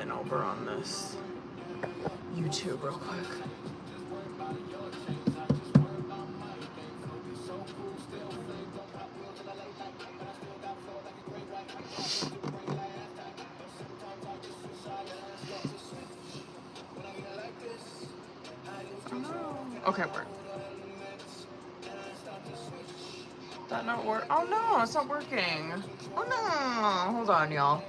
in over on this YouTube real quick. Okay, work. That not work? Oh no, it's not working. Oh no, hold on, y'all.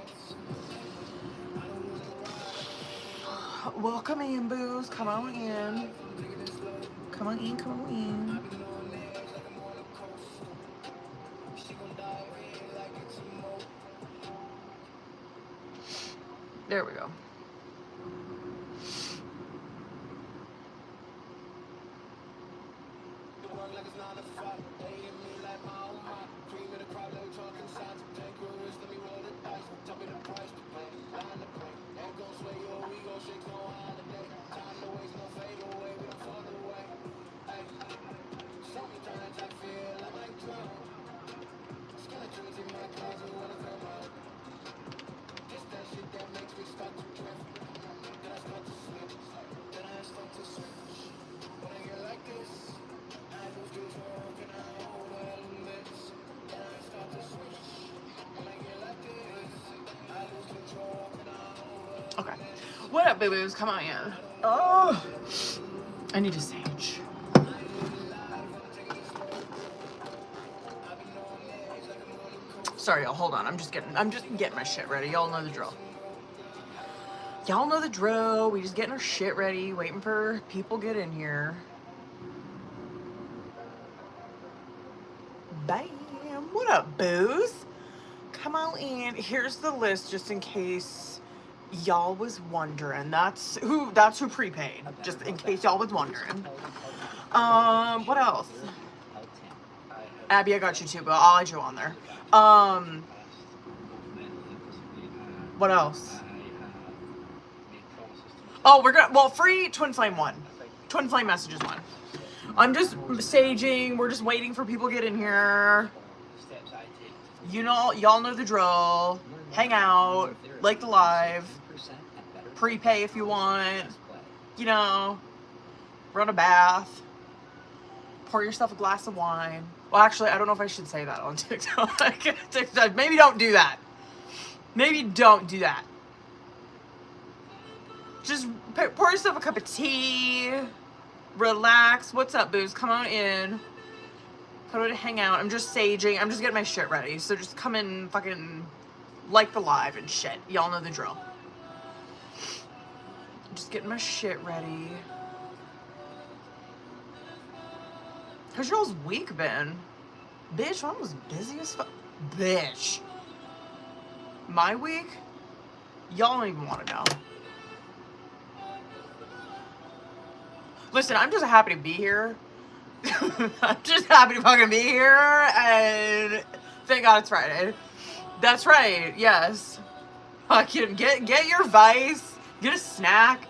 Welcome in, booze. Come on in. Come on in, come on in. There we go. Okay. What up, boo-boos? Come on in. Oh, I need a sage. Sorry, y'all. Hold on. I'm just getting my shit ready. Y'all know the drill. Y'all know the drill. We just getting our shit ready, waiting for people get in here. Bam. What up, booze? Come on in. Here's the list, just in case y'all was wondering. That's who prepaid, just in case y'all was wondering. What else? Abby, I got you too, but I'll add you on there. What else? Oh, free Twin Flame 1. Twin Flame Messages 1. I'm just saging. We're just waiting for people to get in here. You know, y'all know the drill. Hang out, like the live, prepay if you want, you know, run a bath, pour yourself a glass of wine. Well, actually, I don't know if I should say that on TikTok. Maybe don't do that. Maybe don't do that. Just pour yourself a cup of tea, relax. What's up, booze? Come on in. Come on to hang out. I'm just saging. I'm just getting my shit ready. So just come in, fucking like the live and shit. Y'all know the drill. I'm just getting my shit ready. How's y'all's week been? Bitch, I was busy as fuck. Bitch. My week? Y'all don't even want to know. Listen, I'm just happy to be here. I'm just happy to fucking be here, and thank God it's Friday. That's right, yes. Fucking get your Vice, get a snack.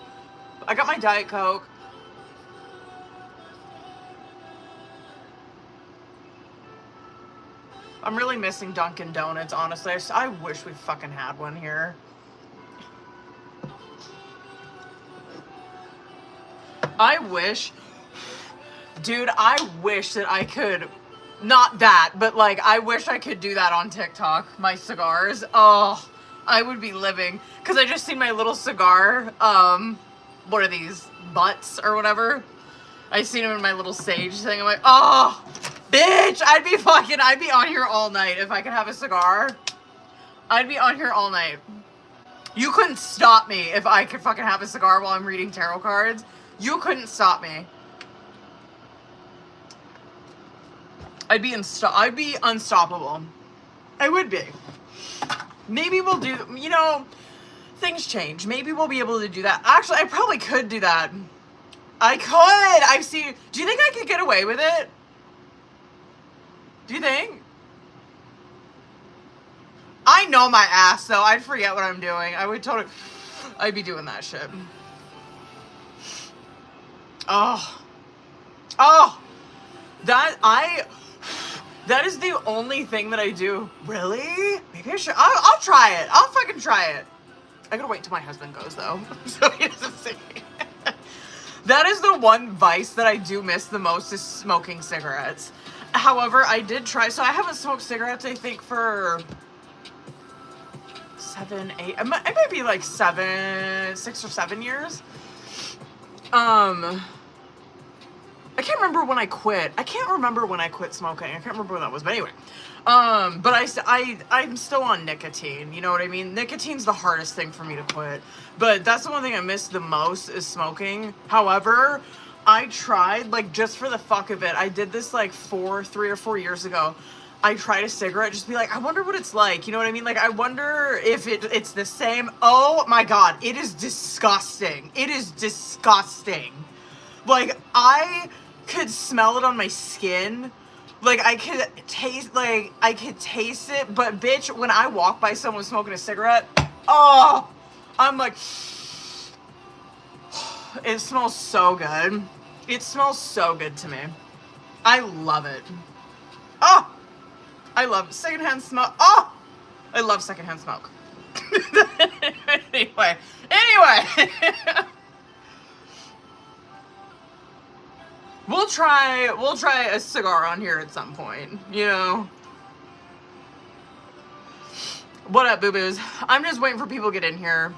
I got my Diet Coke. I'm really missing Dunkin' Donuts, honestly. I wish we fucking had one here. I wish, dude, I wish that I could, not that, but like, I wish I could do that on TikTok, my cigars. Oh, I would be living. Because I just seen my little cigar, what are these, butts or whatever? I seen them in my little sage thing. I'm like, oh, bitch, I'd be on here all night if I could have a cigar. I'd be on here all night. You couldn't stop me if I could fucking have a cigar while I'm reading tarot cards. You couldn't stop me. I'd be unstoppable. I would be. Maybe we'll do, you know, things change. Maybe we'll be able to do that. Actually, I probably could do that. I could. Do you think I could get away with it? Do you think? I know my ass, though. I'd forget what I'm doing. I'd be doing that shit. Oh, that is the only thing that I do. Really? Maybe I should. I'll try it. I'll fucking try it. I gotta wait till my husband goes though, so he doesn't see me. That is the one vice that I do miss the most, is smoking cigarettes. However, I did try, so I haven't smoked cigarettes, I think, for 7, 8, it might be like 6 or 7 years. I can't remember when I quit. I can't remember when I quit smoking. I can't remember when that was, but anyway. But I'm still on nicotine, you know what I mean? Nicotine's the hardest thing for me to quit. But that's the one thing I miss the most, is smoking. However, I tried, like, just for the fuck of it. I did this like 3 or 4 years ago. I tried a cigarette, just be like, I wonder what it's like, you know what I mean? Like, I wonder if it's the same. Oh my God, it is disgusting. It is disgusting. Like, I could smell it on my skin. Like, I could taste it, but bitch, when I walk by someone smoking a cigarette, oh, I'm like, it smells so good. It smells so good to me. I love it. Oh, I love secondhand smoke. Oh, I love secondhand smoke. Anyway. We'll try a cigar on here at some point, you know. What up, boo-boos? I'm just waiting for people to get in here.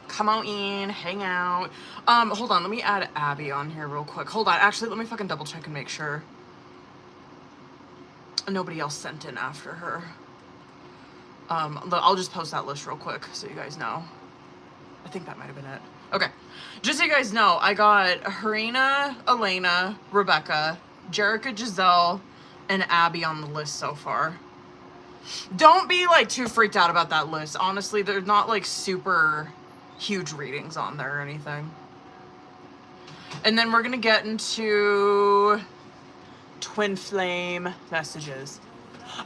Come on in, hang out. Hold on, let me add Abby on here real quick. Hold on, actually, let me fucking double check and make sure nobody else sent in after her. I'll just post that list real quick so you guys know. I think that might have been it. Okay, just so you guys know, I got Harina, Elena, Rebecca, Jerica, Giselle, and Abby on the list so far. Don't be like too freaked out about that list. Honestly, they're not like super huge readings on there or anything. And then we're gonna get into twin flame messages.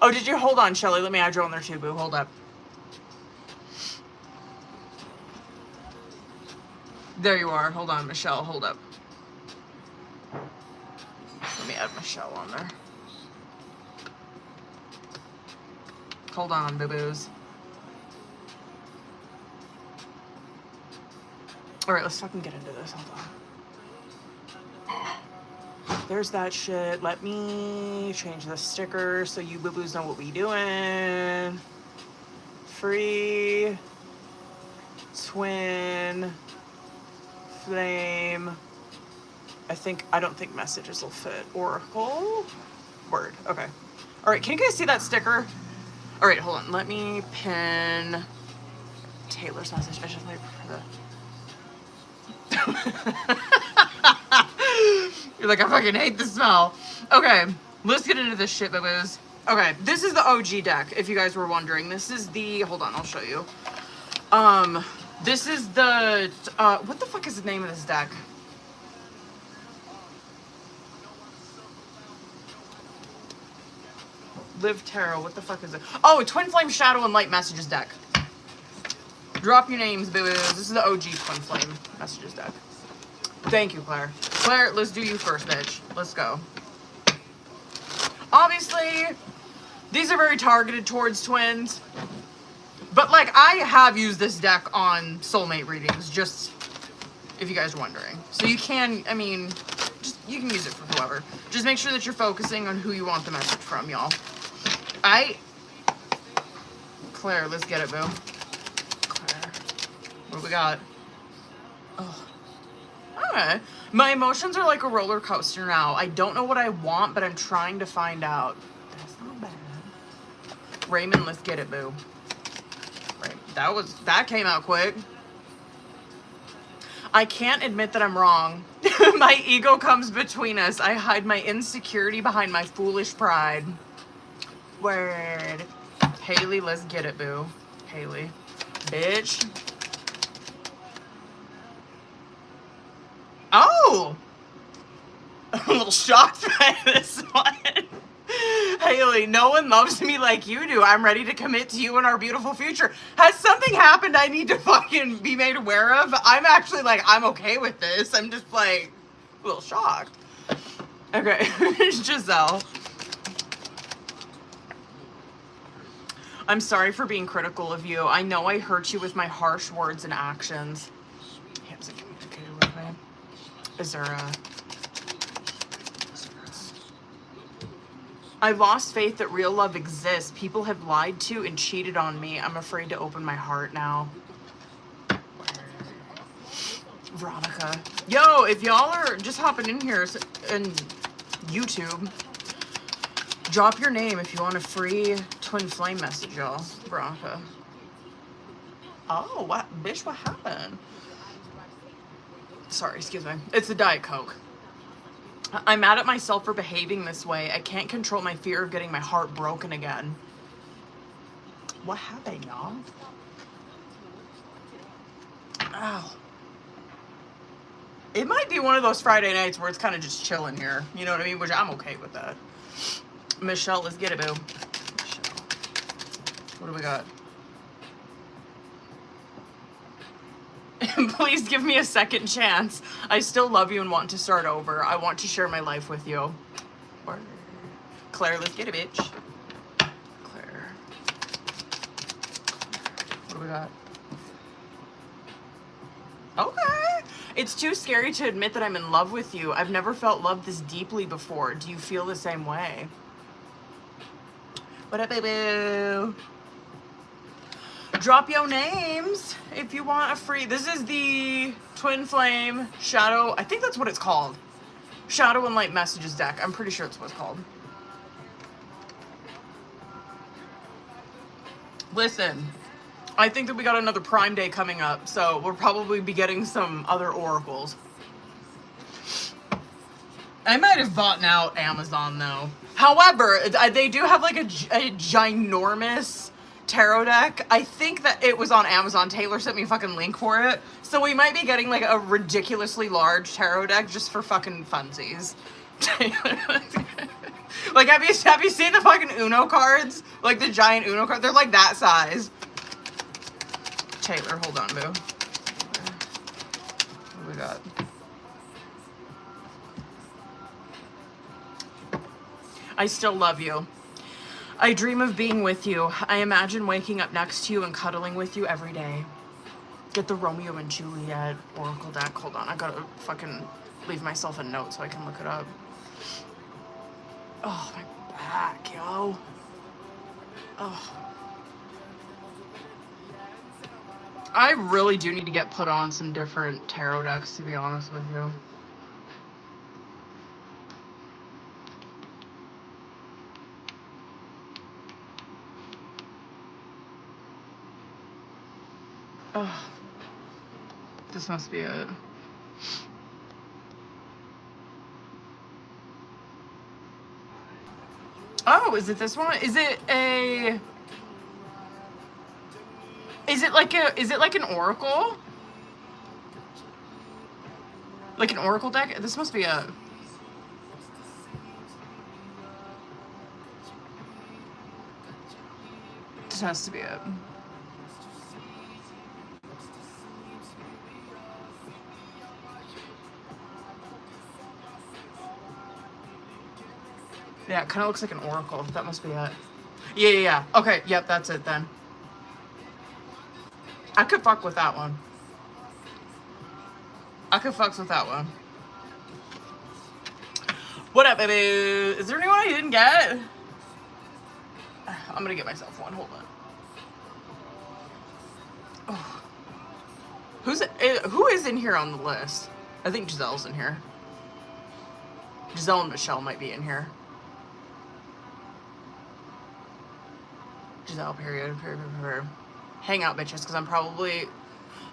Oh, did you? Hold on, Shelly. Let me add you on there too, boo. Hold up. There you are. Hold on, Michelle. Hold up. Let me add Michelle on there. Hold on, boo-boos. Alright, let's fucking get into this. Hold on. There's that shit. Let me change the sticker so you boo-boos know what we doing. Free. Twin. Flame. I don't think messages will fit. Oracle. Word. Okay. Alright, can you guys see that sticker? Alright, hold on. Let me pin Taylor's message. I should wait for the... You're like, I fucking hate the smell. Okay, let's get into this shit, boo-boos. Okay, this is the OG deck, if you guys were wondering. This is the... Hold on, I'll show you. This is the... what the fuck is the name of this deck? Live Tarot, what the fuck is it? Oh, Twin Flame Shadow and Light Messages deck. Drop your names, boo-boos. This is the OG Twin Flame Messages deck. Thank you, Claire. Claire, let's do you first, bitch. Let's go. Obviously, these are very targeted towards twins. But, like, I have used this deck on soulmate readings, just if you guys are wondering. So you can, I mean, just you can use it for whoever. Just make sure that you're focusing on who you want the message from, y'all. Claire, let's get it, boo. Claire. What do we got? Oh. Okay. My emotions are like a roller coaster now. I don't know what I want, but I'm trying to find out. That's not bad. Raymond, let's get it, boo. That came out quick. I can't admit that I'm wrong. My ego comes between us. I hide my insecurity behind my foolish pride. Word. Haley, let's get it, boo. Haley. Bitch. Oh! I'm a little shocked by this one. Haley, no one loves me like you do. I'm ready to commit to you and our beautiful future. Has something happened I need to fucking be made aware of? I'm actually like, I'm okay with this. I'm just like, a little shocked. Okay, Giselle. I'm sorry for being critical of you. I know I hurt you with my harsh words and actions. He hasn't communicated with me. Is there a... I lost faith that real love exists. People have lied to and cheated on me. I'm afraid to open my heart now. Veronica. Yo, if y'all are just hopping in here and YouTube, drop your name if you want a free twin flame message, y'all. Veronica. Oh, what? Bitch, what happened? Sorry, excuse me. It's the Diet Coke. I'm mad at myself for behaving this way. I can't control my fear of getting my heart broken again. What happened, y'all? Ow. It might be one of those Friday nights where it's kind of just chilling here. You know what I mean? Which I'm okay with that. Michelle, let's get it, boo. Michelle. What do we got? Please give me a second chance. I still love you and want to start over. I want to share my life with you. Claire, let's get it, bitch. Claire. What do we got? Okay. It's too scary to admit that I'm in love with you. I've never felt love this deeply before. Do you feel the same way? What up, baby? Drop your names if you want a free... This is the Twin Flame Shadow... I think that's what it's called. Shadow and Light Messages deck. I'm pretty sure it's what it's called. Listen, I think that we got another Prime Day coming up, so we'll probably be getting some other oracles. I might have bought out Amazon, though. However, they do have like a ginormous tarot deck. I think that it was on Amazon. Taylor sent me a fucking link for it. So we might be getting like a ridiculously large tarot deck just for fucking funsies. Like, have you seen the fucking Uno cards? Like the giant Uno cards? They're like that size. Taylor, hold on, boo. What do we got? I still love you. I dream of being with you. I imagine waking up next to you and cuddling with you every day. Get the Romeo and Juliet Oracle deck. Hold on, I gotta fucking leave myself a note so I can look it up. Oh, my back, yo. Oh. I really do need to get put on some different tarot decks, to be honest with you. Oh, this must be it. Oh, is it this one? Is it like an oracle? Like an oracle deck? This must be it. This has to be it. Yeah, it kind of looks like an oracle. That must be it. Yeah. Okay, yep, that's it then. I could fuck with that one. I could fuck with that one. What up, baby? Is there anyone I didn't get? I'm gonna get myself one. Hold on. Oh. Who is in here on the list? I think Giselle's in here. Giselle and Michelle might be in here. Giselle, period. Hang out, bitches, because I'm probably...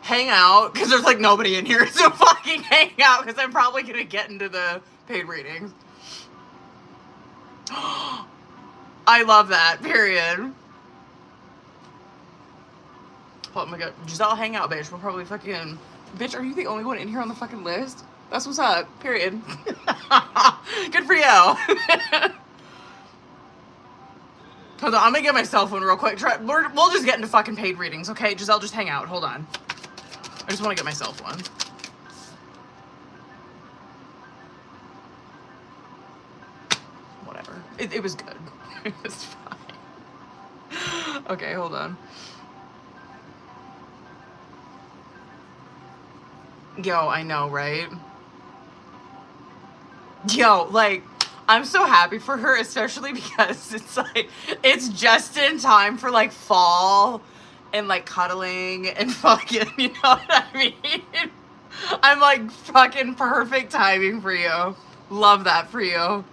Hang out, because there's, like, nobody in here, so fucking hang out, because I'm probably going to get into the paid readings. I love that, period. Oh my god. Giselle, hang out, bitch. We're probably fucking... Bitch, are you the only one in here on the fucking list? That's what's up, period. Good for you. Hold on, I'm gonna get my cell phone real quick. We'll just get into fucking paid readings, okay? Giselle, just hang out. Hold on. I just want to get myself one. Whatever. It was good. It was fine. Okay, hold on. Yo, I know, right? Yo, like, I'm so happy for her, especially because it's like, it's just in time for like fall and like cuddling and fucking, you know what I mean? I'm like fucking perfect timing for you. Love that for you.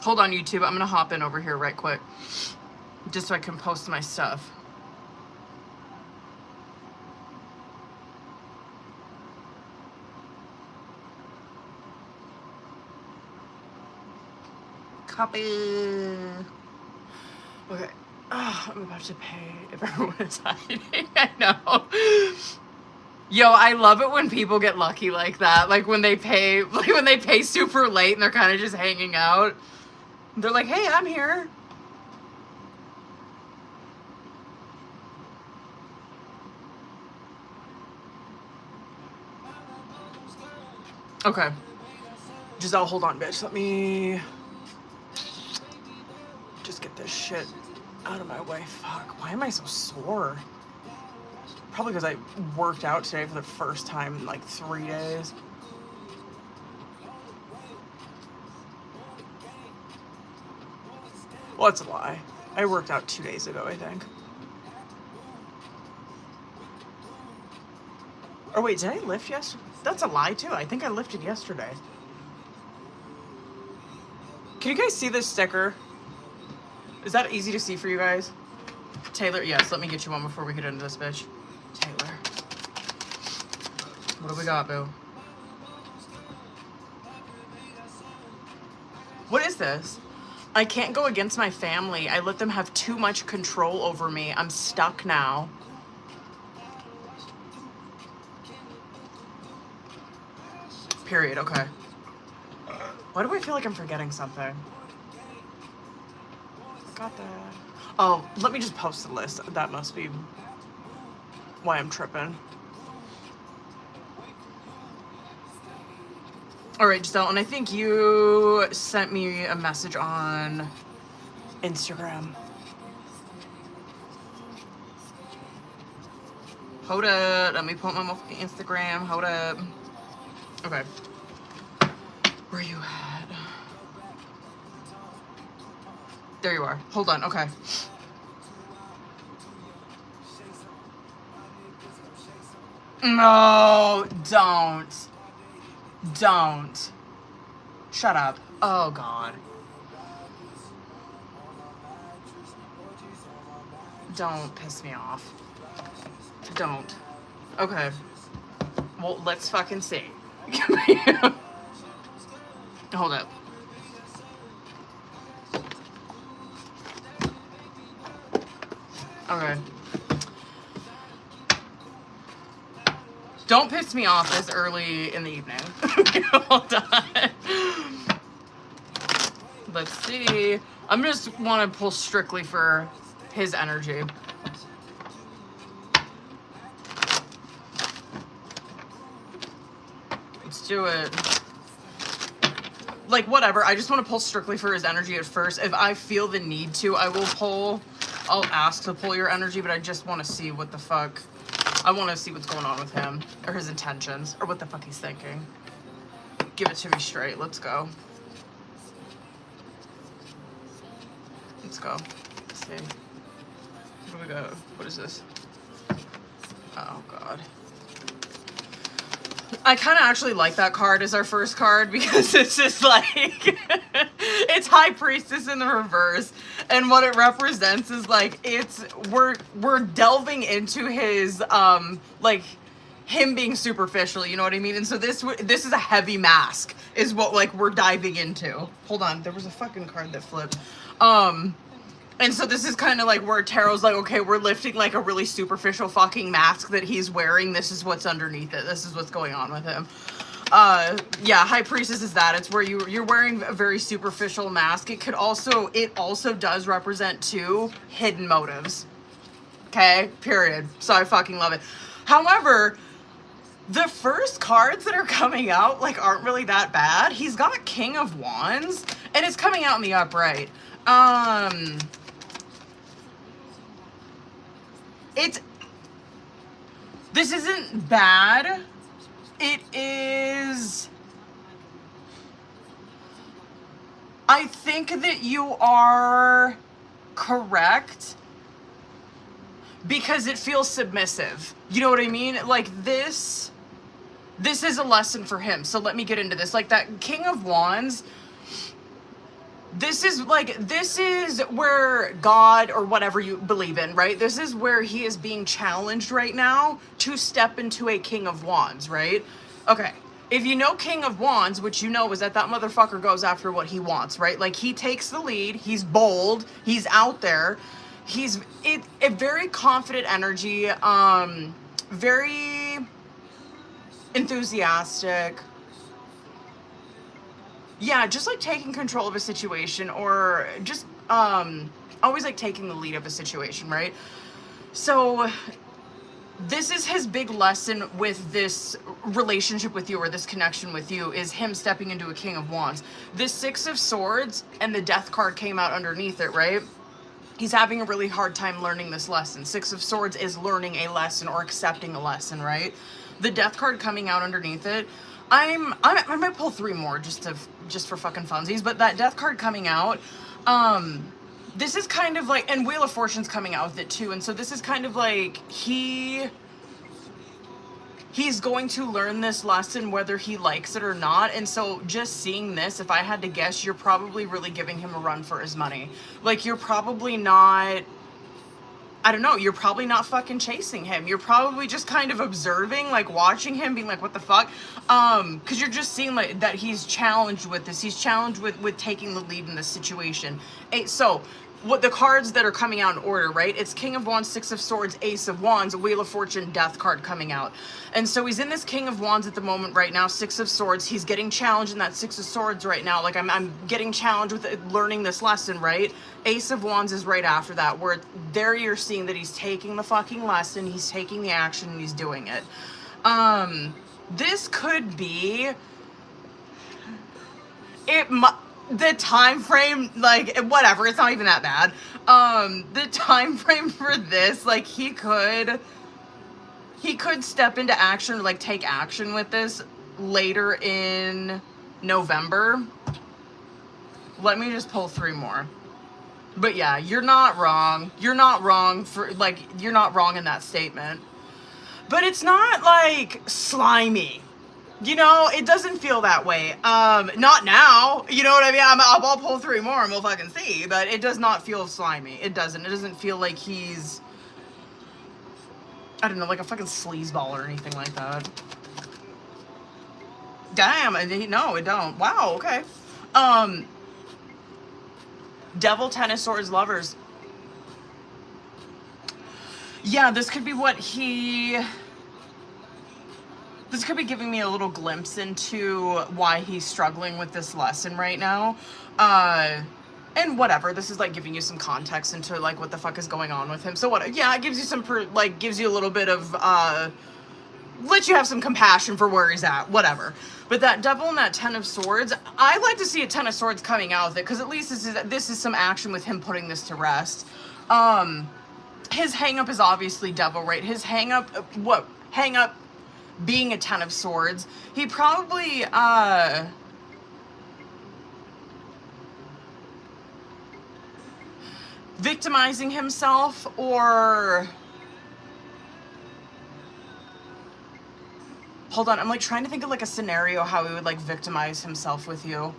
Hold on, YouTube. I'm gonna hop in over here right quick, just so I can post my stuff. Copy. Okay. Oh, I'm about to pay if everyone is hiding. I know. Yo, I love it when people get lucky like that. Like when they pay, like when they pay super late and they're kind of just hanging out. They're like, hey, I'm here. Okay. Giselle, hold on, bitch. Let me just get this shit out of my way. Fuck. Why am I so sore? Probably because I worked out today for the first time in like 3 days. Well, that's a lie. I worked out 2 days ago, I think. Oh wait, did I lift yesterday? That's a lie too. I think I lifted yesterday. Can you guys see this sticker? Is that easy to see for you guys? Taylor, yes, let me get you one before we get into this bitch. Taylor. What do we got, boo? What is this? I can't go against my family. I let them have too much control over me. I'm stuck now. Period, okay. Why do I feel like I'm forgetting something? I got that. Oh, let me just post the list. That must be why I'm tripping. All right, Giselle, and I think you sent me a message on Instagram. Hold up, let me put my motherfucking Instagram. Hold up. Okay. Where you at? There you are. Hold on, okay. No, don't. Don't. Shut up. Oh, God. Don't piss me off. Don't. Okay. Well, let's fucking see. Hold up. Okay. Don't piss me off this early in the evening. Hold on. Let's see. I'm just want to pull strictly for his energy. Let's do it. Like, whatever. I just want to pull strictly for his energy at first. If I feel the need to, I will pull. I'll ask to pull your energy, but I just want to see what the fuck. I want to see what's going on with him, or his intentions, or what the fuck he's thinking. Give it to me straight. Let's go. Let's go. Let's see. What do we got? What is this? Oh, God. I kind of actually like that card as our first card because it's just like, it's High Priestess in the reverse. And what it represents is like, we're delving into his, like, him being superficial, you know what I mean? And so this is a heavy mask is what like we're diving into. Hold on, there was a fucking card that flipped. And so this is kind of like where Tarot's like, okay, we're lifting like a really superficial fucking mask that he's wearing. This is what's underneath it. This is what's going on with him. Yeah, High Priestess is that. It's where you're wearing a very superficial mask. It also does represent two hidden motives. Okay, period. So I fucking love it. However, The first cards that are coming out, like, aren't really that bad. He's got King of Wands, and it's coming out in the upright. This isn't bad. It is... I think that you are correct because it feels submissive. You know what I mean? Like, this is a lesson for him. So let me get into this. Like, that King of Wands, this is where God, or whatever you believe in, right? This is where he is being challenged right now to step into a King of Wands, right? Okay. If you know King of Wands, which you know is that motherfucker goes after what he wants, right? Like, he takes the lead, he's bold, he's out there, he's a very confident energy, very enthusiastic. Yeah, just like taking control of a situation, or just always like taking the lead of a situation, right? So this is his big lesson with this relationship with you, or this connection with you, is him stepping into a King of Wands. This Six of Swords and the Death card came out underneath it, right? He's having a really hard time learning this lesson. Six of Swords is learning a lesson or accepting a lesson, right? The Death card coming out underneath it. I might pull 3 more just for fucking funsies, but that Death card coming out, this is kind of like, and Wheel of Fortune's coming out with it too, and so this is kind of like he's going to learn this lesson whether he likes it or not. And so just seeing this, if I had to guess, you're probably really giving him a run for his money. Like, you're probably not, I don't know, you're probably not fucking chasing him. You're probably just kind of observing, like watching him, being like, what the fuck? Because you're just seeing like that he's challenged with this. He's challenged with taking the lead in this situation. So what the cards that are coming out in order, right? It's King of Wands, Six of Swords, Ace of Wands, Wheel of Fortune, Death card coming out. And so he's in this King of Wands at the moment right now, Six of Swords. He's getting challenged in that Six of Swords right now. Like, I'm getting challenged with learning this lesson, right? Ace of Wands is right after that, where there you're seeing that he's taking the fucking lesson, he's taking the action, and he's doing it. This could be... the time frame, like, whatever, it's not even that bad. The time frame for this, like, he could step into action, or like take action with this later in November. Let me just pull 3 more. But yeah, you're not wrong. You're not wrong for, like, you're not wrong in that statement. But it's not like slimy. You know, it doesn't feel that way. Not now. You know what I mean? I'll pull 3 more and we'll fucking see. But it does not feel slimy. It doesn't. It doesn't feel like he's, I don't know, like a fucking sleazeball or anything like that. Damn. No, it don't. Wow, okay. Devil, Ten of Swords, Lovers. Yeah, this could be this could be giving me a little glimpse into why he's struggling with this lesson right now. And whatever, this is like giving you some context into like what the fuck is going on with him. So what, yeah, it gives you some, gives you a little bit of, let you have some compassion for where he's at, whatever. But that Devil and that Ten of Swords, I like to see a Ten of Swords coming out with it, because at least this is some action with him putting this to rest. His hang-up is obviously Devil, right? His hang-up, hang-up being a Ten of Swords. He probably, victimizing himself, or... Hold on, I'm like trying to think of like a scenario how he would like victimize himself with you.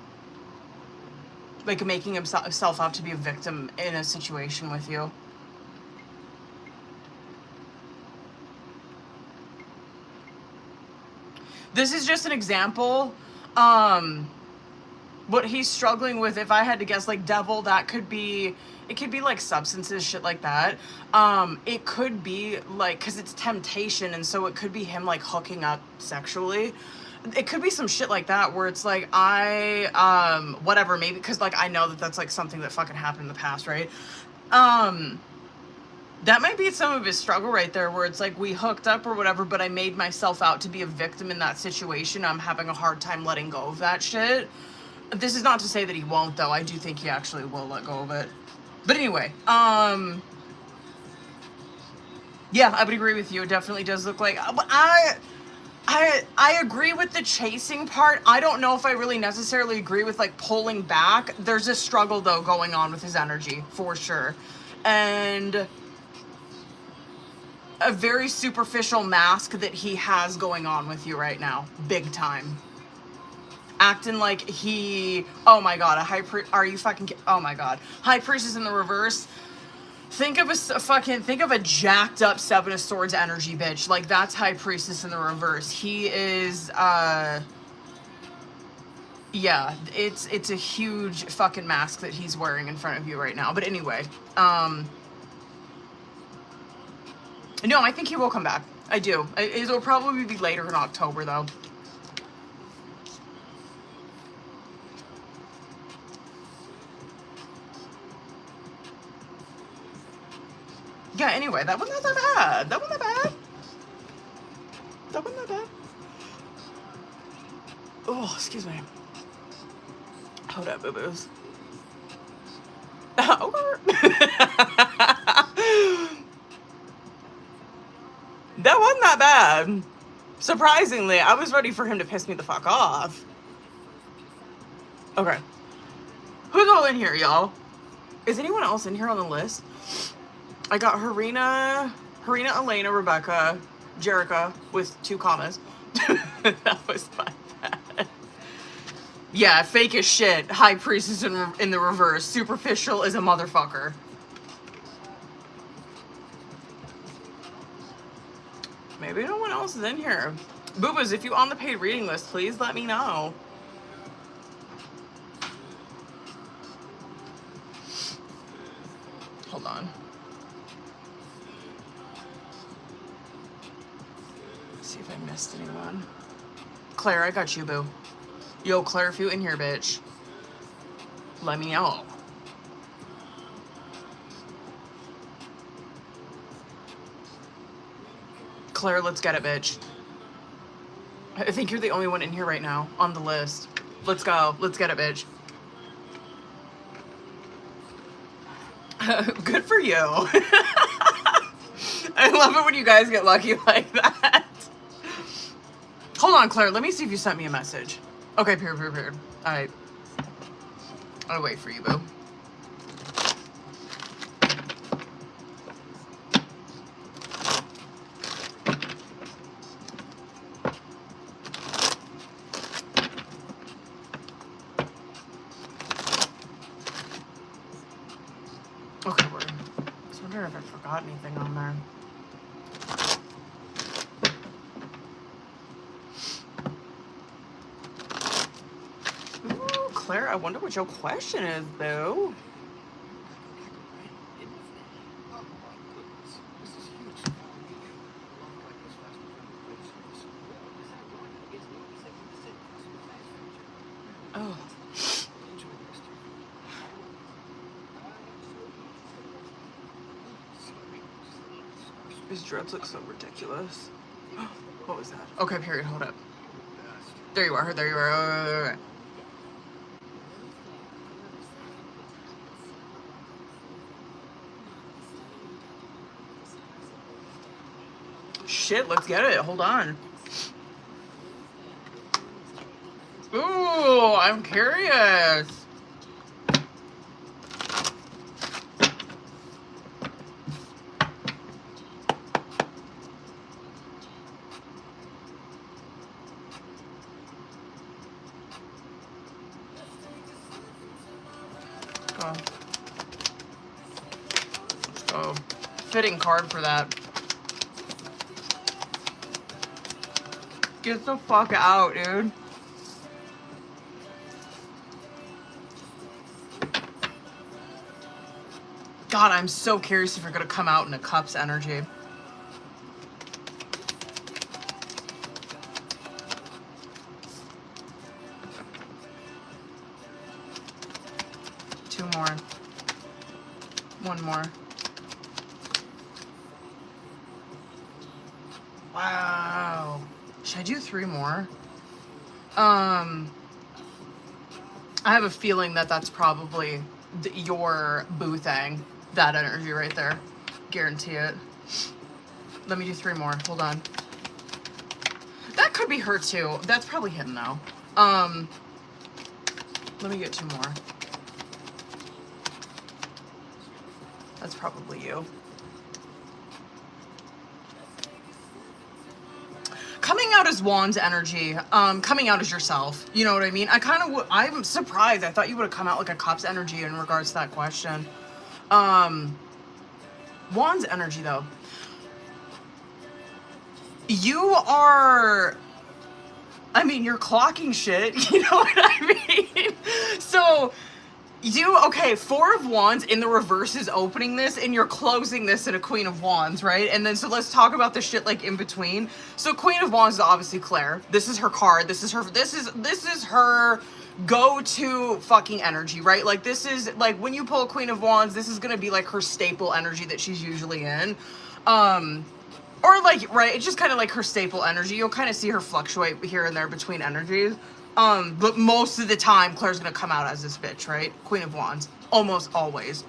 Like making himself out to be a victim in a situation with you. This is just an example. What he's struggling with, if I had to guess, like Devil, that could be, it could be like substances, shit like that. It could be like, cause it's temptation, and so it could be him like hooking up sexually. It could be some shit like that where it's like, whatever, maybe, cause like I know that that's like something that fucking happened in the past, right? That might be some of his struggle right there, where it's like we hooked up or whatever, but I made myself out to be a victim in that situation. I'm having a hard time letting go of that shit. This is not to say that he won't, though. I do think he actually will let go of it. But anyway, yeah, I would agree with you. It definitely does look like... I agree with the chasing part. I don't know if I really necessarily agree with, like, pulling back. There's a struggle, though, going on with his energy, for sure. And a very superficial mask that he has going on with you right now. Big time. Acting like he... Oh, my God. Are you fucking... Oh, my God. High Priestess in the reverse. Think of a jacked up Seven of Swords energy bitch. Like, that's High Priestess in the reverse. He is, yeah, it's a huge fucking mask that he's wearing in front of you right now. But anyway, no, I think he will come back. I do. It'll probably be later in October, though. Yeah, anyway, that wasn't that bad. That wasn't that bad. That wasn't that bad. Oh, excuse me. Hold up, boo-boos. Okay. That wasn't that bad. Surprisingly, I was ready for him to piss me the fuck off. Okay. Who's all in here, y'all? Is anyone else in here on the list? I got Harina, Elena, Rebecca, Jerica with 2 commas. That was my bad. Yeah, fake as shit. High Priestess in the reverse. Superficial as a motherfucker. Maybe no one else is in here. Boobas, if you on the paid reading list, please let me know. Hold on. See if I missed anyone. Claire, I got you, boo. Yo, Claire, if you in here, bitch, let me know. Claire, let's get it, bitch. I think you're the only one in here right now on the list. Let's go. Let's get it, bitch. Good for you. I love it when you guys get lucky like that. Hold on, Claire. Let me see if you sent me a message. Okay, period. All right. I'll wait for you, boo. Okay, word. I was wondering if I forgot anything on there. Ooh, Claire, I wonder what your question is, boo. Oh. His dreads look so ridiculous. What was that? Okay, period. Hold up. There you are. There you are. Shit, let's get it. Hold on. Ooh, I'm curious. Let's go. Fitting card for that. Get the fuck out, dude. God, I'm so curious if you're gonna come out in a Cups energy. Two more. One more. Wow. Should I do 3 more? I have a feeling that that's probably your boo thing. That energy right there. Guarantee it. Let me do 3 more. Hold on. That could be her too. That's probably him though. Let me get 2 more. That's probably you. Coming out as Wands energy, coming out as yourself. You know what I mean? I'm surprised. I thought you would have come out like a Cup's energy in regards to that question. Wands energy though. You are, I mean, you're clocking shit. You know what I mean? So, okay, 4 of Wands in the reverse is opening this, and you're closing this at a Queen of Wands, right? And then, so let's talk about the shit, like, in between. So, Queen of Wands is obviously Claire. This is her card. This is her go-to fucking energy, right? Like, this is, like, when you pull a Queen of Wands, this is gonna be, like, her staple energy that she's usually in. Or, like, right, it's just kind of like her staple energy. You'll kind of see her fluctuate here and there between energies. But most of the time, Claire's gonna come out as this bitch, right? Queen of Wands. Almost always.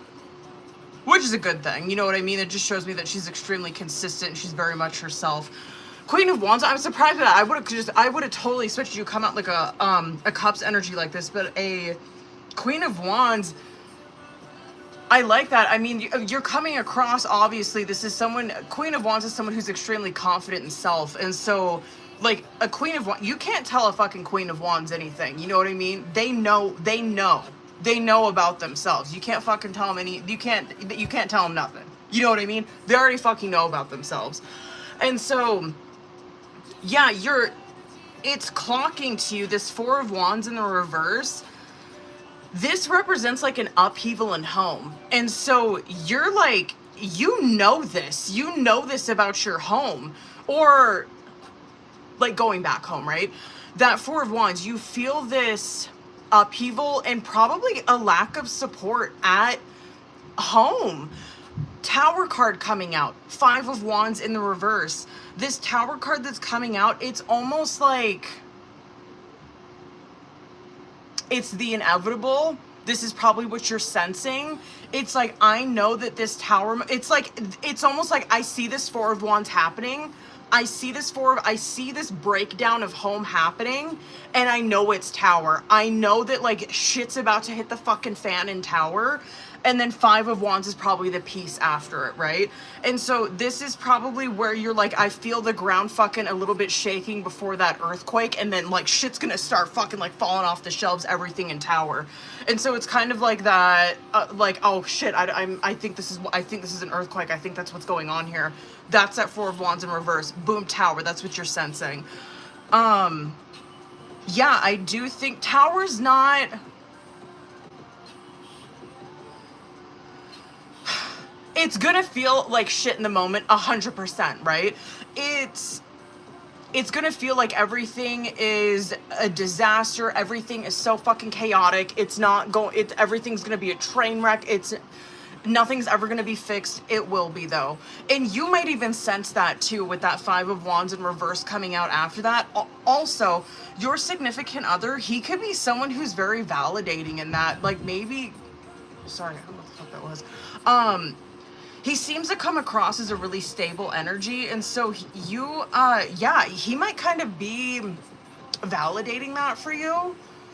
Which is a good thing, you know what I mean? It just shows me that she's extremely consistent. She's very much herself. Queen of Wands, I'm surprised by that. I would have totally switched you, come out like a Cups energy like this, but a Queen of Wands, I like that. I mean, you're coming across, obviously, this is someone, Queen of Wands is someone who's extremely confident in self, and so, like, a Queen of Wands, you can't tell a fucking Queen of Wands anything, you know what I mean? They know about themselves. You can't fucking tell them you can't tell them nothing. You know what I mean? They already fucking know about themselves. And so, yeah, it's clocking to you, this 4 of Wands in the reverse. This represents like an upheaval in home. And so you're like, you know this about your home, or like going back home, right? That 4 of Wands, you feel this upheaval and probably a lack of support at home. Tower card coming out, 5 of Wands in the reverse. This Tower card that's coming out, it's almost like it's the inevitable. This is probably what you're sensing. It's like, I know that this Tower, it's almost like I see this 4 of Wands happening. I see this breakdown of home happening, and I know it's Tower. I know that, like, shit's about to hit the fucking fan in Tower, and then 5 of Wands is probably the piece after it, right? And so this is probably where you're like, I feel the ground fucking a little bit shaking before that earthquake, and then, like, shit's gonna start fucking, like, falling off the shelves, everything in Tower. And so it's kind of like that, like, oh shit, I think this is an earthquake. I think that's what's going on here. That's that 4 of Wands in reverse. Boom, Tower. That's what you're sensing. Yeah, I do think Tower's not... It's gonna feel like shit in the moment, 100%, right? It's gonna feel like everything is a disaster. Everything is so fucking chaotic. Everything's gonna be a train wreck. Nothing's ever gonna be fixed. It will be though. And you might even sense that too with that 5 of Wands in reverse coming out after that. Also, your significant other, he could be someone who's very validating in that. Like maybe, sorry, I don't know what the fuck that was. He seems to come across as a really stable energy, and so yeah, he might kind of be validating that for you.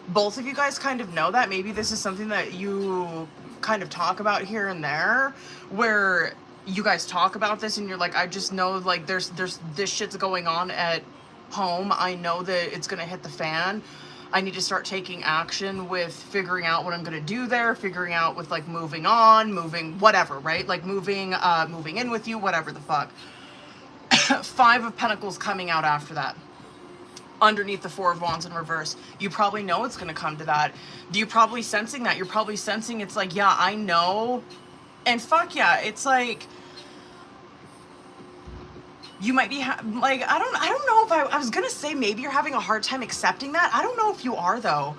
Both of you guys kind of know that. Maybe this is something that you kind of talk about here and there, where you guys talk about this and you're like, I just know, like, there's this shit's going on at home. I know that it's gonna hit the fan. I need to start taking action with figuring out what I'm gonna do there, figuring out with, like, moving on, moving whatever, right? Like moving in with you, whatever the fuck. 5 of Pentacles coming out after that. Underneath the 4 of Wands in reverse. You probably know it's gonna come to that. You're probably sensing that. You're probably sensing it's like, yeah, I know. And fuck yeah, it's like, you might be, like, I don't know if I was gonna say maybe you're having a hard time accepting that. I don't know if you are though.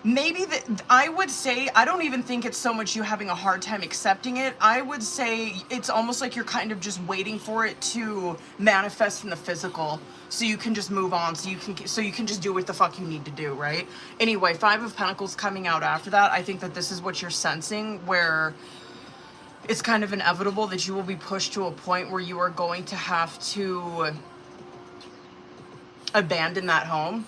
maybe that I would say, I don't even think it's so much you having a hard time accepting it. I would say it's almost like you're kind of just waiting for it to manifest in the physical so you can just move on, so you can just do what the fuck you need to do, right? Anyway, Five of Pentacles coming out after that. I think that this is what you're sensing, where it's kind of inevitable that you will be pushed to a point where you are going to have to abandon that home.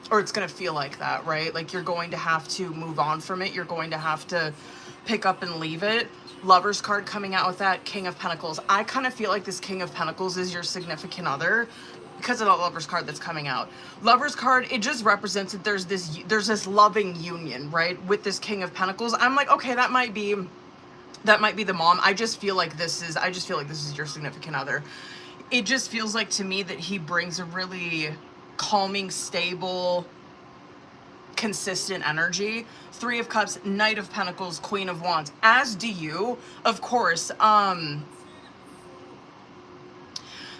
Or it's going to feel like that, right? Like you're going to have to move on from it. You're going to have to pick up and leave it. Lover's card coming out with that. King of Pentacles. I kind of feel like this King of Pentacles is your significant other because of the Lover's card that's coming out. Lover's card, it just represents that there's this loving union, right? With this King of Pentacles. I'm like, okay, that might be the mom. I just feel like this is your significant other. It just feels like to me that he brings a really calming, stable, consistent energy. Three of Cups, Knight of Pentacles, Queen of Wands, as do you, of course.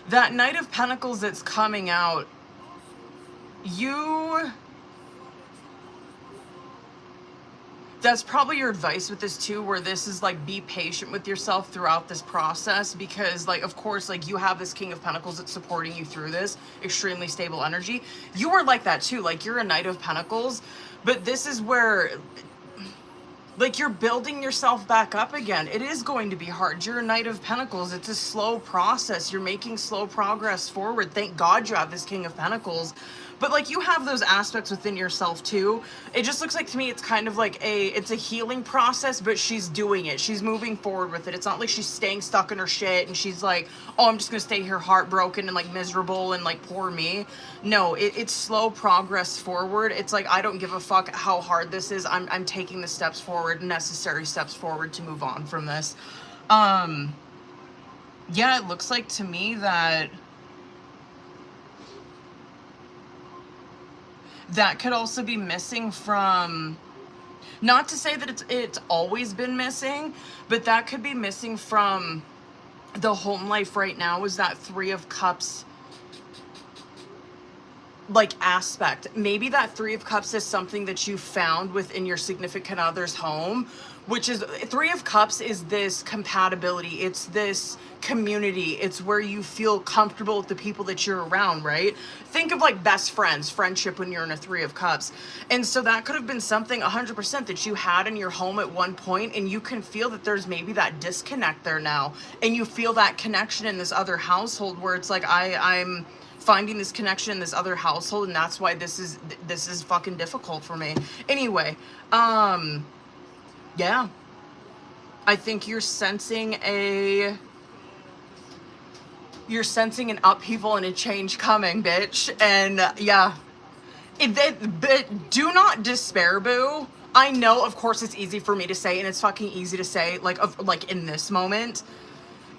That Knight of Pentacles that's coming out, that's probably your advice with this too, where this is like, be patient with yourself throughout this process, because like, of course, like you have this King of Pentacles that's supporting you through this extremely stable energy. You are like that too, like you're a Knight of Pentacles, but this is where like you're building yourself back up again. It is going to be hard. You're a Knight of Pentacles. It's a slow process. You're making slow progress forward. Thank God you have this King of Pentacles. But like you have those aspects within yourself too. It just looks like to me it's kind of like it's a healing process, but she's doing it. She's moving forward with it. It's not like she's staying stuck in her shit and she's like, oh, I'm just gonna stay here heartbroken and like miserable and like poor me. No, it's slow progress forward. It's like, I don't give a fuck how hard this is. I'm taking the steps forward, necessary steps forward to move on from this. Yeah, it looks like to me that could also be missing from, not to say that it's always been missing, but that could be missing from the home life right now, is that Three of Cups like aspect. Maybe that Three of Cups is something that you found within your significant other's home, which is, Three of Cups is this compatibility. It's this community. It's where you feel comfortable with the people that you're around, right? Think of like best friends, friendship when you're in a Three of Cups. And so that could have been something 100% that you had in your home at one point, and you can feel that there's maybe that disconnect there now. And you feel that connection in this other household where it's like, I'm finding this connection in this other household, and that's why this is fucking difficult for me. Anyway, yeah. I think you're sensing an upheaval and a change coming, bitch. And yeah. But do not despair, boo. I know, of course, it's easy for me to say, and it's fucking easy to say, like in this moment.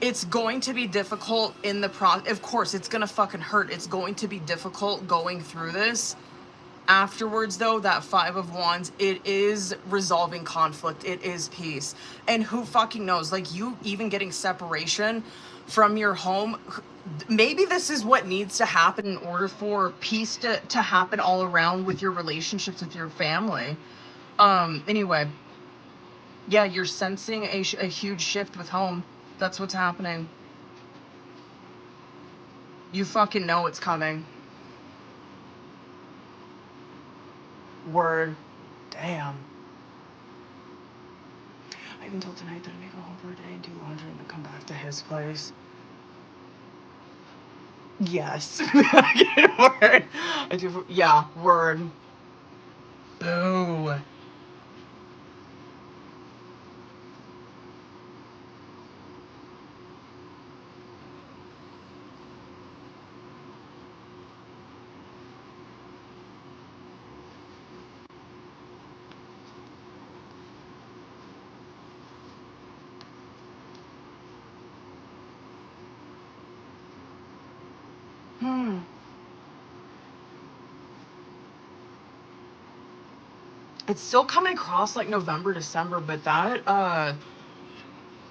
It's going to be difficult in the process. Of course, it's gonna fucking hurt. It's going to be difficult going through this. Afterwards, though, that Five of Wands, it is resolving conflict. It is peace. And who fucking knows? Like, you even getting separation from your home, maybe this is what needs to happen in order for peace to happen all around with your relationships with your family. Anyway, yeah, you're sensing a huge shift with home. That's what's happening. You fucking know it's coming. Word. Damn. I even told tonight that I'd make a home for a day and do laundry and then come back to his place. Yes. Word. I do. Yeah, word. Boo. It's still coming across like November, December, but that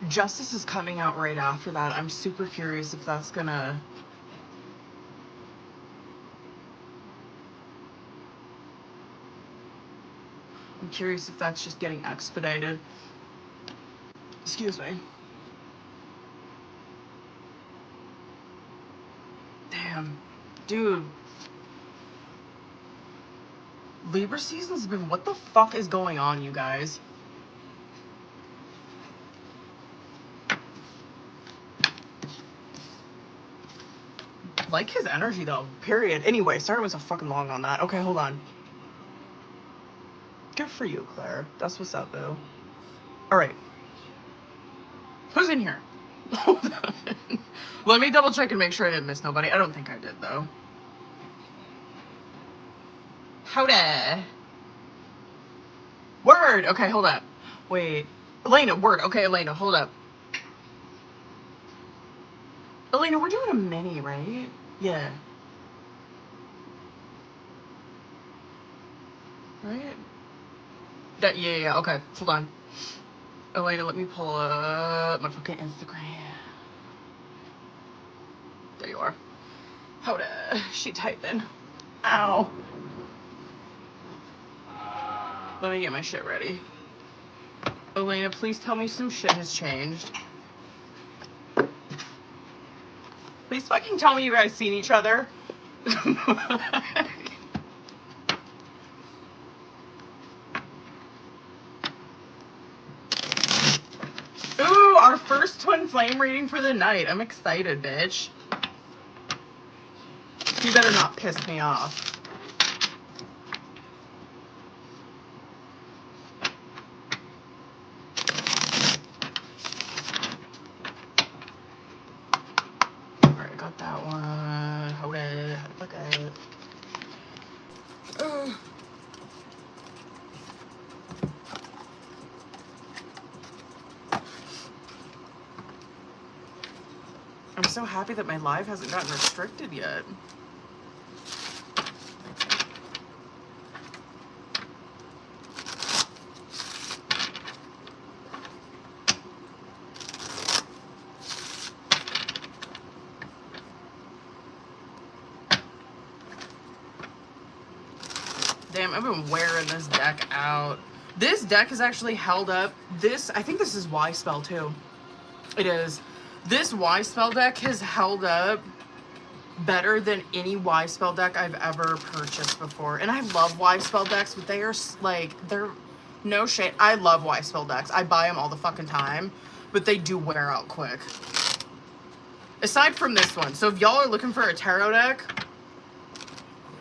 Justice is coming out right after that. I'm super curious if that's gonna... I'm curious if that's just getting expedited. Excuse me. Damn. Dude. Libra season's been... What the fuck is going on, you guys? Like his energy, though. Period. Anyway, sorry I was so fucking long on that. Okay, hold on. Good for you, Claire. That's what's up, boo. Alright. Who's in here? Hold on. Let me double check and make sure I didn't miss nobody. I don't think I did, though. Howdy. Word. Okay, hold up. Wait. Elena, word. Okay, Elena, hold up. Elena, we're doing a mini, right? Yeah. Right? Yeah, okay. Hold on. Elena, let me pull up my fucking Instagram. There you are. Hold up. She typing. Ow. Let me get my shit ready. Elena, please tell me some shit has changed. Please fucking tell me you guys seen each other. Ooh, our first twin flame reading for the night. I'm excited, bitch. You better not piss me off. Alright, got that one. Hold it. Look at it. Ooh. I'm so happy that my live hasn't gotten restricted yet. Damn, I've been wearing this deck out. This deck is actually held up. I think this is Y spell too. It is. This Y spell deck has held up better than any Y spell deck I've ever purchased before. And I love Y spell decks, but they are like, they're no shade. I love Y spell decks. I buy them all the fucking time, but they do wear out quick. Aside from this one. So if y'all are looking for a tarot deck,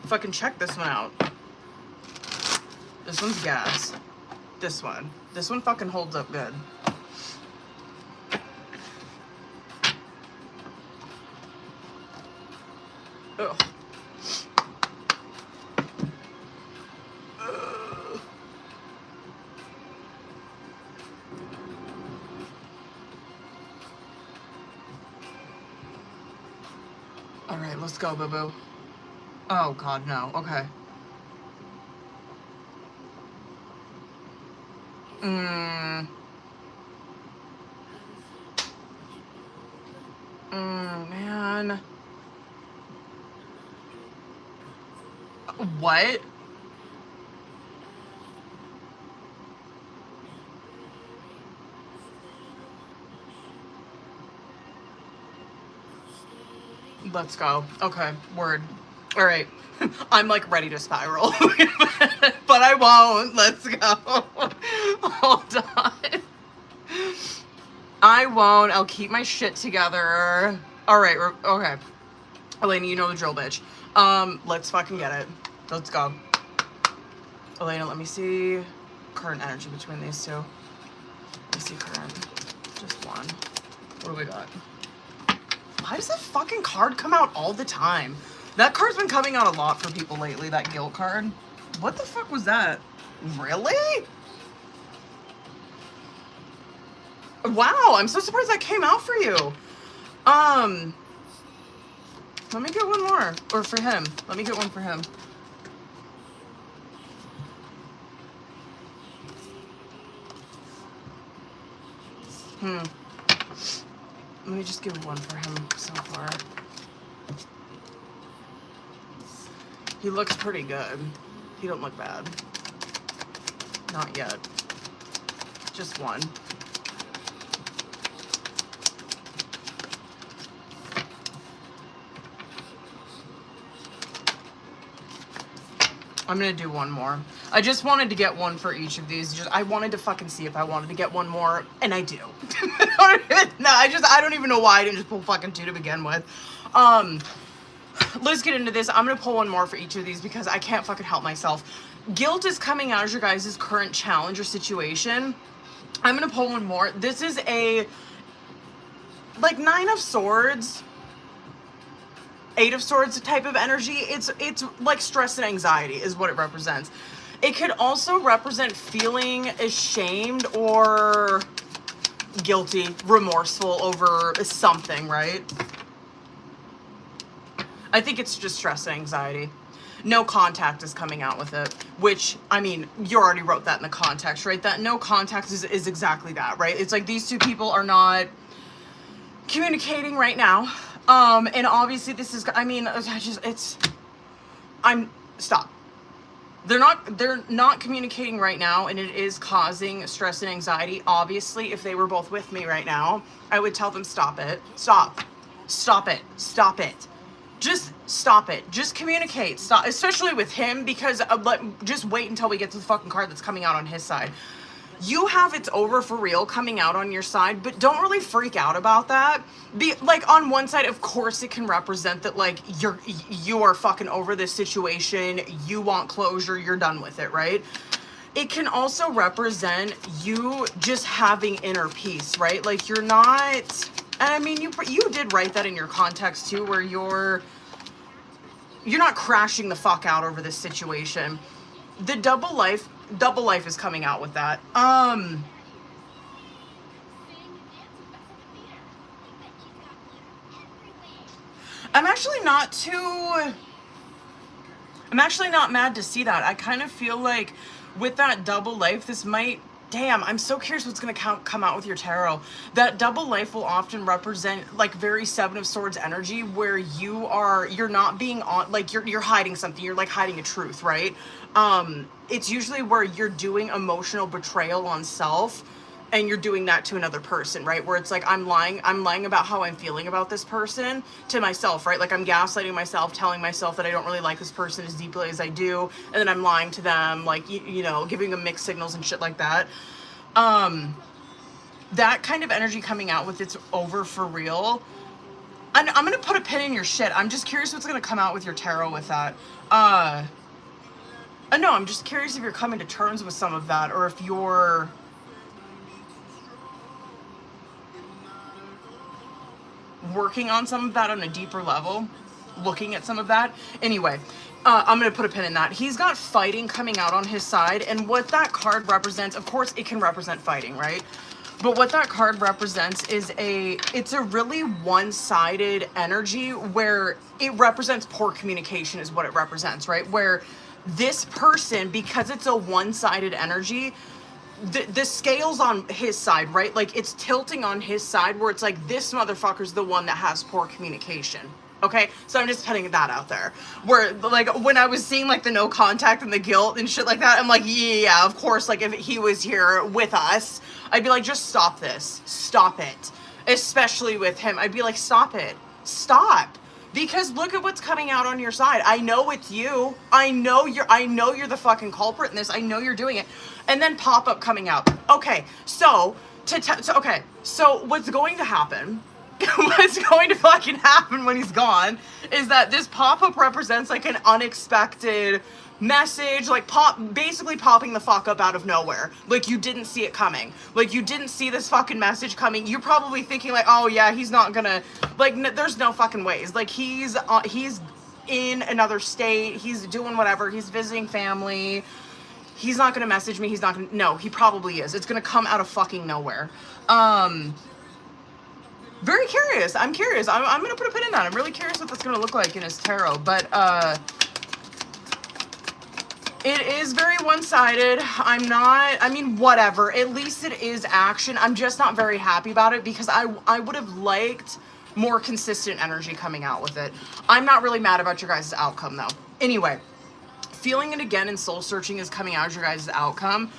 fucking check this one out. This one's gas. This one fucking holds up good. Ugh. All right, let's go, boo-boo. Oh, God, no. Okay. Man. What? Let's go. Okay, word. All right. I'm like ready to spiral. But I won't. Let's go. Hold on. I won't. I'll keep my shit together. All right. Okay. Elena, you know the drill, bitch. Let's fucking get it. Let's go. Elena, let me see current energy between these two. Let me see current. Just one. What do we got? Why does that fucking card come out all the time? That card's been coming out a lot for people lately, that guilt card. What the fuck was that? Really? Wow, I'm so surprised that came out for you. Let me get one more. Or for him. Let me get one for him. Let me just give one for him so far. He looks pretty good. He don't look bad. Not yet. Just one. I'm gonna do one more. I just wanted to get one for each of these. I wanted to fucking see if I wanted to get one more, and I do. No, I don't even know why I didn't just pull fucking 2 to begin with. Let's get into this. I'm gonna pull one more for each of these because I can't fucking help myself. Guilt is coming out as your guys' current challenge or situation. I'm gonna pull one more. This is a, like, 9 of Swords, 8 of Swords type of energy. It's like stress and anxiety is what it represents. It could also represent feeling ashamed or guilty, remorseful over something, right? I think it's just stress and anxiety. No contact is coming out with it, which, I mean, you already wrote that in the context, right? That no contact is exactly that, right? It's like these two people are not communicating right now. And obviously this is, I mean, stop. They're not communicating right now, and it is causing stress and anxiety. Obviously, if they were both with me right now, I would tell them, stop it. Stop. Stop it. Stop it. Just stop it. Just communicate. Stop. Especially with him, because just wait until we get to the fucking card that's coming out on his side. You have it's over for real coming out on your side, but don't really freak out about that. Like, on one side, of course, it can represent that, like, you are fucking over this situation, you want closure, you're done with it, right? It can also represent you just having inner peace, right? Like, you're not, and I mean, you did write that in your context too, where you're not crashing the fuck out over this situation. The double life is coming out with that. I'm actually not mad to see that. I kind of feel like with that double life, this might, damn, I'm so curious what's going to come out with your tarot. That double life will often represent, like, very 7 of Swords energy, where you're not being on, like, you're hiding something. You're, like, hiding a truth, right? It's usually where you're doing emotional betrayal on self, and you're doing that to another person, right? Where it's like, I'm lying about how I'm feeling about this person to myself, right? Like, I'm gaslighting myself, telling myself that I don't really like this person as deeply as I do, and then I'm lying to them, like, you know, giving them mixed signals and shit like that. That kind of energy coming out with it's over for real. I'm gonna put a pin in your shit. I'm just curious what's gonna come out with your tarot with that. No, I'm just curious if you're coming to terms with some of that, or if you're working on some of that on a deeper level, looking at some of that. Anyway, I'm going to put a pin in that. He's got fighting coming out on his side, and what that card represents, of course, it can represent fighting, right? But what that card represents is it's a really one-sided energy where it represents poor communication is what it represents, right? Where this person, because it's a one-sided energy, the scale's on his side, right? Like, it's tilting on his side where it's like, this motherfucker's the one that has poor communication. Okay, so I'm just putting that out there. Where, like, when I was seeing, like, the no contact and the guilt and shit like that, I'm like, yeah, of course, like, if he was here with us, I'd be like, just stop this. Stop it. Especially with him. I'd be like, stop it. Stop. Because look at what's coming out on your side. I know it's you. I know you're the fucking culprit in this. I know you're doing it. And then pop-up coming out. Okay, so what's going to happen, what's going to fucking happen when he's gone is that this pop-up represents, like, an unexpected message, like, basically popping the fuck up out of nowhere. Like, you didn't see it coming. Like, you didn't see this fucking message coming. You're probably thinking, like, oh yeah, he's not gonna, like, there's no fucking ways. Like, he's in another state, he's doing whatever, he's visiting family, he's not gonna message me, he's not gonna, no, he probably is. It's gonna come out of fucking nowhere. Very curious. I'm curious. I'm gonna put a pin in that. I'm really curious what that's gonna look like in his tarot, but it is very one-sided. I mean, whatever. At least it is action. I'm just not very happy about it because I would have liked more consistent energy coming out with it. I'm not really mad about your guys' outcome, though. Anyway, feeling it again and soul searching is coming out as your guys' outcome.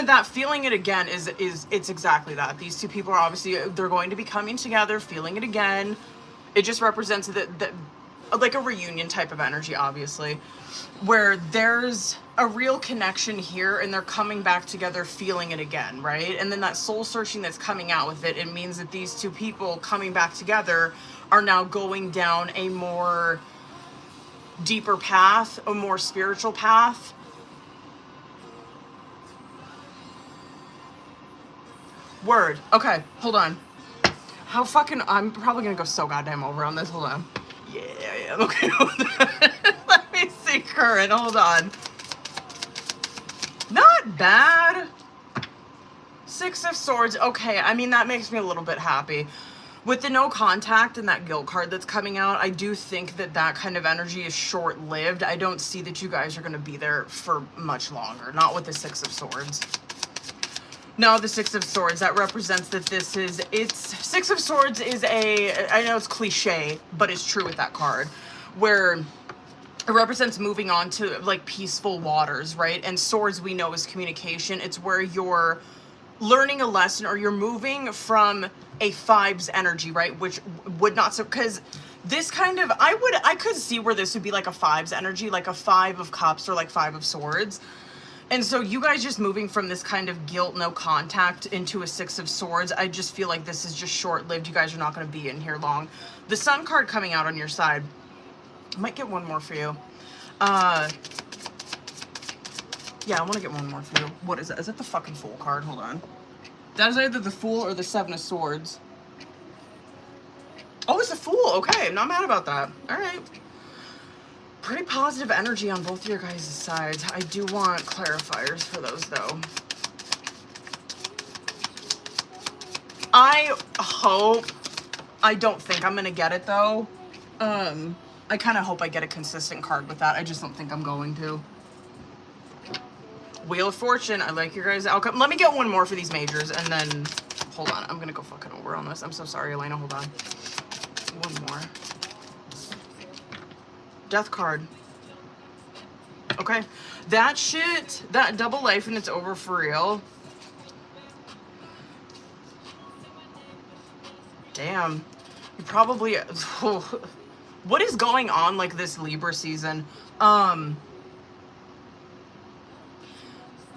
that feeling it again is it's exactly that. These two people are obviously, they're going to be coming together, feeling it again. It just represents that like a reunion type of energy, obviously, where there's a real connection here and they're coming back together, feeling it again, right? And then that soul searching that's coming out with it, it means that these two people coming back together are now going down a more deeper path, a more spiritual path. Word. Okay, hold on. How fucking, I'm probably gonna go so goddamn over on this. Hold on. Yeah, okay. Let me see current. Hold on. Not bad. 6 of Swords. Okay, I mean, that makes me a little bit happy. With the no contact and that guilt card that's coming out, I do think that that kind of energy is short-lived. I don't see that you guys are going to be there for much longer. Not with the 6 of Swords. No, the 6 of Swords, that represents that this is, it's, 6 of Swords is a, I know it's cliche, but it's true with that card, where it represents moving on to, like, peaceful waters, right? And Swords, we know, is communication. It's where you're learning a lesson, or you're moving from a 5's energy, right? Which would not, so, because this kind of, I could see where this would be like a 5's energy, like a 5 of Cups or like 5 of Swords. And so you guys just moving from this kind of guilt, no contact, into a 6 of Swords, I just feel like this is just short-lived. You guys are not going to be in here long. The Sun card coming out on your side. I might get one more for you. Yeah, I want to get one more for you. What is that? Is that the fucking Fool card? Hold on. That is either the Fool or the 7 of Swords. Oh, it's the Fool. Okay, I'm not mad about that. All right. Pretty positive energy on both of your guys' sides. I do want clarifiers for those, though. I hope, I don't think I'm going to get it, though. I kind of hope I get a consistent card with that. I just don't think I'm going to. Wheel of Fortune. I like your guys' outcome. Let me get one more for these majors, and then, hold on. I'm going to go fucking over on this. I'm so sorry, Elena. Hold on. One more. Death card. Okay. That shit, that double life and it's over for real. Damn. You probably, what is going on like this Libra season?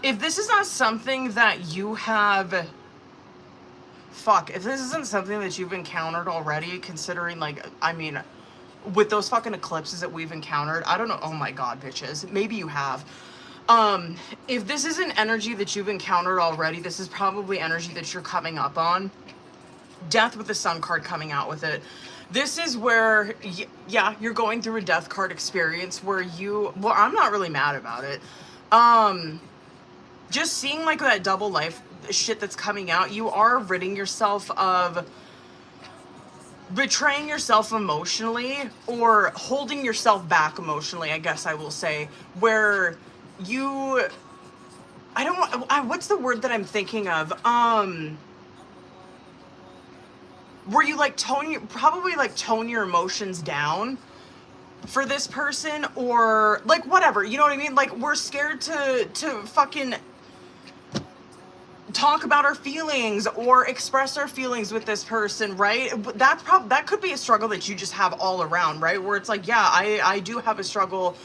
If this is not something that you have, if this isn't something that you've encountered already, considering, like, I mean, with those fucking eclipses that we've encountered, I don't know, oh my god, bitches, maybe you have. If this isn't energy that you've encountered already, this is probably energy that you're coming up on. Death with the Sun card coming out with it. This is where, yeah, you're going through a death card experience where you, well, I'm not really mad about it. Just seeing like that double life shit that's coming out, you are ridding yourself of betraying yourself emotionally, or holding yourself back emotionally, I guess I will say, where you, I don't want, what's the word that I'm thinking of? Where you like probably tone your emotions down for this person, or like whatever, you know what I mean? Like, we're scared to fucking talk about our feelings or express our feelings with this person, right? That could be a struggle that you just have all around, right? Where it's like, yeah, I do have a struggle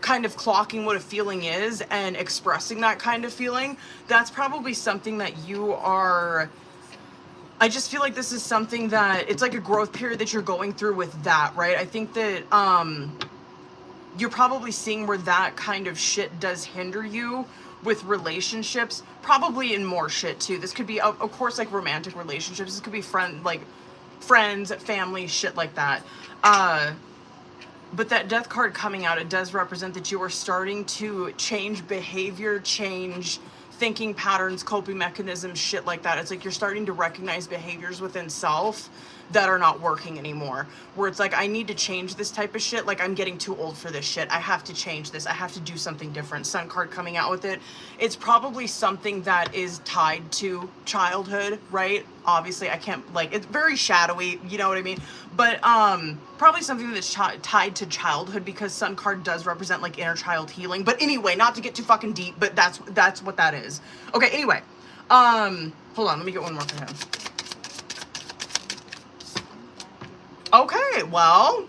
kind of clocking what a feeling is and expressing that kind of feeling. That's probably something that you are, I just feel like this is something that, it's like a growth period that you're going through with that, right? I think that you're probably seeing where that kind of shit does hinder you with relationships, probably in more shit too. This could be, of course, like romantic relationships. This could be friends, family, shit like that. But that death card coming out, it does represent that you are starting to change behavior, change thinking patterns, coping mechanisms, shit like that. It's like you're starting to recognize behaviors within self that are not working anymore. Where it's like, I need to change this type of shit. Like, I'm getting too old for this shit. I have to change this. I have to do something different. Sun card coming out with it. It's probably something that is tied to childhood, right? Obviously, I can't, like, it's very shadowy, you know what I mean? But probably something that's tied to childhood, because Sun card does represent, like, inner child healing. But anyway, not to get too fucking deep, but that's what that is. Okay, anyway. Hold on, let me get one more for him. Okay, well,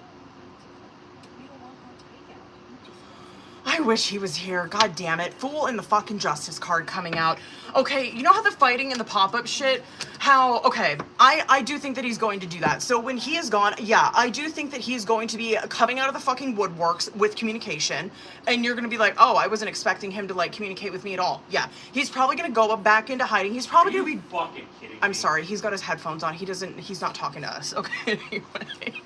I wish he was here. God damn it. Fool and the fucking Justice card coming out. Okay, you know how the fighting and the pop-up shit, how, okay, I do think that he's going to do that. So when he is gone, yeah, I do think that he's going to be coming out of the fucking woodworks with communication, and you're going to be like, oh, I wasn't expecting him to, like, communicate with me at all. Yeah, he's probably going to go back into hiding. He's probably going to be... fucking kidding me? I'm sorry, he's got his headphones on. He's not talking to us. Okay, anyway.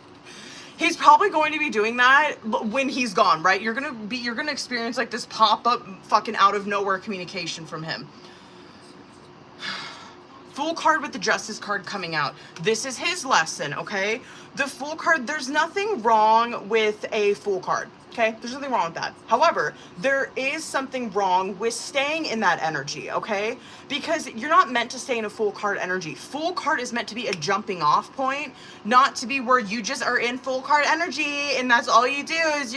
He's probably going to be doing that when he's gone, right? You're gonna experience like this pop-up fucking out of nowhere communication from him. Fool card with the Justice card coming out. This is his lesson, okay? The Fool card, there's nothing wrong with a Fool card, okay? There's nothing wrong with that. However, there is something wrong with staying in that energy, okay? Because you're not meant to stay in a Fool card energy. Fool card is meant to be a jumping off point, not to be where you just are in Fool card energy and that's all you do is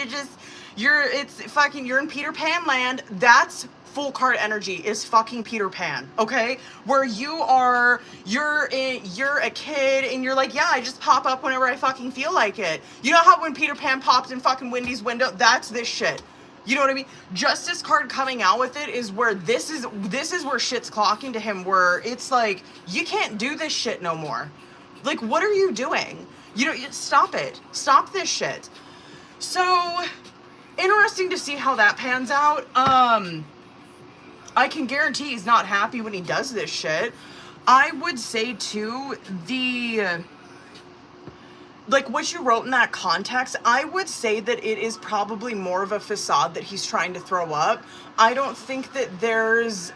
you're in Peter Pan land. That's Fool card energy is fucking Peter Pan, okay? Where you're a kid and you're like, yeah, I just pop up whenever I fucking feel like it. You know how when Peter Pan popped in fucking Wendy's window? That's this shit. You know what I mean? Justice card coming out with it is where this is where shit's clocking to him, where it's like, you can't do this shit no more. Like, what are you doing? You know, stop it. Stop this shit. So, interesting to see how that pans out. I can guarantee he's not happy when he does this shit. I would say, too, like what you wrote in that context, I would say that it is probably more of a facade that he's trying to throw up. I don't think that there's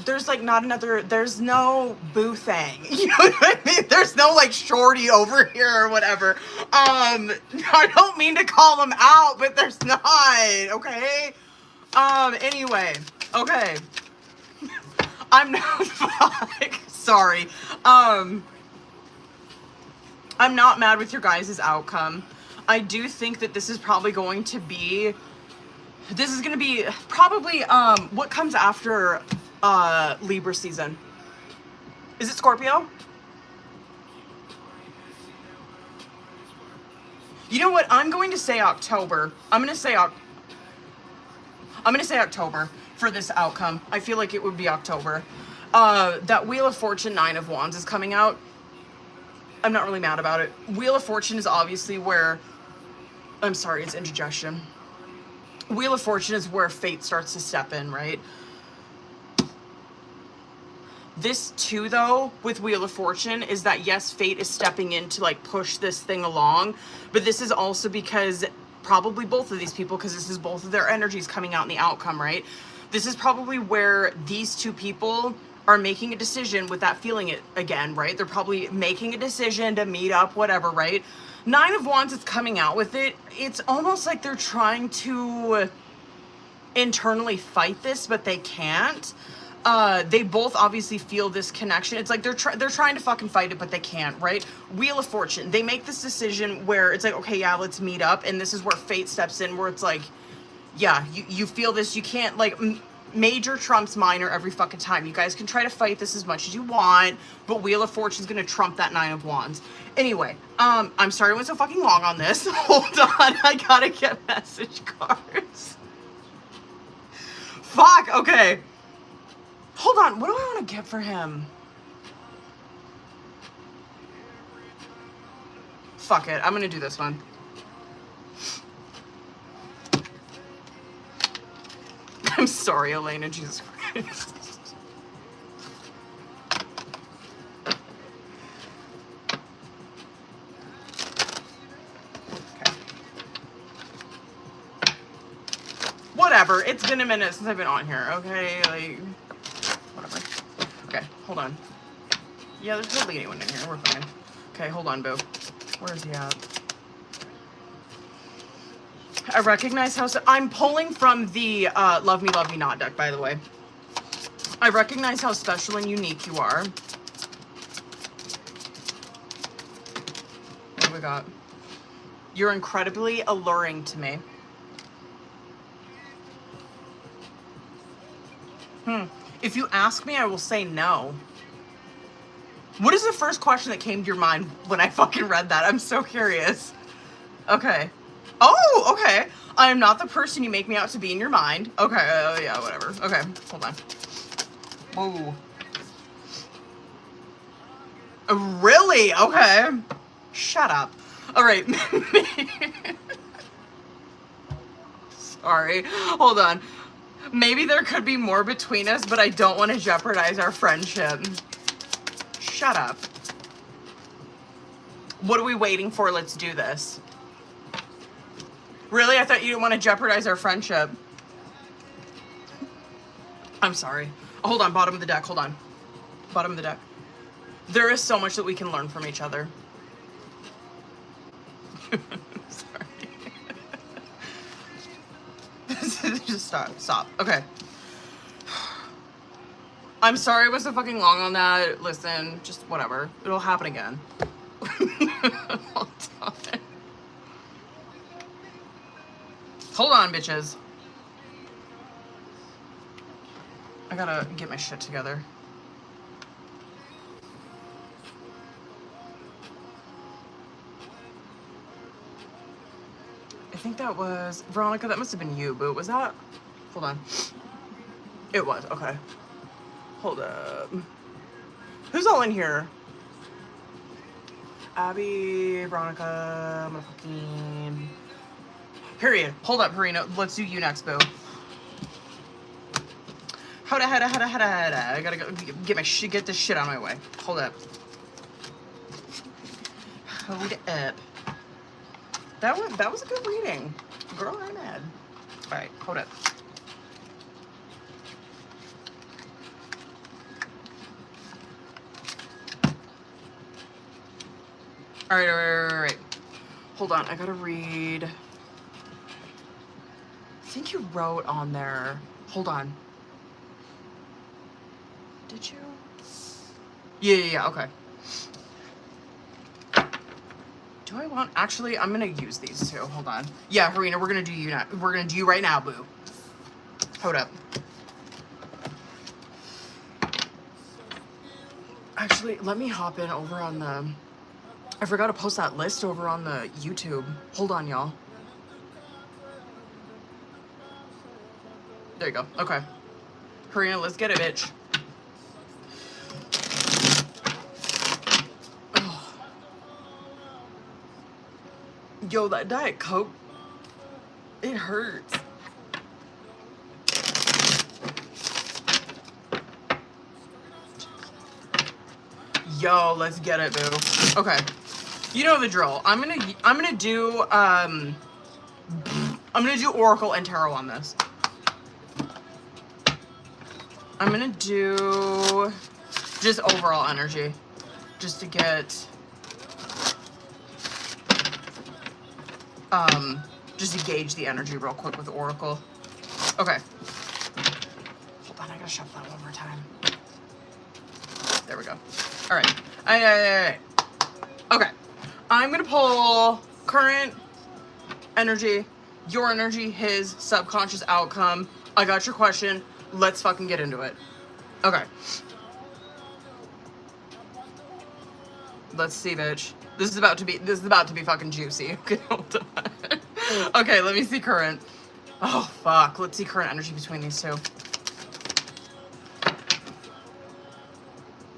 there's no boo thing. You know what I mean? There's no like shorty over here or whatever. I don't mean to call him out, but there's not, okay? Anyway, okay. I'm not, sorry. I'm not mad with your guys' outcome. I do think that this is probably going to be, probably, what comes after, Libra season? Is it Scorpio? You know what? I'm going to say October. I'm going to say October for this outcome. I feel like it would be October. That Wheel of Fortune 9 of Wands is coming out. I'm not really mad about it. Wheel of Fortune is obviously where, I'm sorry, it's indigestion. Wheel of Fortune is where fate starts to step in, right? This too, though, with Wheel of Fortune, is that yes, fate is stepping in to like push this thing along, but this is also because probably both of these people, because this is both of their energies coming out in the outcome, right? This is probably where these two people are making a decision with that feeling it again, right? They're probably making a decision to meet up, whatever, right? 9 of Wands is coming out with it. It's almost like they're trying to internally fight this, but they can't. They both obviously feel this connection. It's like they're trying to fucking fight it, but they can't, right? Wheel of Fortune. They make this decision where it's like, okay, yeah, let's meet up. And this is where fate steps in, where it's like, yeah, you feel this. You can't, like, major trumps minor every fucking time. You guys can try to fight this as much as you want, but Wheel of Fortune's gonna trump that 9 of Wands. Anyway, I'm sorry I went so fucking long on this. Hold on, I gotta get message cards. Fuck, okay. Hold on, what do I want to get for him? Fuck it, I'm gonna do this one. I'm sorry, Elena, Jesus Christ. Okay. whatever. It's been a minute since I've been on here, okay? Like, whatever. Okay, hold on. Yeah, there's hardly anyone in here. We're fine. Okay, hold on, boo. Where is he at? I recognize how... I'm pulling from the Love Me Not deck, by the way. I recognize how special and unique you are. What do we got? You're incredibly alluring to me. If you ask me, I will say no. What is the first question that came to your mind when I fucking read that? I'm so curious. Okay. Oh, okay. I am not the person you make me out to be in your mind. Okay, yeah, whatever. Okay, hold on. Whoa. Really? Okay. Shut up. All right. Sorry. Hold on. Maybe there could be more between us, but I don't want to jeopardize our friendship. Shut up. What are we waiting for? Let's do this. Really? I thought you didn't want to jeopardize our friendship. I'm sorry. Hold on, bottom of the deck. Hold on. Bottom of the deck. There is so much that we can learn from each other. Sorry. Just stop. Okay. I'm sorry I was so fucking long on that. Listen, just whatever. It'll happen again. Hold on. Hold on, bitches. I gotta get my shit together. I think that was... Veronica, that must have been you, boo. Was that... Hold on. It was. Okay. Hold up. Who's all in here? Abby, Veronica, I'm gonna fucking... Period. Hold up, Harina. Let's do you next, boo. Hoda. I gotta go get this shit out of my way. Hold up. Hold up. That was a good reading. Girl, I'm mad. Alright, hold up. Alright. Hold on, I gotta read. I think you wrote on there. Hold on. Did you? Yeah, okay. Do I want... Actually, I'm gonna use these two. Hold on. Yeah, Harina, we're gonna do you now. We're gonna do you right now, boo. Hold up. Actually, let me hop in over on the... I forgot to post that list over on the YouTube. Hold on, y'all. There you go. Okay. Harina, let's get it, bitch. Oh. Yo, that Diet Coke, it hurts. Yo, let's get it, boo. Okay. You know the drill. I'm gonna do Oracle and Tarot on this. I'm gonna do just overall energy, just to get just to gauge the energy real quick with Oracle. Okay. Hold on, I gotta shuffle that one more time. There we go. All right. Okay. I'm gonna pull current energy, your energy, his subconscious outcome. I got your question. Let's fucking get into it. Okay. Let's see, bitch. This is about to be fucking juicy. Okay, hold on. Okay, let me see current. Oh fuck. Let's see current energy between these two.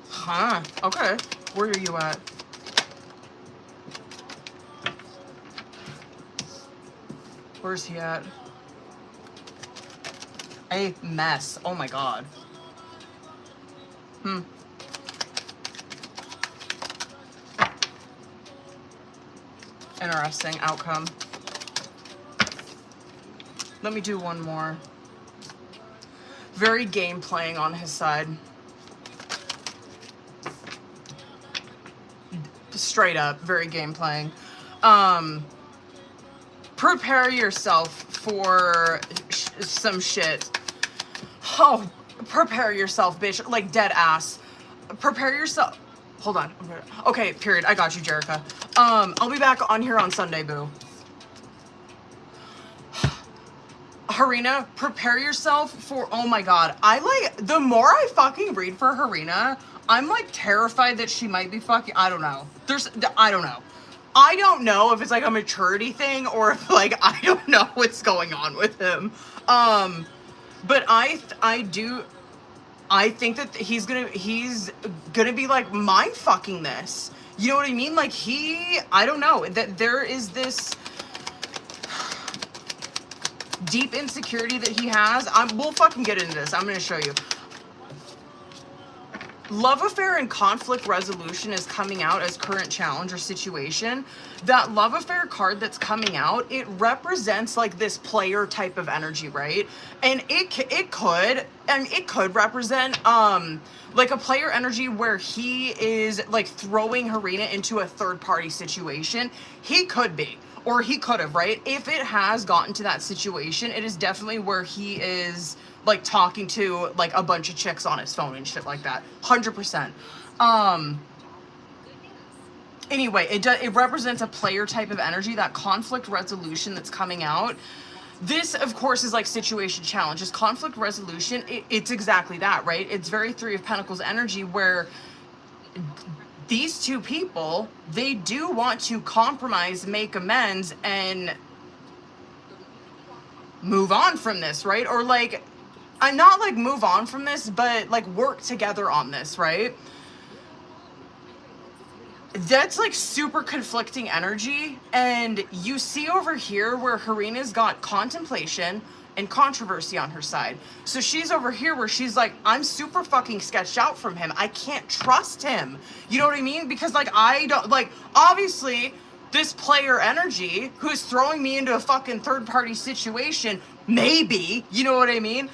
Huh. Okay. Where are you at? Where's he at? A mess. Oh my god. Interesting outcome. Let me do one more. Very game playing on his side. Straight up, very game playing. Prepare yourself for some shit. Oh, prepare yourself, bitch. Like, dead ass. Prepare yourself. Hold on. Okay, period. I got you, Jerica. I'll be back on here on Sunday, boo. Harina, prepare yourself for, oh my god. The more I fucking read for Harina, I'm like terrified that she might be fucking, I don't know. I don't know. I don't know if it's like a maturity thing or if like, I don't know what's going on with him. But I think that he's gonna be like mind fucking this. You know what I mean? Like I don't know, that there is this deep insecurity that he has. We'll fucking get into this. I'm gonna show you. Love affair and conflict resolution is coming out as current challenge or situation. That love affair card that's coming out, it represents like this player type of energy, right? And it could represent like a player energy where he is like throwing Harina into a third party situation. He could be, or he could have, right? If it has gotten to that situation, it is definitely where he is like talking to like a bunch of chicks on his phone and shit like that. 100%. Anyway, it represents a player type of energy, that conflict resolution that's coming out. This, of course, is like situation challenges. Conflict resolution, it's exactly that, right? It's very Three of Pentacles energy where these two people, they do want to compromise, make amends, and move on from this, right? Or like, not like move on from this, but like work together on this, right? That's like super conflicting energy. And you see over here where Harina's got contemplation and controversy on her side. So she's over here where she's like, I'm super fucking sketched out from him. I can't trust him. You know what I mean? Because like, I don't, like, obviously this player energy who's throwing me into a fucking third party situation, maybe, you know what I mean?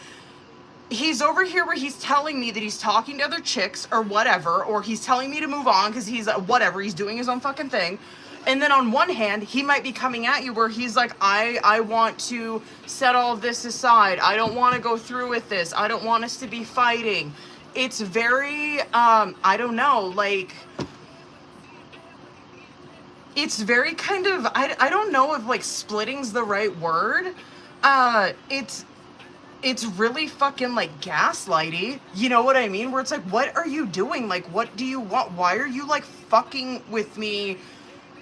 He's over here where he's telling me that he's talking to other chicks or whatever, or he's telling me to move on because he's whatever, he's doing his own fucking thing. And then on one hand, he might be coming at you where he's like, I want to set all of this aside. I don't want to go through with this. I don't want us to be fighting. It's very, I don't know, like, it's very kind of, I don't know if like splitting's the right word. It's really fucking like gaslighty, you know what I mean? Where it's like, what are you doing? Like, what do you want? Why are you like fucking with me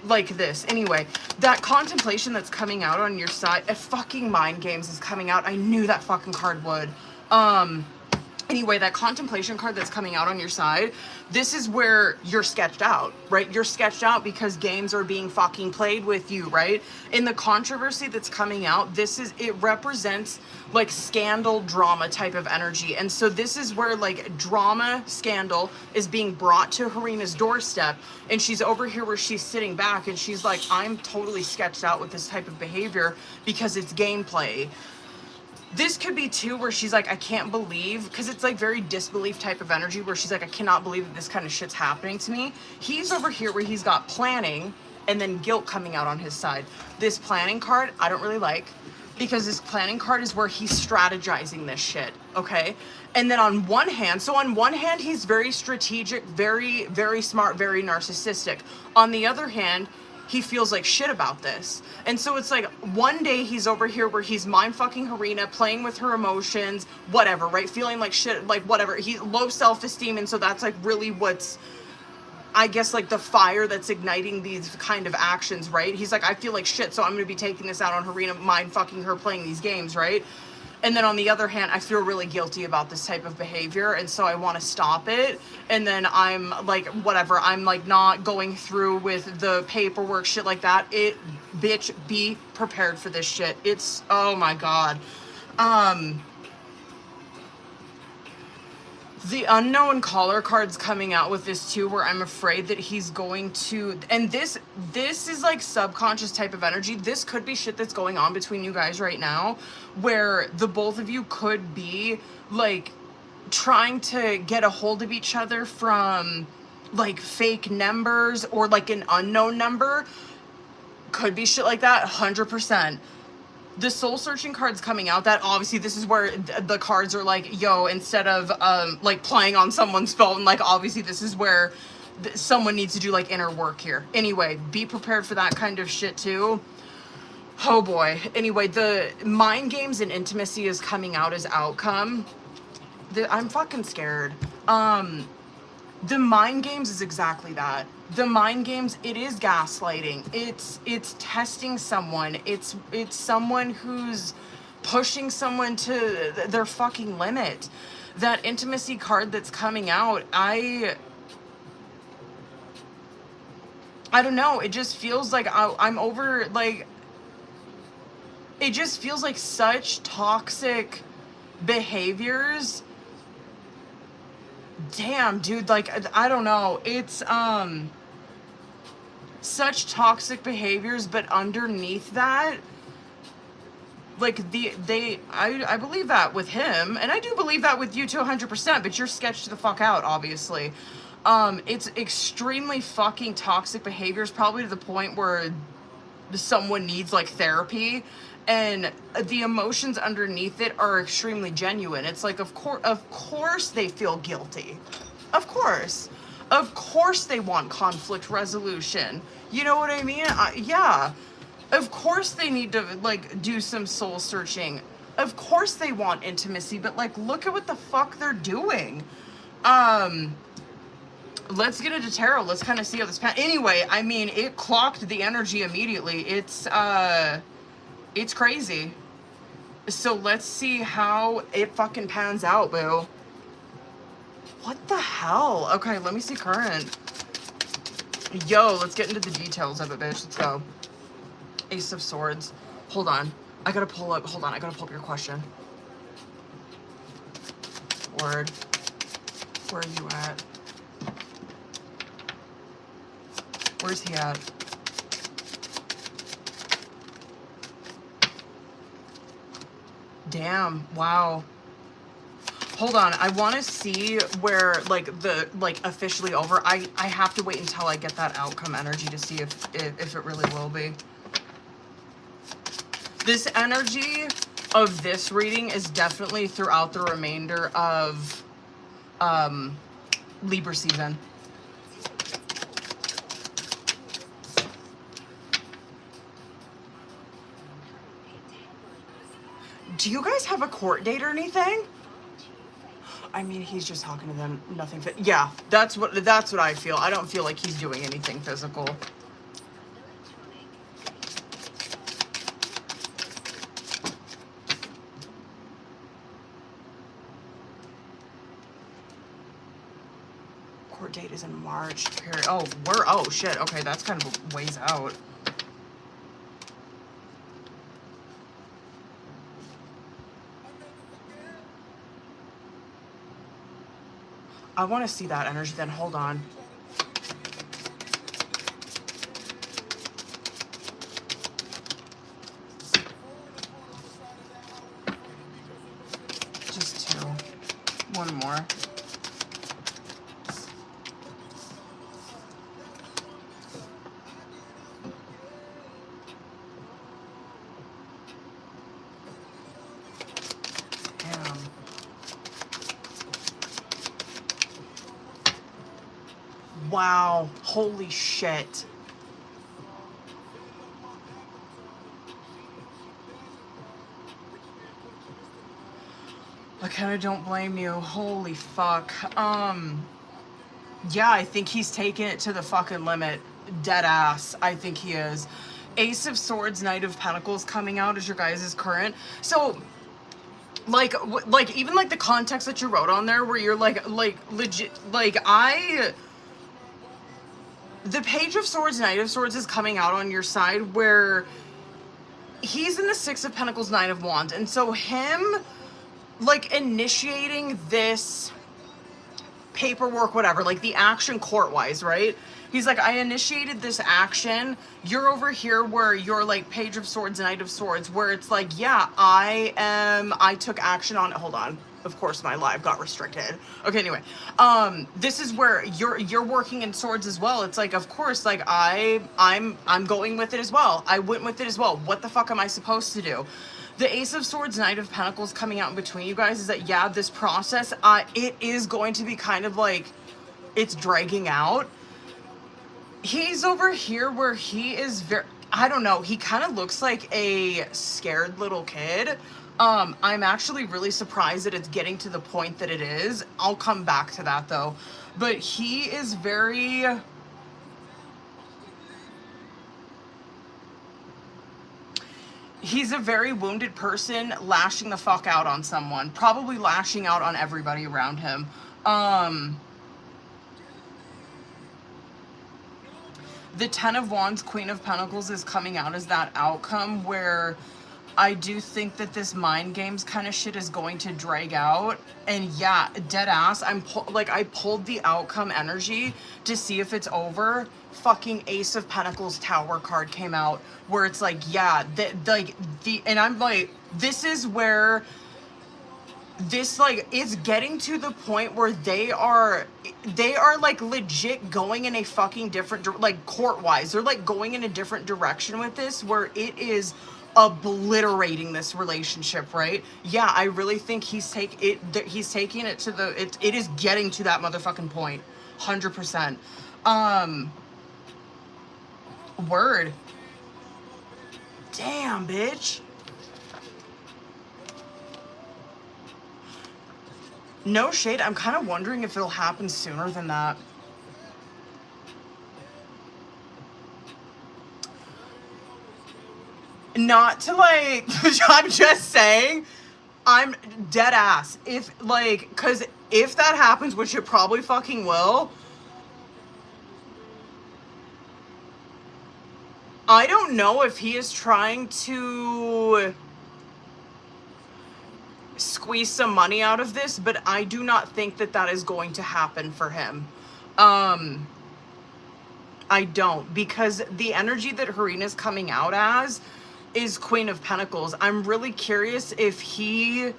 like this? Anyway, that contemplation that's coming out on your side, fucking mind games is coming out. I knew that fucking card would. Anyway, that contemplation card that's coming out on your side, this is where you're sketched out, right? You're sketched out because games are being fucking played with you, right? In the controversy that's coming out, it represents like scandal drama type of energy. And so this is where like drama scandal is being brought to Harina's doorstep. And she's over here where she's sitting back and she's like, I'm totally sketched out with this type of behavior because it's gameplay. This could be too where she's like, I can't believe, because it's like very disbelief type of energy where she's like, I cannot believe that this kind of shit's happening to me. He's over here where he's got planning and then guilt coming out on his side. This planning card, I don't really like, because this planning card is where he's strategizing this shit, okay? And then on one hand, he's very strategic, very, very smart, very narcissistic. On the other hand, he feels like shit about this. And so it's like one day he's over here where he's mind fucking Harina, playing with her emotions, whatever, right? Feeling like shit, like whatever. He's low self-esteem. And so that's like really what's, I guess, like the fire that's igniting these kind of actions, right? He's like, I feel like shit, so I'm going to be taking this out on Harina, mind fucking her playing these games, right? And then on the other hand, I feel really guilty about this type of behavior, and so I want to stop it. And then I'm like, whatever, I'm like not going through with the paperwork, shit like that. Bitch, be prepared for this shit. It's, oh my God. The unknown caller card's coming out with this too, where I'm afraid that he's going to, and this is like subconscious type of energy. This could be shit that's going on between you guys right now, where the both of you could be like trying to get a hold of each other from like fake numbers or like an unknown number. Could be shit like that, 100%. The soul searching card's coming out. That obviously this is where the cards are like, yo, instead of like playing on someone's phone, like obviously this is where someone needs to do like inner work here. Anyway, be prepared for that kind of shit too. Oh boy. Anyway, the mind games and intimacy is coming out as outcome. I'm fucking scared. The mind games is exactly that. The mind games, it is gaslighting. It's testing someone. It's someone who's pushing someone to their fucking limit. That intimacy card that's coming out, I don't know. It just feels like I'm over, like, it just feels like such toxic behaviors. Damn, dude, like, I don't know. It's, such toxic behaviors, but underneath that, like, I believe that with him, and I do believe that with you to 100%, but you're sketched the fuck out, obviously. It's extremely fucking toxic behaviors, probably to the point where someone needs, like, therapy, and the emotions underneath it are extremely genuine. It's like, of course they feel guilty. Of course they want conflict resolution. You know what I mean? Yeah. Of course they need to, like, do some soul searching. Of course they want intimacy, but, like, look at what the fuck they're doing. Let's get into tarot. Let's kind of see how this anyway, I mean, it clocked the energy immediately. It's crazy. So let's see how it fucking pans out, boo. What the hell? Okay, let me see current. Yo, let's get into the details of it, bitch. Let's go. Ace of Swords. Hold on. I gotta pull up your question. Word. Where are you at? Where's he at? Damn. Wow. Hold on. I want to see where, like, the, like, officially over. I have to wait until I get that outcome energy to see if it really will be. This energy of this reading is definitely throughout the remainder of Libra season. Do you guys have a court date or anything? I mean, he's just talking to them, nothing yeah, that's what I feel. I don't feel like he's doing anything physical. Court date is in March. Oh shit. Okay, that's kind of a ways out. I want to see that energy then. Hold on. Just two. One more. Wow, holy shit. I kind of don't blame you. Holy fuck. Yeah, I think he's taking it to the fucking limit. Dead ass. I think he is. Ace of Swords, Knight of Pentacles coming out as your guys' current. So, like even like the context that you wrote on there where you're like legit, like the Page of Swords, Knight of Swords is coming out on your side where he's in the Six of Pentacles, Nine of Wands. And so him, like, initiating this paperwork, whatever, like the action court-wise, right? He's like, I initiated this action. You're over here where you're like Page of Swords, Knight of Swords, where it's like, yeah, I took action on it. Hold on. Of course, my live got restricted. Okay, anyway, this is where you're working in swords as well. It's like, of course, like I'm going with it as well. I went with it as well. What the fuck am I supposed to do? The Ace of Swords, Knight of Pentacles coming out in between you guys is that, yeah, this process, it is going to be kind of like, it's dragging out. He's over here where he is very, I don't know, he kind of looks like a scared little kid. I'm actually really surprised that it's getting to the point that it is. I'll come back to that though. But he is very... He's a very wounded person lashing the fuck out on someone. Probably lashing out on everybody around him. The Ten of Wands, Queen of Pentacles is coming out as that outcome where I do think that this mind games kind of shit is going to drag out. And yeah, dead ass, I pulled the outcome energy to see if it's over. Fucking Ace of Pentacles Tower card came out where it's like, yeah, and I'm like, this is where this, like, it's getting to the point where they are like legit going in a fucking different, like court-wise, they're like going in a different direction with this, where it is obliterating this relationship, right? Yeah, I really think he's taking it to the, it is getting to that motherfucking point, 100%. Word. Damn, bitch. No shade, I'm kind of wondering if it'll happen sooner than that. Not to like, I'm just saying, I'm dead ass. If like, cause if that happens, which it probably fucking will, I don't know if he is trying to squeeze some money out of this, but I do not think that that is going to happen for him. I don't, because the energy that Harina's coming out as is Queen of Pentacles. I'm really curious if he,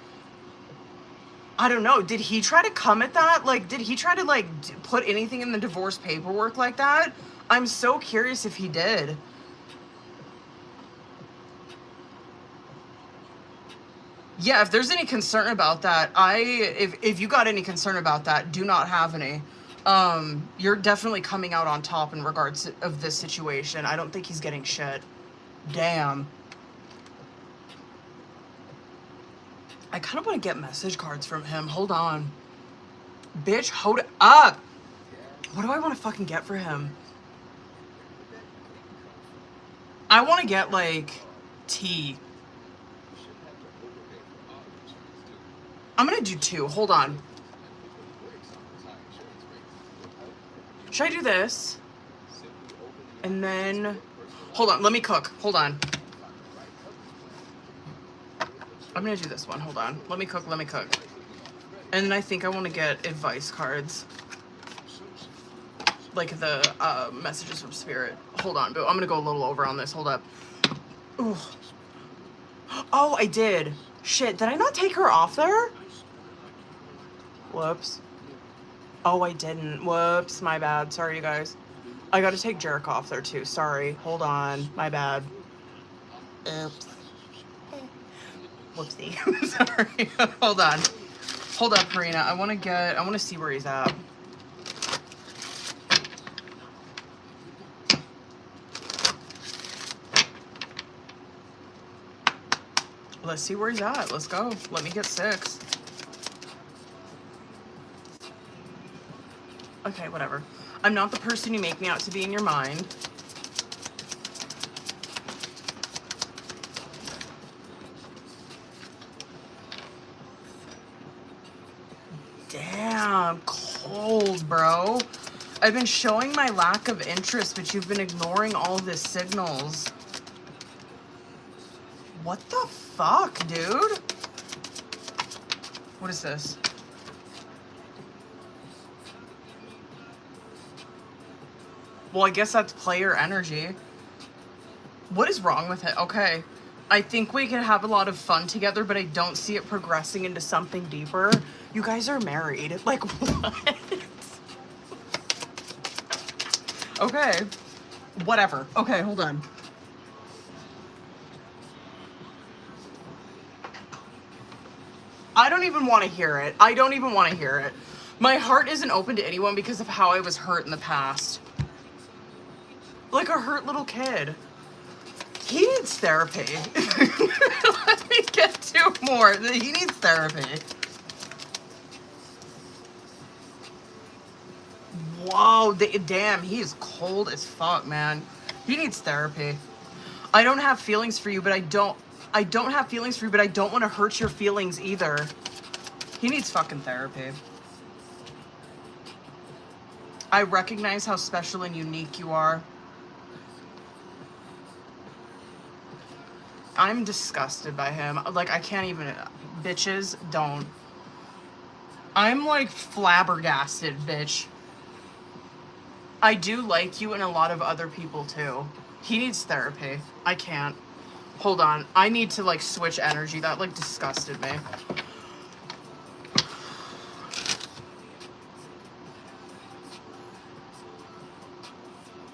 I don't know, did he try to come at that? Like, did he try to like put anything in the divorce paperwork like that? I'm so curious if he did. Yeah, if there's any concern about that, if you got any concern about that, do not have any. You're definitely coming out on top in regards of this situation. I don't think he's getting shit. Damn. I kind of want to get message cards from him. Hold on. Bitch, hold it up. What do I want to fucking get for him? I want to get, like, tea. I'm going to do 2. Hold on. Should I do this? And then... Hold on. Let me cook. Hold on. I'm going to do this one. Hold on. Let me cook. Let me cook. And then I think I want to get advice cards. Like the messages from Spirit. Hold on. But I'm going to go a little over on this. Hold up. Ooh. Oh, I did. Shit. Did I not take her off there? Whoops. Oh, I didn't. Whoops. My bad. Sorry, you guys. I got to take Jericho off there, too. Sorry. Hold on. My bad. Oops. Whoopsie. Sorry. Hold on. Hold up, Karina. I want to see where he's at. Let's see where he's at. Let's go. Let me get 6. Okay, whatever. I'm not the person you make me out to be in your mind. Damn, cold, bro. I've been showing my lack of interest, but you've been ignoring all the signals. What the fuck, dude? What is this? Well, I guess that's player energy. What is wrong with it? Okay. I think we can have a lot of fun together, but I don't see it progressing into something deeper. You guys are married. Like, what? Okay. Whatever. Okay, hold on. I don't even want to hear it. I don't even want to hear it. My heart isn't open to anyone because of how I was hurt in the past. Like a hurt little kid. He needs therapy. Let me get to more. He needs therapy. Whoa, damn, he is cold as fuck, man. He needs therapy. I don't have feelings for you, but I don't have feelings for you, but I don't want to hurt your feelings either. He needs fucking therapy. I recognize how special and unique you are. I'm disgusted by him. Like, I can't even... Bitches, don't. I'm, like, flabbergasted, bitch. I do like you and a lot of other people, too. He needs therapy. I can't. Hold on. I need to, like, switch energy. That, like, disgusted me.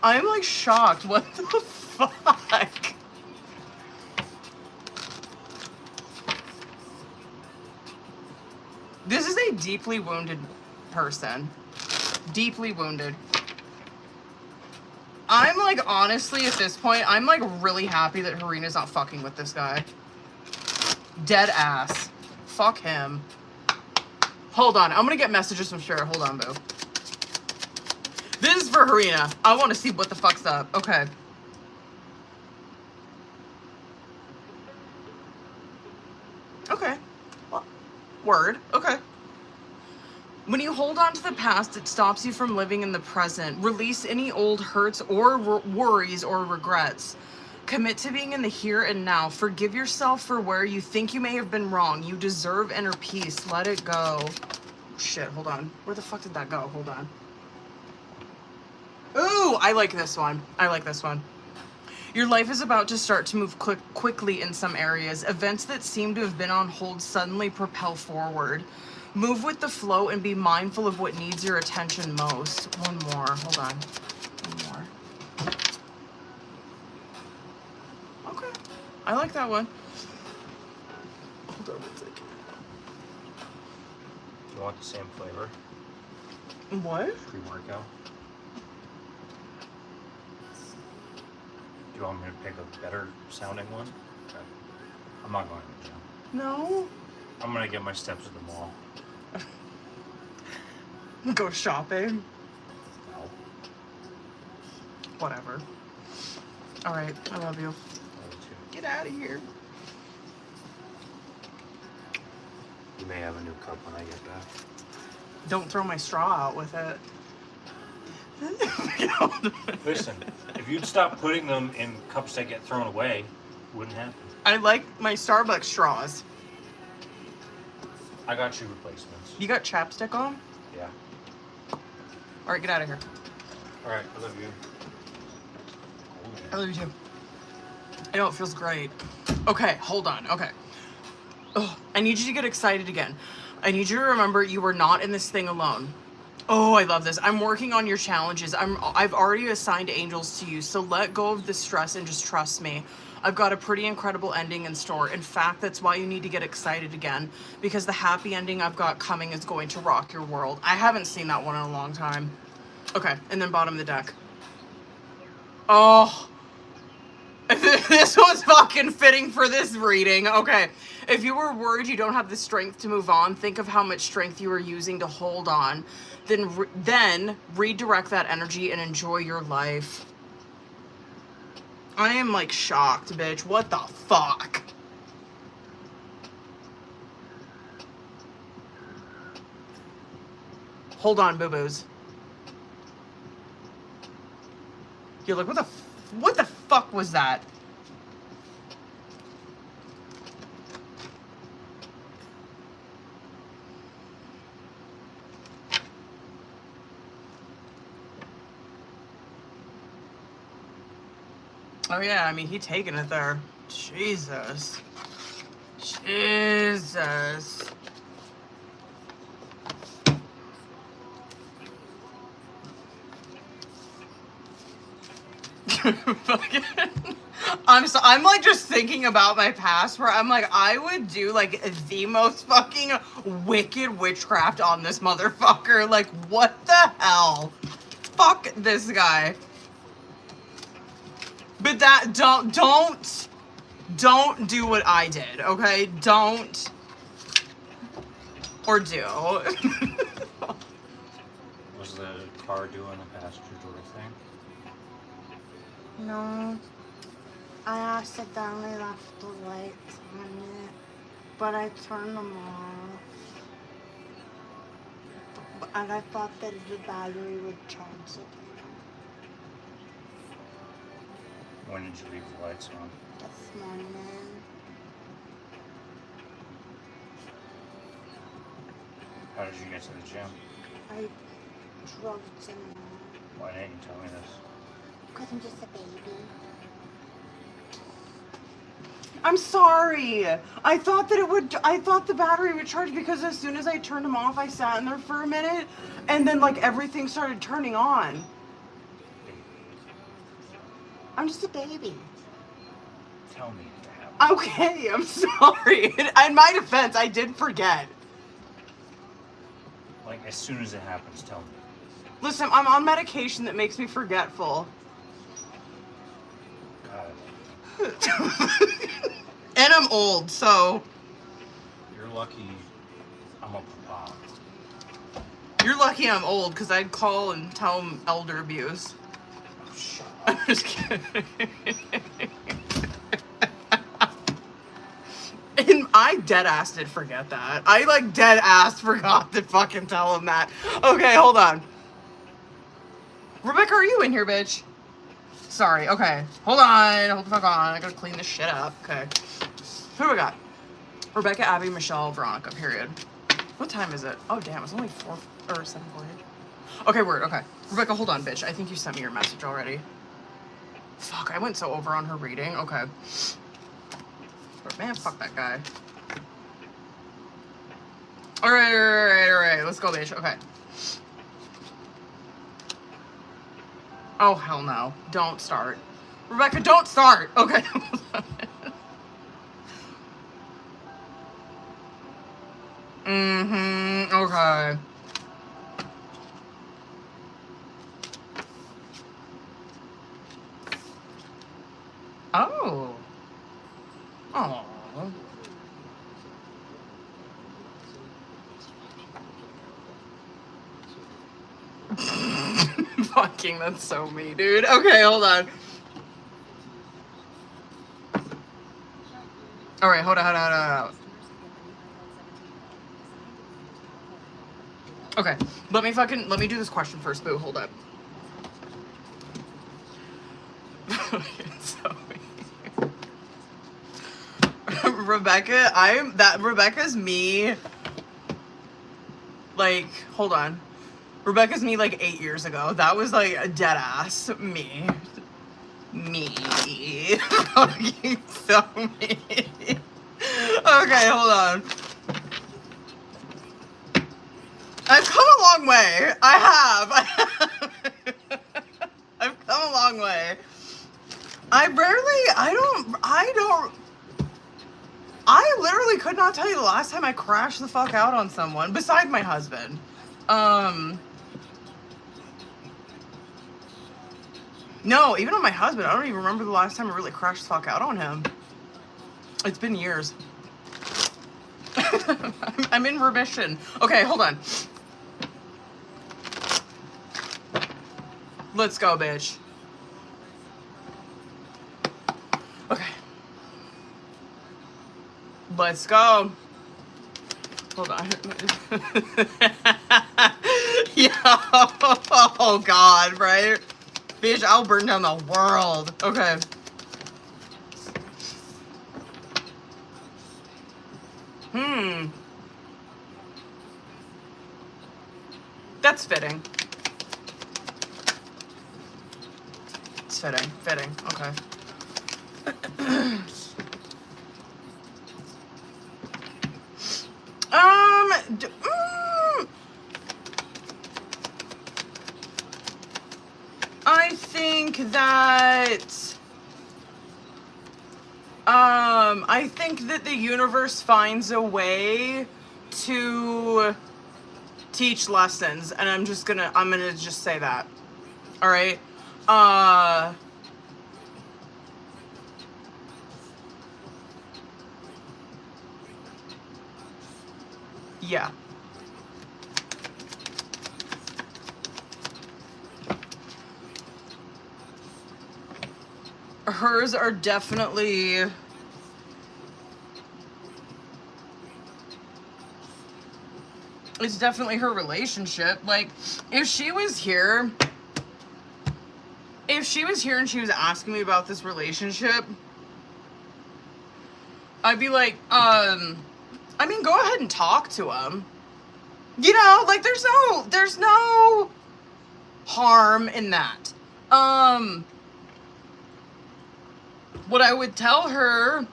I'm, like, shocked. What the fuck? This is a deeply wounded person. Deeply wounded. I'm like, honestly, at this point, I'm like really happy that Harina's not fucking with this guy. Dead ass. Fuck him. Hold on. I'm gonna get messages from Shara. Hold on, boo. This is for Harina. I want to see what the fuck's up. Okay. Okay. Word. Okay. When you hold on to the past, it stops you from living in the present. Release any old hurts or worries or regrets. Commit to being in the here and now. Forgive yourself for where you think you may have been wrong. You deserve inner peace. Let it go. Shit, hold on. Where the fuck did that go? Hold on. Ooh, I like this one. I like this one. Your life is about to start to move quickly in some areas. Events that seem to have been on hold suddenly propel forward. Move with the flow and be mindful of what needs your attention most. One more. Hold on. One more. Okay. I like that one. Hold on one second. Do you want the same flavor? What? Pre-workout. Do you want me to pick a better sounding one? Okay. I'm not going to the gym. No. I'm going to get my steps at the mall. Go shopping. No. Whatever. All right. I love you. Love you too. Get out of here. You may have a new cup when I get back. Don't throw my straw out with it. Listen, if you'd stop putting them in cups that get thrown away, it wouldn't happen. I like my Starbucks straws. I got you replacements. You got chapstick on? Yeah. All right, get out of here. All right, I love you. I love you too. I know, it feels great. Okay, hold on. Okay. Ugh, I need you to get excited again. I need you to remember you are not in this thing alone. Oh, I love this. I'm working on your challenges. I've already assigned angels to you, so let go of the stress and just trust me. I've got a pretty incredible ending in store. In fact, that's why you need to get excited again, because the happy ending I've got coming is going to rock your world. I haven't seen that one in a long time. Okay, and then bottom of the deck. Oh, this was fucking fitting for this reading. Okay, if you were worried you don't have the strength to move on, think of how much strength you are using to hold on. Then redirect that energy and enjoy your life. I am like shocked, bitch. What the fuck? Hold on, boo-boos. You're like, what the fuck was that? Oh yeah, I mean, he taking it there. Jesus. Jesus. I'm like just thinking about my past where I'm like, I would do like the most fucking wicked witchcraft on this motherfucker. Like, what the hell? Fuck this guy. But that, don't do what I did, okay? Don't. Or do. Was the car doing a passenger door thing? No, I accidentally left the lights on it, but I turned them off. And I thought that the battery would charge it. When did you leave the lights on? This morning, How did you get to the gym? I drove to me. Why didn't you tell me this? Because I'm just a baby. I'm sorry. I thought the battery would charge because as soon as I turned them off, I sat in there for a minute and then like everything started turning on. I'm just a baby. Tell me if it happened. Okay, I'm sorry. In my defense, I did forget. Like, as soon as it happens, tell me. Listen, I'm on medication that makes me forgetful. God. And I'm old, so You're lucky I'm a papa. you're lucky I'm old because I'd call and tell him elder abuse. Shut I'm up. just kidding. And I dead ass did forget that. I like dead ass forgot to fucking tell him that. Okay, hold on. Rebecca, are you in here, bitch? Sorry, okay. Hold on, hold the fuck on. I gotta clean this shit up. Okay. Who do we got? Rebecca, Abby, Michelle, Veronica, period. What time is it? Oh damn, it's only 4 or 7:40. Okay, word, okay. Rebecca, hold on, bitch. I think you sent me your message already. Fuck, I went so over on her reading. Okay. But man, fuck that guy. Alright. Let's go, bitch. Okay. Oh, hell no. Don't start. Rebecca, don't start. Okay. Okay. Oh. Oh. Fucking, that's so me, dude. Okay, hold on. Alright, hold on. Okay, let me do this question first, boo. Hold up. So Rebecca's me. Like, hold on. Rebecca's me like 8 years ago. That was like a dead ass me. Me. Fucking so me. Okay, hold on. I've come a long way. I have. I've come a long way. I literally could not tell you the last time I crashed the fuck out on someone, besides my husband. No, even on my husband, I don't even remember the last time I really crashed the fuck out on him. It's been years. I'm in remission. Okay, hold on. Let's go, bitch. Okay. Let's go. Hold on. Yo, oh God, right? Bitch, I'll burn down the world. Okay. That's fitting. It's fitting. Okay. I think that the universe finds a way to teach lessons, and I'm gonna just say that. All right. Yeah. Hers are definitely... It's definitely her relationship. Like, if she was here and she was asking me about this relationship, I'd be like, I mean, go ahead and talk to him. You know, like, there's no harm in that. What I would tell her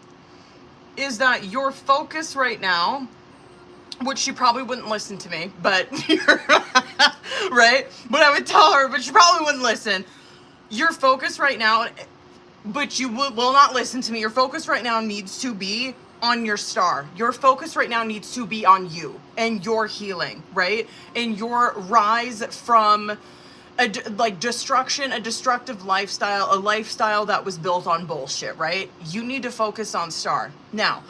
is that your focus right now, which she probably wouldn't listen to me, but, right? But I would tell her, but she probably wouldn't listen. Your focus right now, but you will not listen to me. Your focus right now needs to be on your star. Your focus right now needs to be on you and your healing, right? And your rise from a destructive lifestyle, a lifestyle that was built on bullshit, right? You need to focus on star. Now,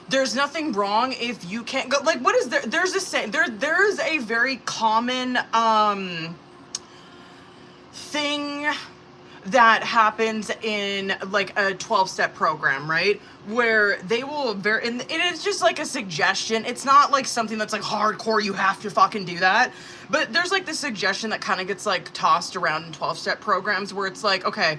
there's nothing wrong if you can't go, like, what is there? There's a saying, there's a very common thing that happens in like a 12-step program, right? Where they will and it is just like a suggestion. It's not like something that's like hardcore, you have to fucking do that. But there's like this suggestion that kind of gets like tossed around in 12-step programs where it's like, okay,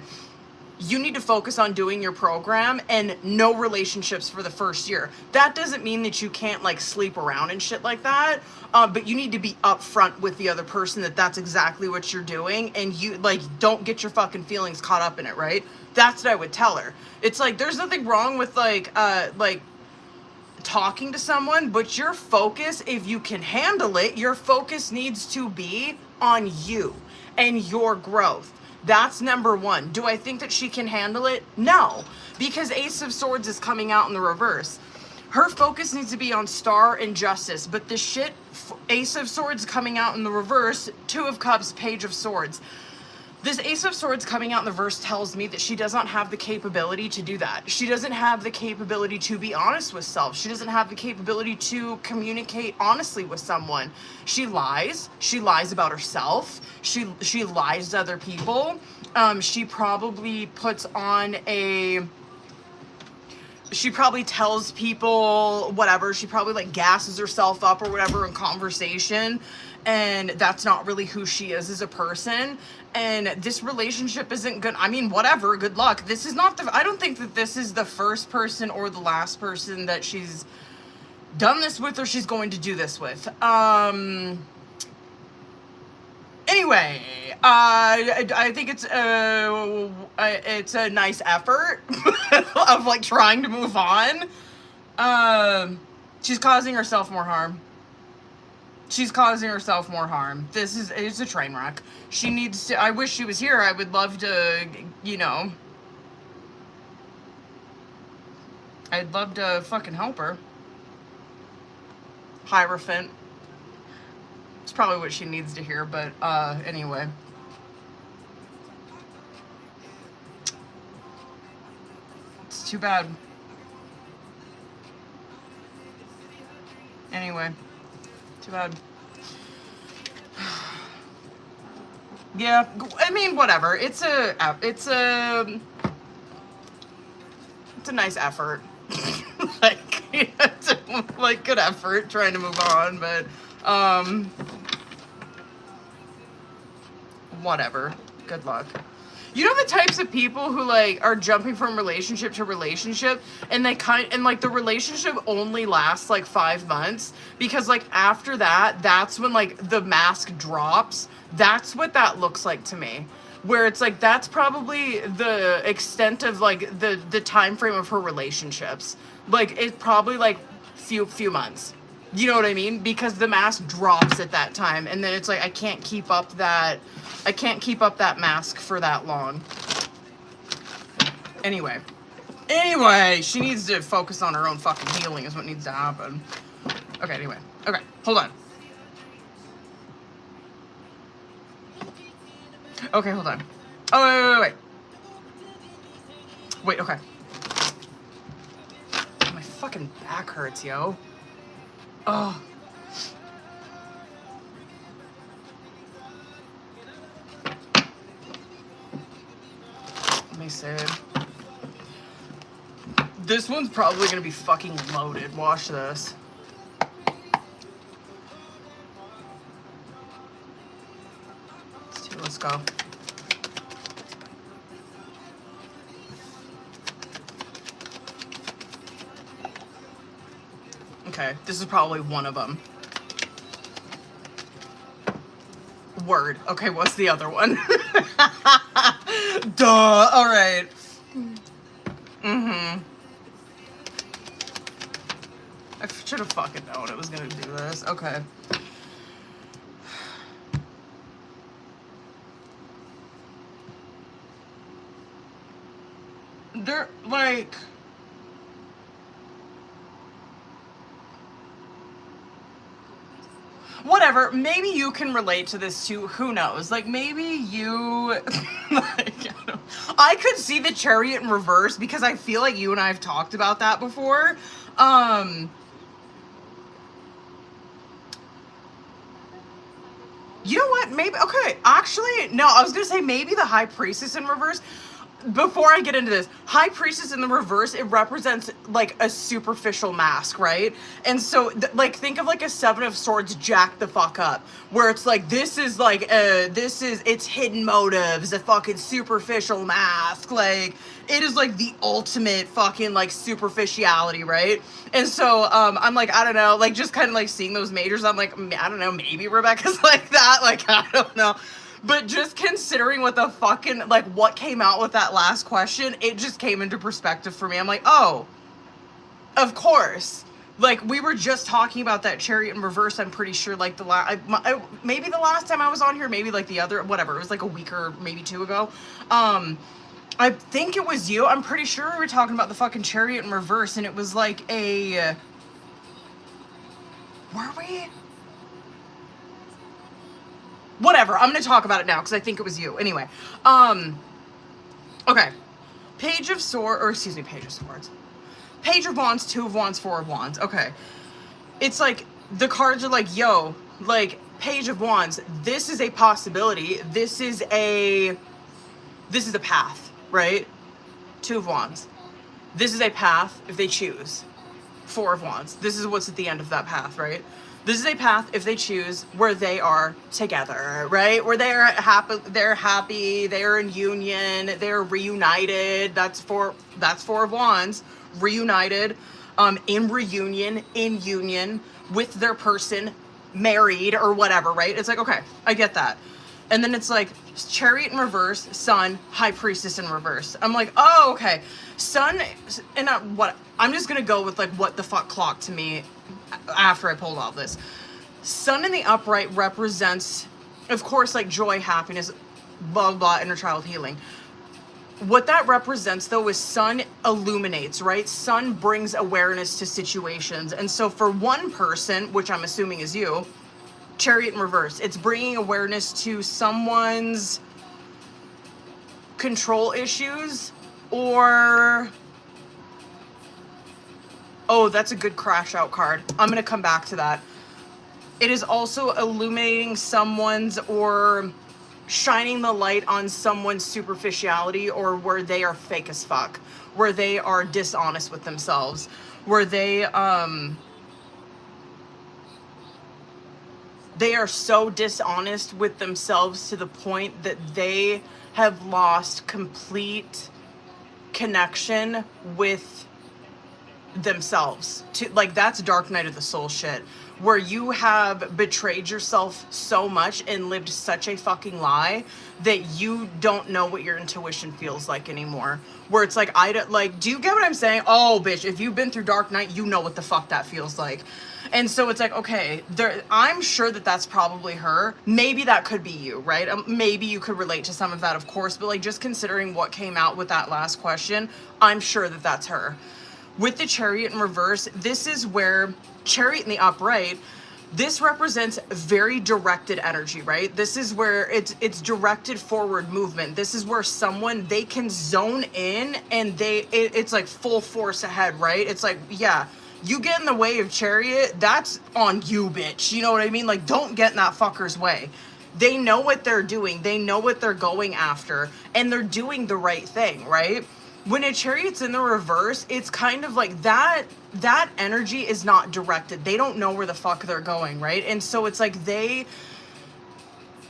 you need to focus on doing your program and no relationships for the first year. That doesn't mean that you can't like sleep around and shit like that. But you need to be upfront with the other person that that's exactly what you're doing, and you like don't get your fucking feelings caught up in it, right? That's what I would tell her. It's like there's nothing wrong with like talking to someone, but your focus, if you can handle it, your focus needs to be on you and your growth. That's number one. Do I think that she can handle it? No, because Ace of Swords is coming out in the reverse. Her focus needs to be on star and justice, but the shit, Ace of Swords coming out in the reverse, Two of Cups, Page of Swords. This Ace of Swords coming out in the reverse tells me that she doesn't have the capability to do that. She doesn't have the capability to be honest with self. She doesn't have the capability to communicate honestly with someone. She lies. She lies about herself. She lies to other people. She probably puts on she probably tells people whatever. She probably like gasses herself up or whatever in conversation. And that's not really who she is as a person. And this relationship isn't good. I mean, whatever, good luck. This is not I don't think that this is the first person or the last person that she's done this with or she's going to do this with. Anyway, I think it's a nice effort of like trying to move on. She's causing herself more harm. She's causing herself more harm. It's a train wreck. She needs to, I wish she was here. I would love to, you know, I'd love to fucking help her. Hierophant. It's probably what she needs to hear, but anyway. It's too bad. Anyway. Too bad. Yeah, I mean, whatever. It's a nice effort. Like, it's like good effort trying to move on, but whatever. Good luck. You know the types of people who like are jumping from relationship to relationship and like the relationship only lasts like 5 months because like after that, that's when like the mask drops. That's what that looks like to me. Where it's like that's probably the extent of like the time frame of her relationships. Like it's probably like few months. You know what I mean? Because the mask drops at that time and then it's like I can't keep up that mask for that long. Anyway, Anyway, she needs to focus on her own fucking healing is what needs to happen. Okay, anyway. Okay, hold on. Okay, hold on. Oh, wait. Wait, okay. My fucking back hurts, yo. Oh. Let me save. This one's probably gonna be fucking loaded. Watch this. Let's go. Okay, this is probably one of them. Word. Okay, what's the other one? Duh. All right. Mm-hmm. I should have fucking known it was gonna do this. Okay. They're like... Whatever, maybe you can relate to this too, who knows? Like, maybe you... like, I could see the chariot in reverse because I feel like you and I have talked about that before. You know what? Maybe... Okay, actually, no, I was gonna say maybe the High Priestess in reverse... Before I get into this, High Priestess in the reverse, it represents like a superficial mask, right? And so, like, think of like a Seven of Swords jack the fuck up, where it's like, this is like, it's hidden motives, a fucking superficial mask, like, it is like the ultimate fucking like superficiality, right? And so, I'm like, I don't know, like just kind of like seeing those majors, I'm like, I don't know, maybe Rebecca's like that, like, I don't know. But just considering what the fucking, like, what came out with that last question, it just came into perspective for me. I'm like, oh, of course. Like, we were just talking about that chariot in reverse, I'm pretty sure, like, maybe the last time I was on here, maybe, like, the other, whatever, it was, like, a week or maybe two ago. I think it was you. I'm pretty sure we were talking about the fucking chariot in reverse, and it was, like, a... Were we? Whatever, I'm gonna talk about it now because I think it was you. Anyway, okay. Page of Swords, or excuse me, Page of Swords. Page of Wands, Two of Wands, Four of Wands. Okay. It's like, the cards are like, yo, like, Page of Wands, this is a possibility. This is a path, right? Two of Wands. This is a path if they choose. Four of Wands. This is what's at the end of that path, right? This is a path, if they choose, where they are together, right? Where they are happy, they're in union, they're reunited. That's Four of Wands, reunited, in reunion, in union, with their person, married, or whatever, right? It's like, okay, I get that. And then it's like, chariot in reverse, sun, high priestess in reverse. I'm like, oh, okay. Sun, and I'm just gonna go with like what the fuck clocked to me after I pulled all this. Sun in the upright represents, of course, like joy, happiness, blah, blah, blah, inner child healing. What that represents, though, is sun illuminates, right? Sun brings awareness to situations. And so for one person, which I'm assuming is you, chariot in reverse, it's bringing awareness to someone's control issues or... Oh, that's a good crash out card. I'm going to come back to that. It is also illuminating someone's or shining the light on someone's superficiality or where they are fake as fuck, where they are dishonest with themselves, where they are so dishonest with themselves to the point that they have lost complete connection with themselves. To like, that's dark night of the soul shit, where you have betrayed yourself so much and lived such a fucking lie that you don't know what your intuition feels like anymore, where it's like, do you get what I'm saying? Oh bitch, if you've been through dark night, you know what the fuck that feels like. And so it's like, okay, I'm sure that that's probably her. Maybe that could be you, right? Maybe you could relate to some of that, of course, but like just considering what came out with that last question, I'm sure that that's her. With the Chariot in reverse, this is where Chariot in the upright, this represents very directed energy, right? This is where it's directed forward movement. This is where someone, they can zone in and it's like full force ahead, right? It's like, yeah, you get in the way of Chariot, that's on you, bitch. You know what I mean? Like, don't get in that fucker's way. They know what they're doing. They know what they're going after, and they're doing the right thing, right? When a Chariot's in the reverse, it's kind of like that energy is not directed. They don't know where the fuck they're going, right? And so it's like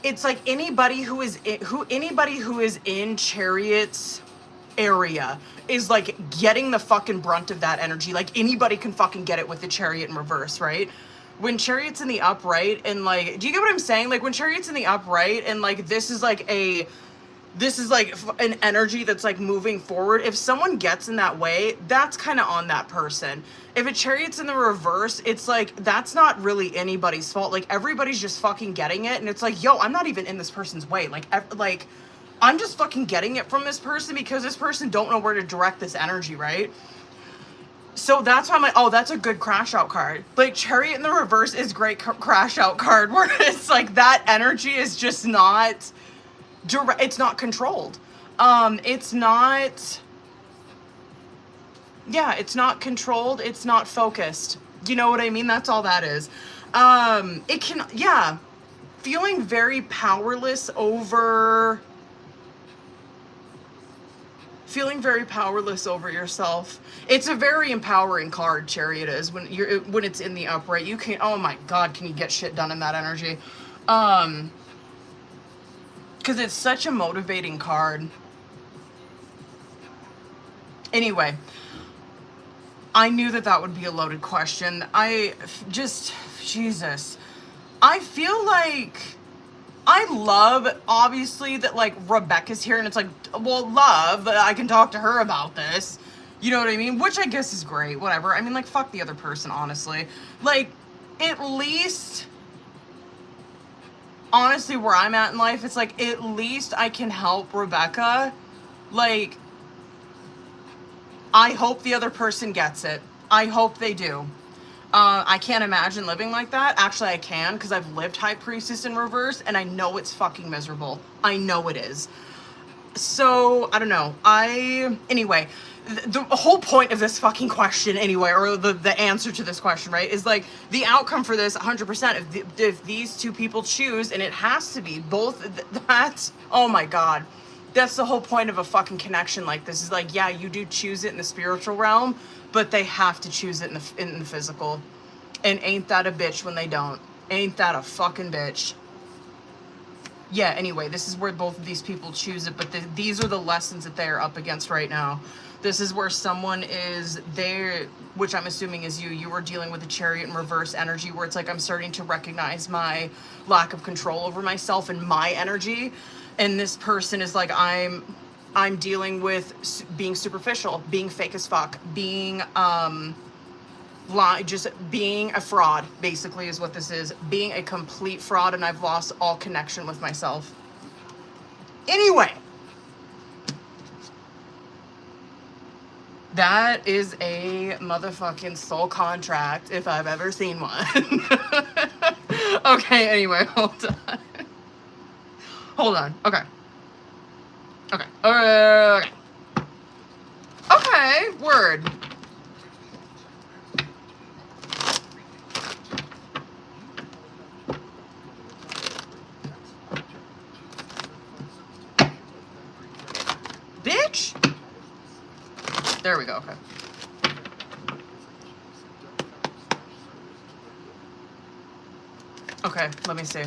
it's like anybody who is in Chariot's area is like getting the fucking brunt of that energy. Like anybody can fucking get it with the Chariot in reverse, right? When Chariot's in the upright and like, do you get what I'm saying? Like when Chariot's in the upright and like this is like an energy that's like moving forward. If someone gets in that way, that's kind of on that person. If a Chariot's in the reverse, it's like, that's not really anybody's fault. Like everybody's just fucking getting it. And it's like, yo, I'm not even in this person's way. Like I'm just fucking getting it from this person because this person don't know where to direct this energy, right? So that's why I'm like, oh, that's a good crash out card. Like Chariot in the reverse is great crash out card where it's like that energy is just not direct, it's not controlled. It's not controlled, it's not focused. You know what I mean? That's all that is. It can, yeah, feeling very powerless over yourself. It's a very empowering card, Chariot is, when it's in the upright. You can, oh my god, can you get shit done in that energy? Because it's such a motivating card. Anyway, I knew that would be a loaded question. Jesus. I feel like I love, obviously, that like Rebecca's here and it's like, well, love that I can talk to her about this. You know what I mean? Which I guess is great, whatever. I mean, like, fuck the other person, honestly. Like, at least, honestly, where I'm at in life, it's like, at least I can help Rebecca. Like, I hope the other person gets it. I hope they do. I can't imagine living like that. Actually, I can, because I've lived High Priestess in reverse, and I know it's fucking miserable. I know it is. So, I don't know. Anyway, the whole point of this fucking question, anyway, or the answer to this question, right, is like, the outcome for this, 100%, if these two people choose, and it has to be both, that's, oh my god. That's the whole point of a fucking connection like this, is like, yeah, you do choose it in the spiritual realm, but they have to choose it in the physical. And ain't that a bitch when they don't? Ain't that a fucking bitch? Yeah, anyway, this is where both of these people choose it, but these are the lessons that they're up against right now. This is where someone is there, which I'm assuming is you. You were dealing with a Chariot in reverse energy where it's like, I'm starting to recognize my lack of control over myself and my energy. And this person is like, I'm dealing with being superficial, being fake as fuck, being just being a fraud, basically, is what this is. Being a complete fraud, and I've lost all connection with myself. Anyway, that is a motherfucking soul contract if I've ever seen one. Okay, anyway, hold on. Hold on. Okay. Okay. Okay. Okay. Word. Bitch. There we go. Okay. Okay. Let me see.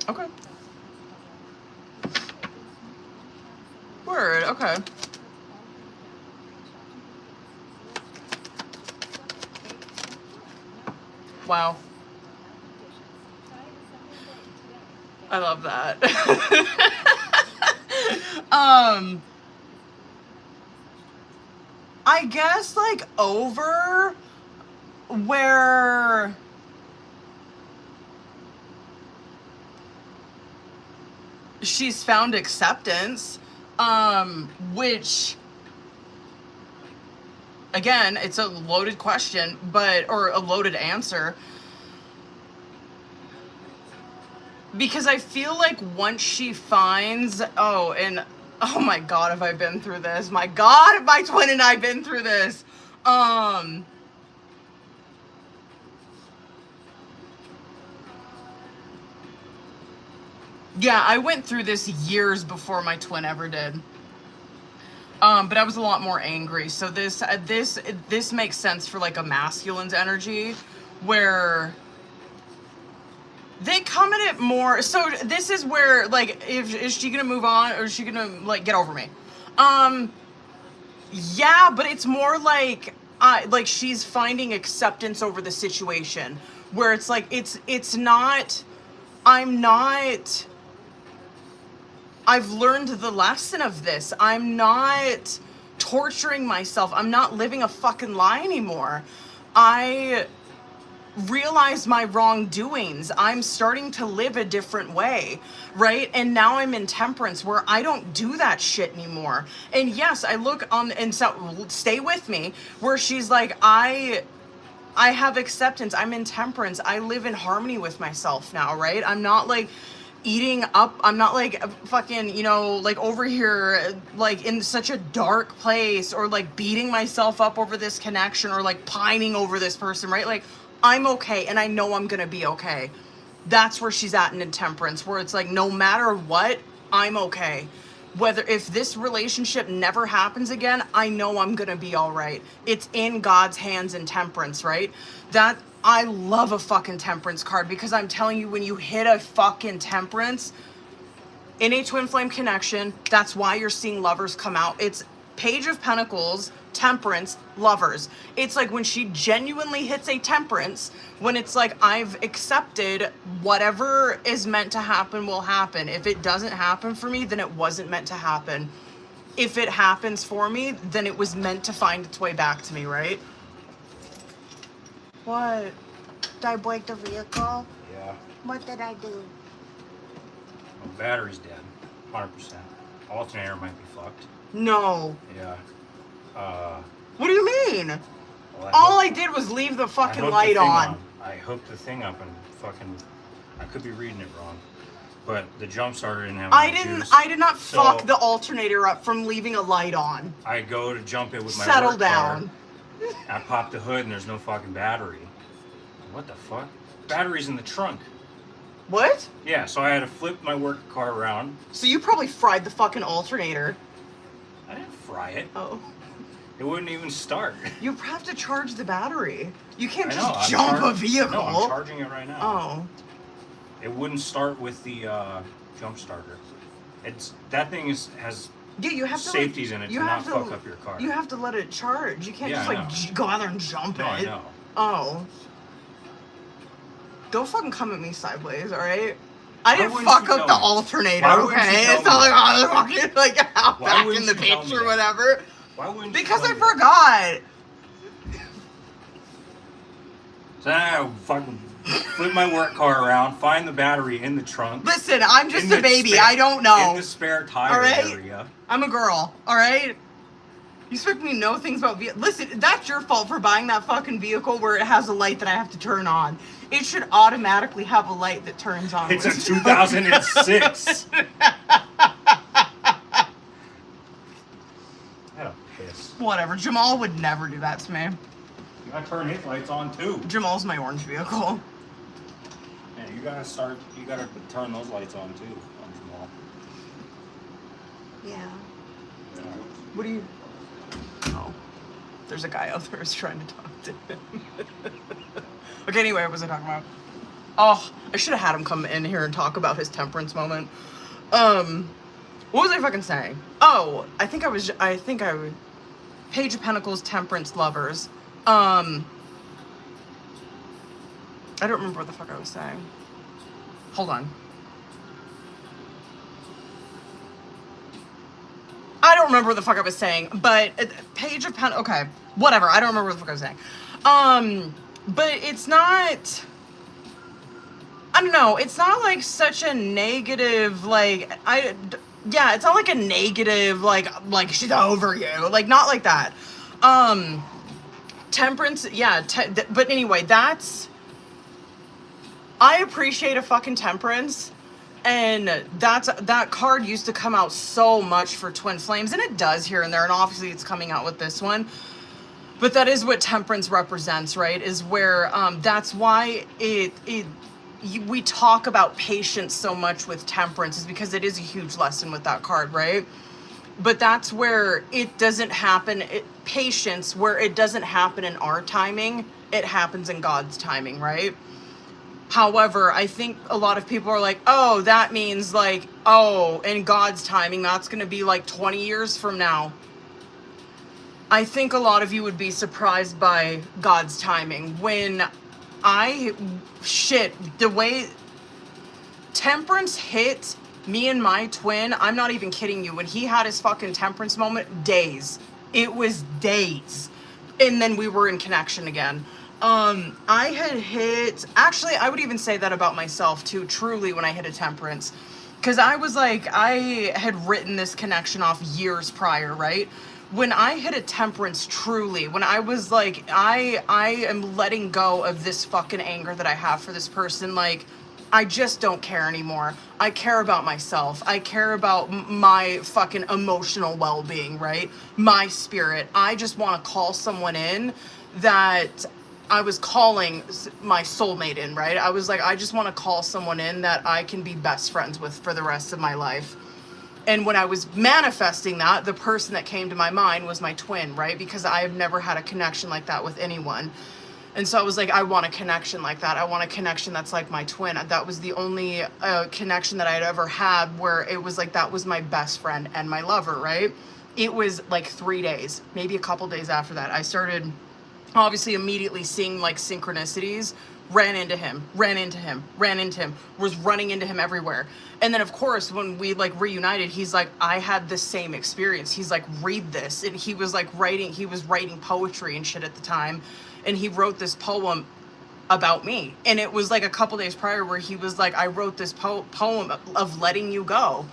Okay. Word, okay. Wow. I love that. I guess, like, over where she's found acceptance, which, again, it's a loaded question, or a loaded answer, because I feel like once she finds, oh my God, have I been through this? My God, have my twin and I been through this? Yeah, I went through this years before my twin ever did. But I was a lot more angry. So this makes sense for like a masculine's energy, where they come at it more. So this is where, like, is she gonna move on, or is she gonna, like, get over me? Yeah, but it's more like she's finding acceptance over the situation, where it's like it's not. I've learned the lesson of this. I'm not torturing myself. I'm not living a fucking lie anymore. I realize my wrongdoings. I'm starting to live a different way, right? And now I'm in temperance, where I don't do that shit anymore. And yes, I look on, and so stay with me, where she's like, I have acceptance. I'm in temperance. I live in harmony with myself now, right? I'm not like eating up. I'm not like fucking, like over here, like in such a dark place, or like beating myself up over this connection, or like pining over this person, right? Like, I'm okay, and I know I'm gonna be okay. That's where she's at in intemperance, where it's like, no matter what, I'm okay. If this relationship never happens again, I know I'm gonna be all right. It's in God's hands in temperance, right? I love a fucking temperance card, because I'm telling you, when you hit a fucking temperance in a twin flame connection, that's why you're seeing lovers come out. It's Page of Pentacles, temperance, lovers. It's like when she genuinely hits a temperance, when it's like, I've accepted whatever is meant to happen will happen. If it doesn't happen for me, then it wasn't meant to happen. If it happens for me, then it was meant to find its way back to me, right? What? Did I break the vehicle? Yeah. What did I do? Well, battery's dead. 100%. Alternator might be fucked. No. Yeah. What do you mean? Well, All I did was leave the fucking light on. I hooked the thing up and fucking, I could be reading it wrong, but the jump starter didn't have any juice. I did not fuck So- the alternator up from leaving a light on. I go to jump it with my Settle work down. car. I pop the hood and there's no fucking battery. What the fuck? Battery's in the trunk. What? Yeah, so I had to flip my work car around. So you probably fried the fucking alternator. I didn't fry it. Oh. It wouldn't even start. You have to charge the battery. You can't I know, just I'm jump a vehicle. No, I'm charging it right now. Oh. It wouldn't start with the jump starter. That thing has Yeah, you have to safeties in it to not fuck up your car. You have to let it charge. You can't Yeah, just I like know. go out there and jump No, it. I know. Oh. Don't fucking come at me sideways, alright? I didn't wouldn't fuck you up the tell me? alternator, Why wouldn't you okay? tell It's not me like I was fucking like out Why back in wouldn't the you tell bitch me or that? whatever. Why wouldn't Because you I tell me that? forgot. So I fucking flip my work car around, find the battery in the trunk. Listen, I'm just in a the baby. spare- I don't know. In the spare tire Alright? area. I'm a girl, alright? You expect me to know things about vehicles? Listen, that's your fault for buying that fucking vehicle where it has a light that I have to turn on. It should automatically have a light that turns on. It's a 2006. I had a piss. Whatever. Jamal would never do that to me. You gotta turn his lights on too. Jamal's my orange vehicle. Yeah, you gotta turn those lights on too, on Jamal. Yeah. Yeah. What do you... Oh. There's a guy out there who's trying to talk to him. Okay, anyway, what was I talking about? Oh, I should have had him come in here and talk about his temperance moment. What was I fucking saying? Oh, I think I was Page of Pentacles, temperance, lovers. I don't remember what the fuck I was saying. Hold on. I don't remember what the fuck I was saying, but Page of Pentacles, okay, whatever, I don't remember what the fuck I was saying. But it's not, I don't know, it's not like such a negative, like, yeah, it's not like a negative, like she's over you, like, not like that. Temperance, yeah, but anyway, I appreciate a fucking Temperance, and that card used to come out so much for Twin Flames, and it does here and there, and obviously it's coming out with this one, but that is what Temperance represents, right, is where, that's why we talk about patience so much with Temperance, is because it is a huge lesson with that card, right? But that's where it doesn't happen, patience, where it doesn't happen in our timing, it happens in God's timing, right? However, I think a lot of people are like, oh, that means like, oh, in God's timing, that's going to be like 20 years from now. I think a lot of you would be surprised by God's timing. When the way Temperance hit me and my twin, I'm not even kidding you, when he had his fucking Temperance moment, days. It was days. And then we were in connection again. I had hit, actually, I would even say that about myself too, truly, when I hit a Temperance. Because I was like, I had written this connection off years prior, right? When I hit a Temperance, truly, when I was like, I am letting go of this fucking anger that I have for this person, like, I just don't care anymore. I care about myself. I care about my fucking emotional well-being, right? My spirit. I just want to call someone in that I was calling my soulmate in, right? I was like, I just want to call someone in that I can be best friends with for the rest of my life. And when I was manifesting that, the person that came to my mind was my twin, right? Because I have never had a connection like that with anyone. And so I was like, I want a connection like that. I want a connection that's like my twin. That was the only connection that I'd ever had where it was like, that was my best friend and my lover, right? It was like 3 days, maybe a couple days after that. I started obviously immediately seeing like synchronicities, ran into him, was running into him everywhere. And then of course, when we like reunited, he's like, I had the same experience. He's like, read this. And he was like he was writing poetry and shit at the time. And he wrote this poem about me. And it was like a couple days prior where he was like, I wrote this poem of letting you go.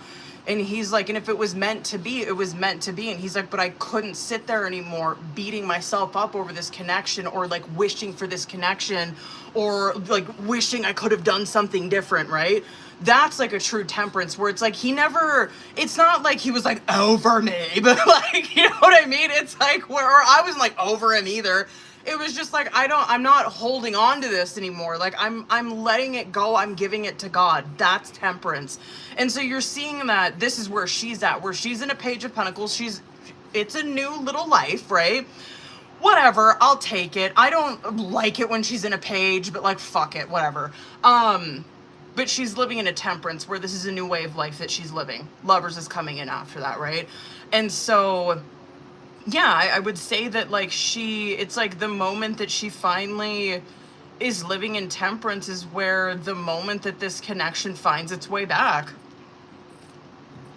And he's like, and if it was meant to be, it was meant to be. And he's like, but I couldn't sit there anymore beating myself up over this connection, or like wishing for this connection, or like wishing I could have done something different, right? That's like a true Temperance, where it's like it's not like he was like over me, but like, you know what I mean? It's like where I wasn't like over him either. It was just like, I'm not holding on to this anymore. Like I'm letting it go. I'm giving it to God. That's Temperance. And so you're seeing that this is where she's at, where she's in a Page of Pentacles. It's a new little life, right? Whatever, I'll take it. I don't like it when she's in a page, but like, fuck it, whatever. But she's living in a Temperance, where this is a new way of life that she's living. Lovers is coming in after that, right? And so, yeah, I would say that like it's like the moment that she finally is living in Temperance is where the moment that this connection finds its way back.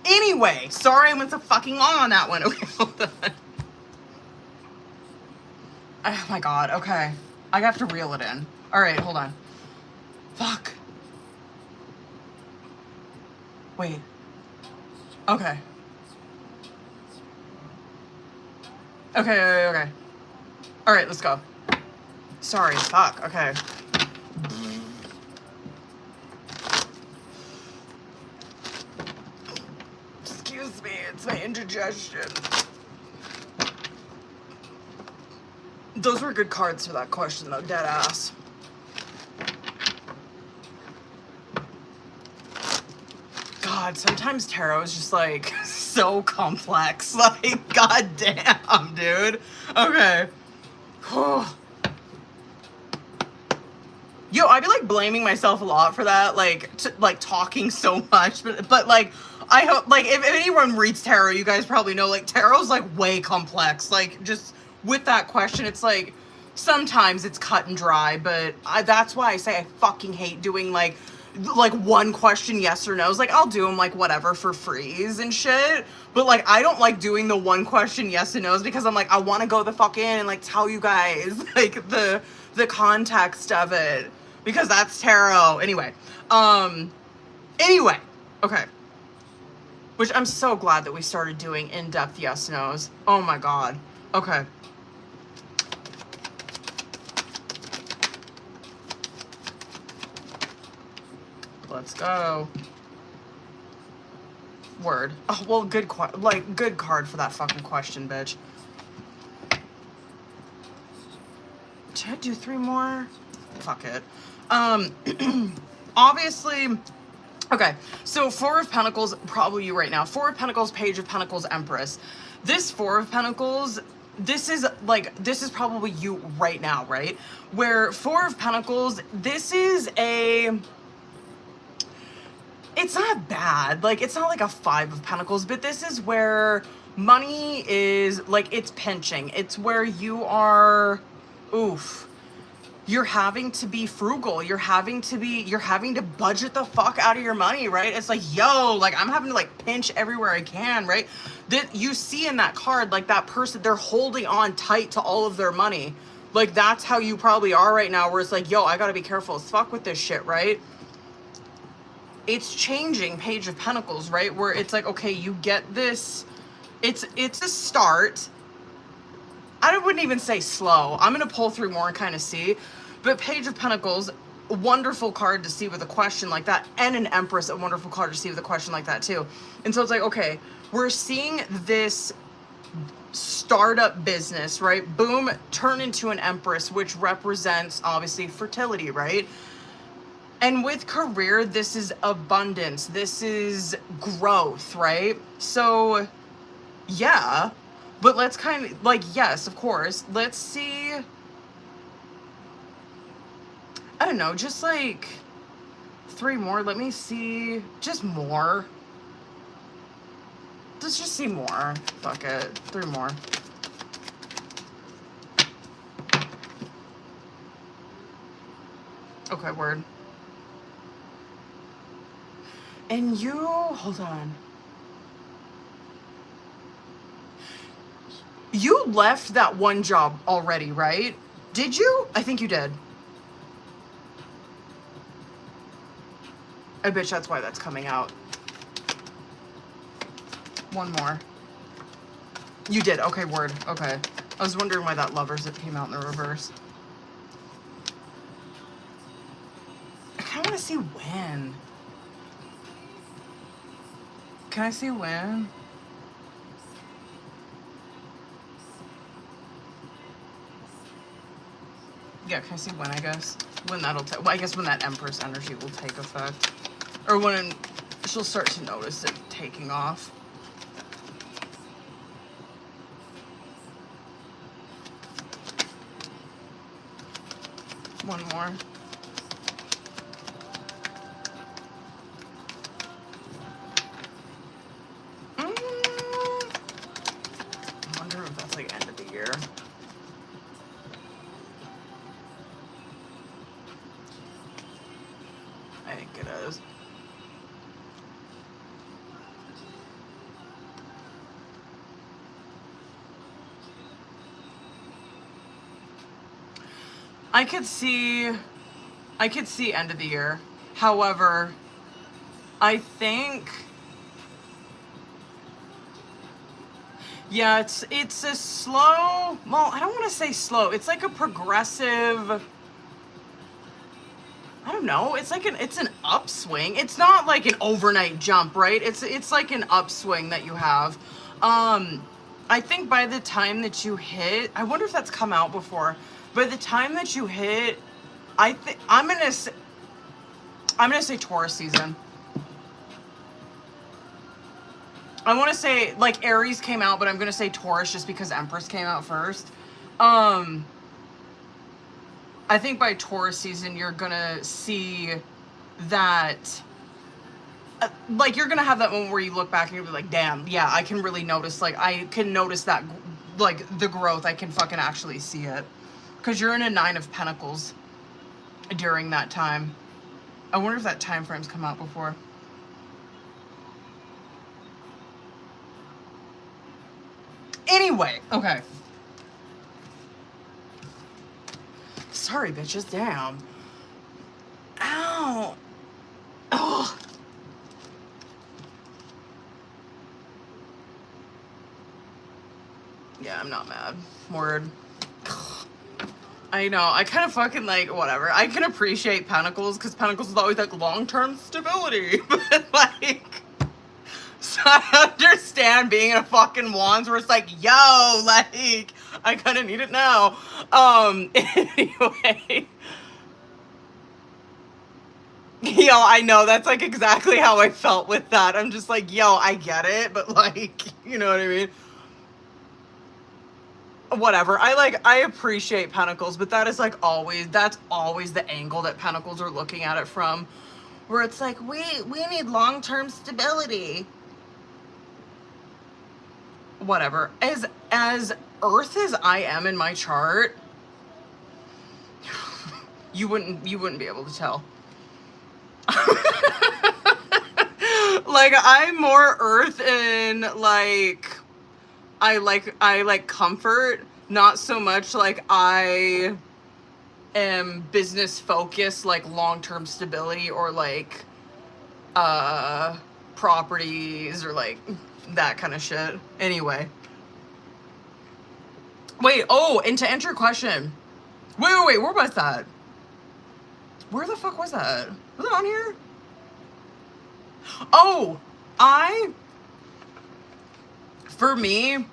Anyway, sorry I went so fucking long on that one. Okay, hold on. Oh my God, okay. I have to reel it in. All right, hold on. Fuck. Wait. Okay. Okay. All right, let's go. Sorry, fuck, okay. Excuse me, it's my indigestion. Those were good cards for that question, though, dead ass. God, sometimes tarot is just like so complex. Like, goddamn, dude. Okay. Yo, I be like blaming myself a lot for that, like, talking so much, but like, I hope, like, if anyone reads tarot, you guys probably know, like, tarot's like way complex. Like, just with that question, it's like, sometimes it's cut and dry, but that's why I say I fucking hate doing like like one question yes or no's. Like I'll do them like whatever for freeze and shit. But like I don't like doing the one question yes and no's because I'm like I want to go the fuck in and like tell you guys like the context of it because that's tarot. Anyway. Anyway. Okay. Which I'm so glad that we started doing in-depth yes no's. Oh my god. Okay. Let's go. Word. Oh, well, good good card for that fucking question, bitch. Should I do 3 more? Fuck it. Obviously, okay, so 4 of Pentacles, probably you right now. 4 of Pentacles, Page of Pentacles, Empress. This 4 of Pentacles, this is probably you right now, right? Where 4 of Pentacles, this is it's not bad. Like, it's not like a 5 of Pentacles, but this is where money is, like, it's pinching. It's where you are, oof. You're having to be frugal. You're having to budget the fuck out of your money, right? It's like, yo, like, I'm having to, like, pinch everywhere I can, right? That you see in that card, like, that person, they're holding on tight to all of their money. Like, that's how you probably are right now, where it's like, yo, I gotta be careful as fuck with this shit, right? It's changing, Page of Pentacles, right? Where it's like, okay, you get this, it's a start. I wouldn't even say slow. I'm gonna pull 3 more and kind of see. But Page of Pentacles, a wonderful card to see with a question like that. And an Empress, a wonderful card to see with a question like that too. And so it's like, okay, we're seeing this startup business, right? Boom, turn into an Empress, which represents obviously fertility, right? And with career, this is abundance. This is growth, right? So, yeah. But let's kind of, like, yes, of course. Let's see. I don't know, just like 3 more. Let me see. Just more. Let's just see more. Fuck it. 3 more. Okay, word. And you, hold on. You left that one job already, right? Did you? I think you did. I bet that's why that's coming out. 1 more. You did. Okay, word. Okay. I was wondering why that Lovers it came out in the reverse. I kind of want to see when. Can I see when? Yeah, can I see when, I guess? When that'll take, well, I guess when that Empress energy will take effect. Or when she'll start to notice it taking off. One more. I wonder if that's like end of the year. I think it is. I could see end of the year. However, I think, yeah, it's a slow, well, I don't want to say slow. It's like a progressive, I don't know. It's like it's an upswing. It's not like an overnight jump, right? It's like an upswing that you have. I think by the time that you hit, I wonder if that's come out before. By the time that you hit, I'm gonna say Taurus season. I want to say like Aries came out, but I'm gonna say Taurus just because Empress came out first. I think by Taurus season you're gonna see that. Like you're gonna have that moment where you look back and you'll be like, damn, yeah, I can really notice. Like I can notice that, like the growth. I can fucking actually see it. Because you're in a 9 of Pentacles during that time. I wonder if that time frame's come out before. Anyway, okay. Sorry, bitches, damn. Ow. Oh. Yeah, I'm not mad. Word. I know, I kind of fucking like, whatever. I can appreciate Pentacles, because Pentacles is always like long-term stability. But like, so I understand being in a fucking Wands where it's like, yo, like, I kind of need it now. Anyway. Yo, I know, that's like exactly how I felt with that. I'm just like, yo, I get it, but like, you know what I mean? Whatever. I appreciate Pentacles, but that is like always, that's always the angle that Pentacles are looking at it from, where it's like, we need long-term stability. Whatever. As Earth as I am in my chart, you wouldn't be able to tell. Like, I'm more Earth in like, I like comfort, not so much like I am business focused, like long-term stability or like properties or like that kind of shit. Anyway. Wait, oh, and to answer your question. Wait, where was that? Where the fuck was that? Was it on here? Oh, for me,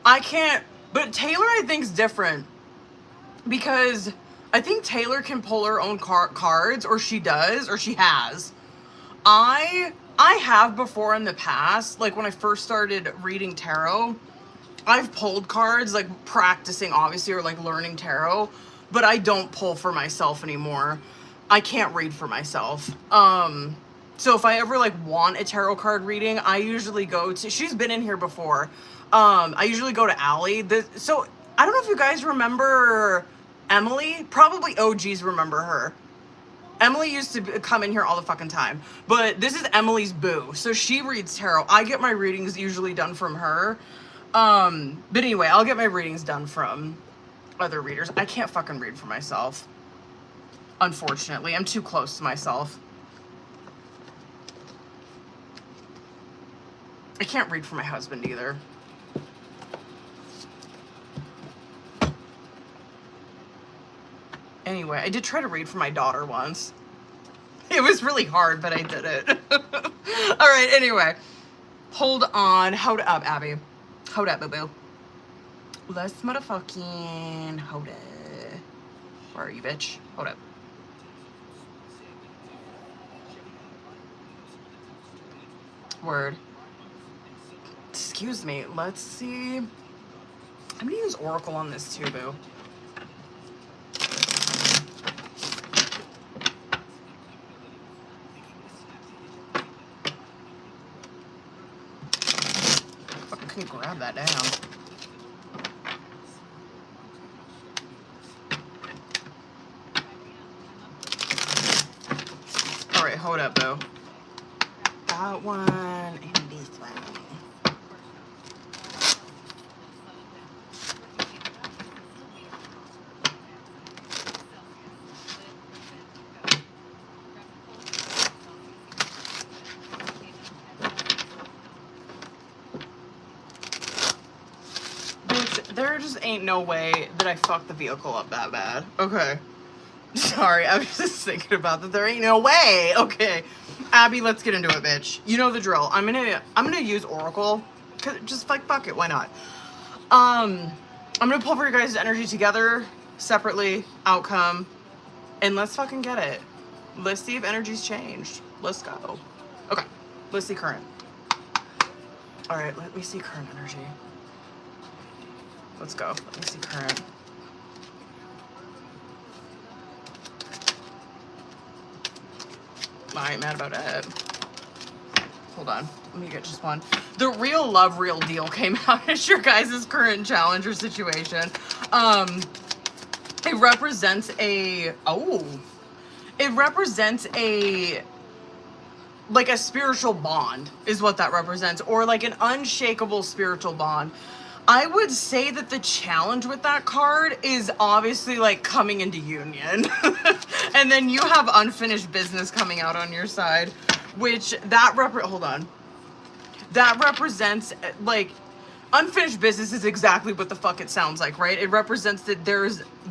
I can't, but Taylor I think is different, because I think Taylor can pull her own cards, or she does, or she has. I have before in the past, like when I first started reading tarot, I've pulled cards, like practicing obviously, or like learning tarot, but I don't pull for myself anymore. I can't read for myself. So if I ever like want a tarot card reading, I usually go to, she's been in here before. I usually go to Allie. So I don't know if you guys remember Emily. Probably OGs remember her. Emily used to come in here all the fucking time. But this is Emily's boo. So she reads tarot. I get my readings usually done from her. But anyway, I'll get my readings done from other readers. I can't fucking read for myself. Unfortunately, I'm too close to myself. I can't read for my husband either. Anyway, I did try to read for my daughter once. It was really hard, but I did it. All right, anyway. Hold on. Hold up, Abby. Hold up, boo-boo. Let's motherfucking hold it. Where are you, bitch? Hold up. Word. Excuse me. Let's see. I'm gonna use Oracle on this too, boo. Fucking can you grab that down? Alright, hold up, boo. That one and this one. There just ain't no way that I fucked the vehicle up that bad. Okay. Sorry, I was just thinking about that. There ain't no way. Okay. Abby, let's get into it, bitch. You know the drill. I'm gonna use Oracle. Just like fuck it, why not? I'm gonna pull for your guys' energy together, separately, outcome, and let's fucking get it. Let's see if energy's changed. Let's go. Okay. Let's see current. Alright, let me see current energy. Let's go. Let me see current. I ain't mad about it. Hold on. Let me get just one. The real love, real deal came out as your guys' current challenge or situation. It represents a it represents a spiritual bond is what that represents, or like an unshakable spiritual bond. I would say that the challenge with that card is obviously like coming into union. And then you have unfinished business coming out on your side, which that represents like unfinished business is exactly what the fuck it sounds like, right? It represents that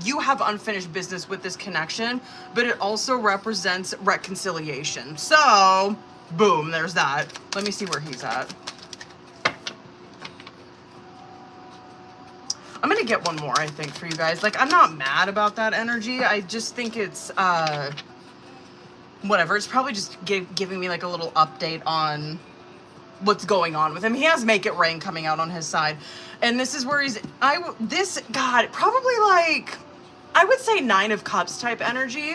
you have unfinished business with this connection, but it also represents reconciliation. So, boom, there's that. Let me see where he's at. I'm gonna get one more, I think, for you guys. Like, I'm not mad about that energy. I just think it's, whatever. It's probably just giving me like a little update on what's going on with him. He has Make It Rain coming out on his side. And this is where probably like, I would say 9 of Cups type energy.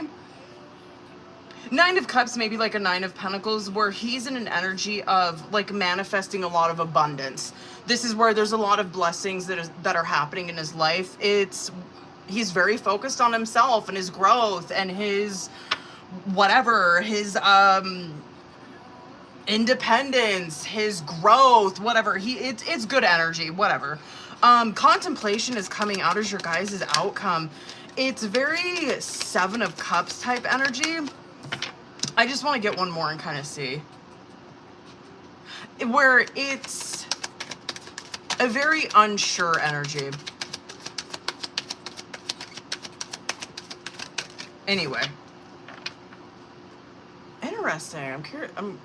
9 of Cups, maybe like a 9 of Pentacles, where he's in an energy of like manifesting a lot of abundance. This is where there's a lot of blessings that are happening in his life. He's very focused on himself and his growth and his independence, his growth, whatever. It's good energy, whatever. Contemplation is coming out as your guys' outcome. It's very 7 of Cups type energy. I just want to get one more and kind of see. Where it's a very unsure energy. Anyway. Interesting. I'm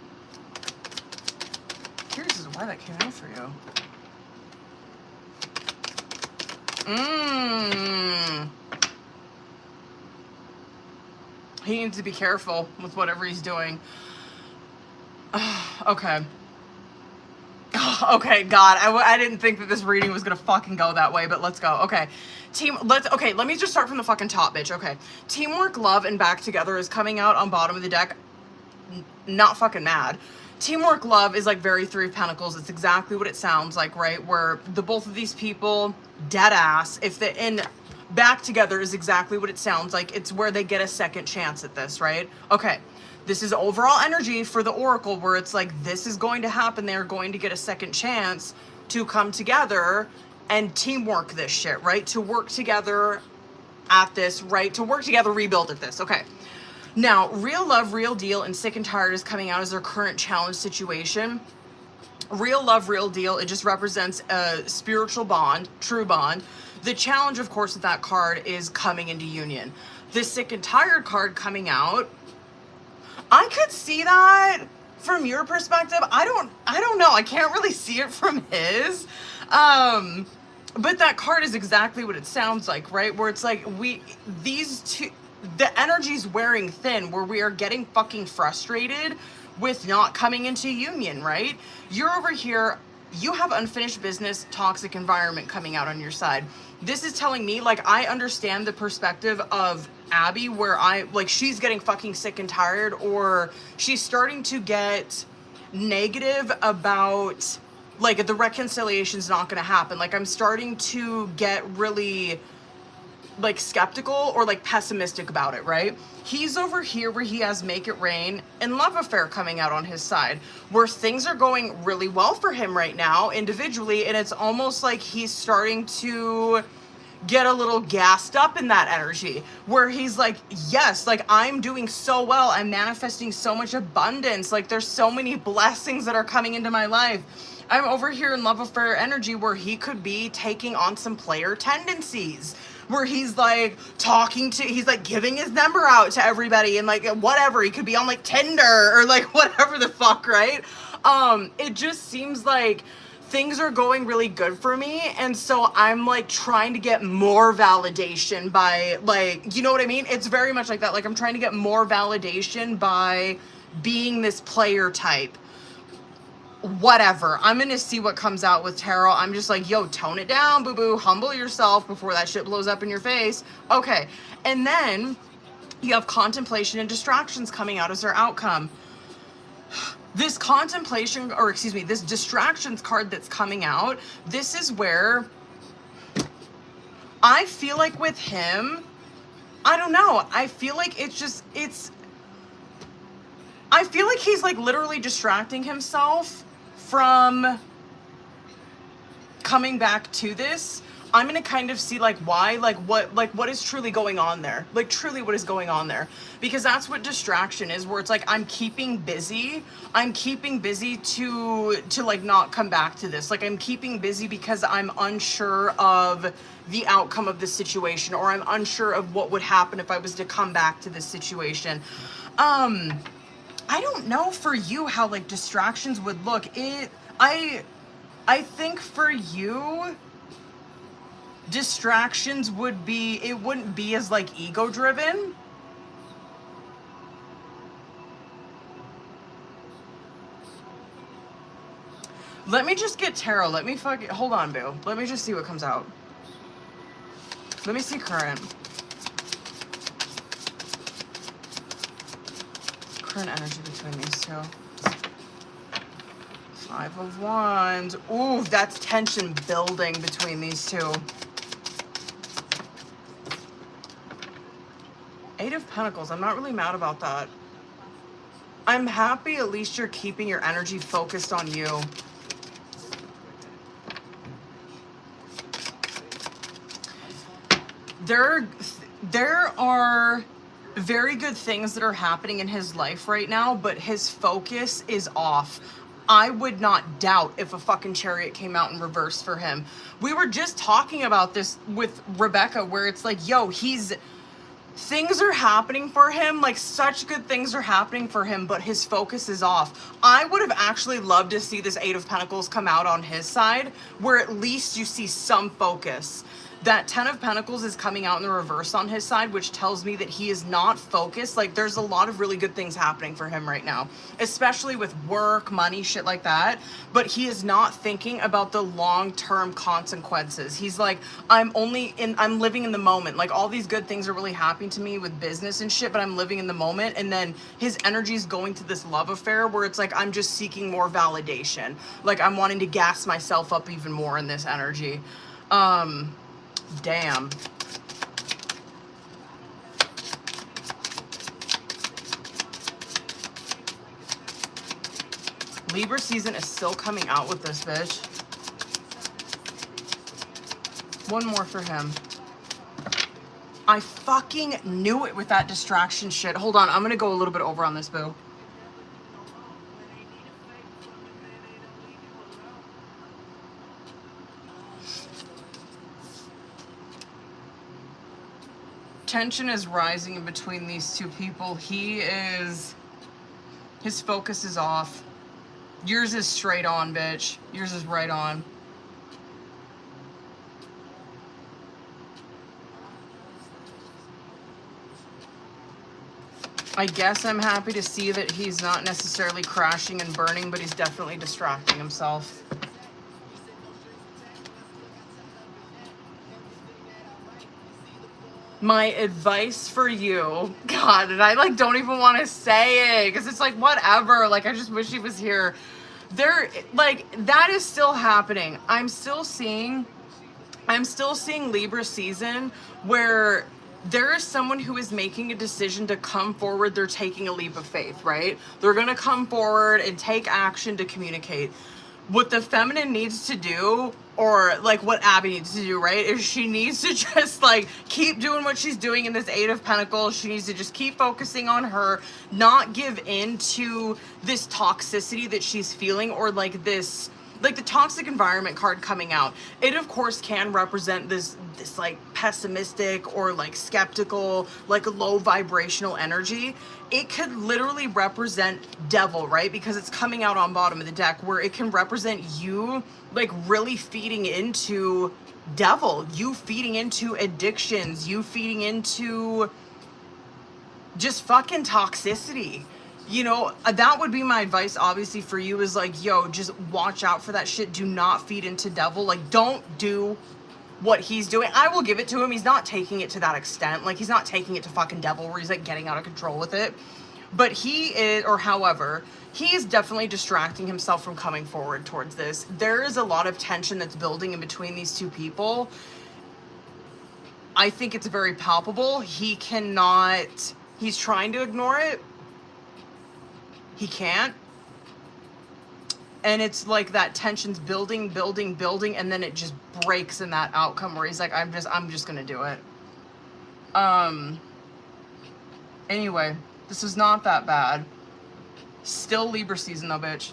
curious as to why that came out for you. He needs to be careful with whatever he's doing. Okay. Okay, God, I didn't think that this reading was gonna fucking go that way, but let's go. Okay, let me just start from the fucking top, bitch. Okay, teamwork, love, and back together is coming out on bottom of the deck. Not fucking mad. Teamwork, love is like very 3 of Pentacles. It's exactly what it sounds like, right? Where the both of these people, dead ass, back together is exactly what it sounds like. It's where they get a second chance at this, right? Okay. This is overall energy for the Oracle, where it's like, this is going to happen. They're going to get a second chance to come together and teamwork this shit, right? To work together at this, right? To work together, rebuild at this. Okay. Now, real love, real deal, and sick and tired is coming out as their current challenge situation. Real love, real deal, it just represents a spiritual bond, true bond. The challenge, of course, with that card is coming into union. The sick and tired card coming out, I could see that from your perspective. I don't know. I can't really see it from his. But that card is exactly what it sounds like, right? Where it's like these two, the energy's wearing thin, where we are getting fucking frustrated with not coming into union, right? You're over here, you have unfinished business, toxic environment coming out on your side. This is telling me, like, I understand the perspective of Abby, where she's getting fucking sick and tired, or she's starting to get negative about, like, the reconciliation's not gonna happen. Like, I'm starting to get really, like, skeptical or, like, pessimistic about it, right? He's over here where he has Make It Rain and Love Affair coming out on his side, where things are going really well for him right now individually, and it's almost like he's starting to get a little gassed up in that energy, where he's like, yes, like, I'm doing so well, I'm manifesting so much abundance, like, there's so many blessings that are coming into my life. I'm over here in Love Affair energy, where he could be taking on some player tendencies, where he's like he's like giving his number out to everybody, and like whatever, he could be on like Tinder or like whatever the fuck, right? It just seems like things are going really good for me, and so I'm like trying to get more validation by, like, you know what I mean? It's very much like that. Like, I'm trying to get more validation by being this player type. Whatever. I'm gonna see what comes out with tarot. I'm just like, yo, tone it down, boo-boo. Humble yourself before that shit blows up in your face. Okay. And then you have contemplation and distractions coming out as their outcome. This contemplation, or excuse me, this distractions card that's coming out, this is where I feel like with him, I don't know. I feel like it's I feel like he's like literally distracting himself from coming back to this. I'm gonna kind of see like why, like what is truly going on there, like truly what is going on there, because that's what distraction is, where it's like I'm keeping busy to like not come back to this, like I'm keeping busy because I'm unsure of the outcome of this situation, or I'm unsure of what would happen if I was to come back to this situation. I don't know for you how like distractions would look. I think for you, distractions would be, it wouldn't be as like ego driven. Let me just get tarot. Let me fucking, hold on, boo. Let me just see what comes out. Let me see current energy between these two. 5 of Wands. Ooh, that's tension building between these two. 8 of Pentacles. I'm not really mad about that. I'm happy at least you're keeping your energy focused on you. There are very good things that are happening in his life right now, but his focus is off. I would not doubt if a fucking Chariot came out in reverse for him. We were just talking about this with Rebecca, where it's like, yo, things are happening for him, like such good things are happening for him, but his focus is off. I would have actually loved to see this 8 of Pentacles come out on his side, where at least you see some focus. That 10 of Pentacles is coming out in the reverse on his side, which tells me that he is not focused. Like, there's a lot of really good things happening for him right now, especially with work, money, shit like that. But he is not thinking about the long-term consequences. He's like, I'm living in the moment. Like, all these good things are really happening to me with business and shit, but I'm living in the moment. And then his energy is going to this love affair where it's like, I'm just seeking more validation. Like, I'm wanting to gas myself up even more in this energy. Damn. Libra season is still coming out with this bitch. One more for him. I fucking knew it with that distraction shit. Hold on, I'm gonna go a little bit over on this, boo. Tension is rising in between these two people. His focus is off. Yours is straight on, bitch. Yours is right on. I guess I'm happy to see that he's not necessarily crashing and burning, but he's definitely distracting himself. My advice for you, God, and I like don't even want to say it because it's like whatever, like I just wish he was here. There, like, that is still happening. I'm still seeing Libra season where there is someone who is making a decision to come forward. They're taking a leap of faith, right? They're gonna come forward and take action to communicate. What the feminine needs to do, or like what Abby needs to do, right, is she needs to just like keep doing what she's doing in this 8 of Pentacles. She needs to just keep focusing on her, not give in to this toxicity that she's feeling, or like this, like the toxic environment card coming out. It of course can represent this like pessimistic or like skeptical, like a low vibrational energy. It could literally represent devil, right? Because it's coming out on bottom of the deck, where it can represent you like really feeding into devil, you feeding into addictions, you feeding into just fucking toxicity. You know, that would be my advice, obviously, for you, is like, yo, just watch out for that shit. Do not feed into devil. Like, don't do what he's doing. I will give it to him. He's not taking it to that extent. Like, he's not taking it to fucking devil where he's like getting out of control with it. But he is, or however, he is definitely distracting himself from coming forward towards this. There is a lot of tension that's building in between these two people. I think it's very palpable. He's trying to ignore it. he can't. And it's like that tension's building, and then it just breaks in that outcome where he's like, I'm just gonna do it. Anyway, this is not that bad. Still Libra season though, bitch.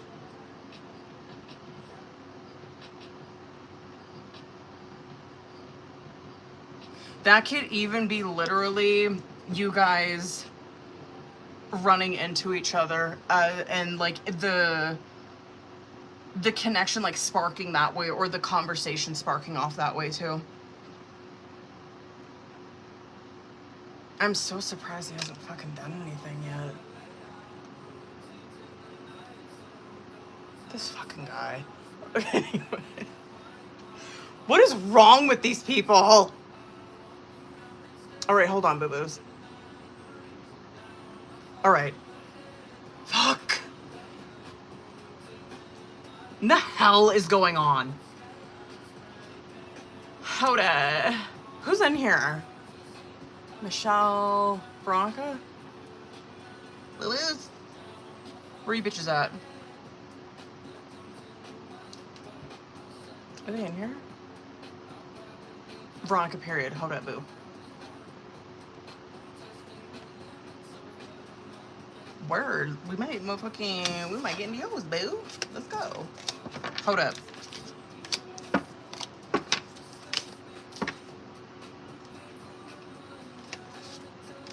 That could even be literally you guys running into each other, and like the connection like sparking that way, or the conversation sparking off that way too. I'm so surprised he hasn't fucking done anything yet. This fucking guy. Anyway. What is wrong with these people? All right, hold on, boo-boos. All right. Fuck. What the hell is going on? Hoda. Who's in here? Michelle, Veronica? Lilith? Where you bitches at? Are they in here? Veronica, period. Hold up, boo. Word. We might get into yours, boo. Let's go. Hold up.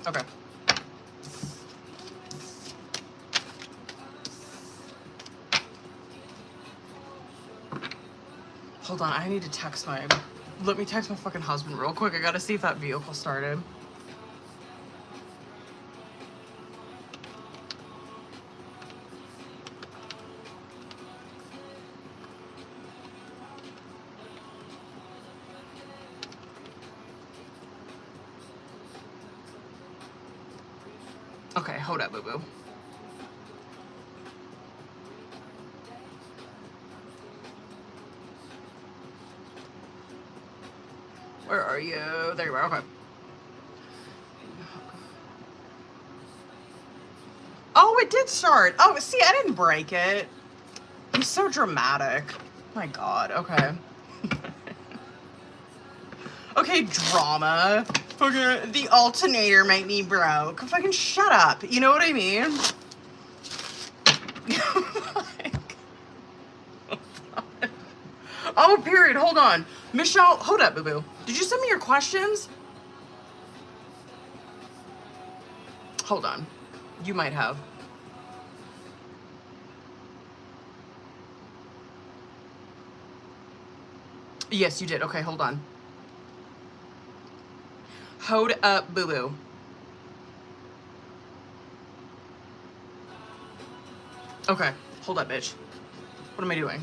Okay. Hold on, I need to text let me text my fucking husband real quick. I gotta see if that vehicle started. Okay, hold up, boo-boo. Where are you? There you are, okay. Oh, it did start. Oh, see, I didn't break it. He's so dramatic. My God, okay. Okay, drama. Fucking the alternator might be broke. Fucking shut up. You know what I mean? Oh, period. Hold on. Michelle, hold up, boo-boo. Did you send me your questions? Hold on. You might have. Yes, you did. Okay, hold on. Hold up, boo-boo. Okay, hold up, bitch. What am I doing?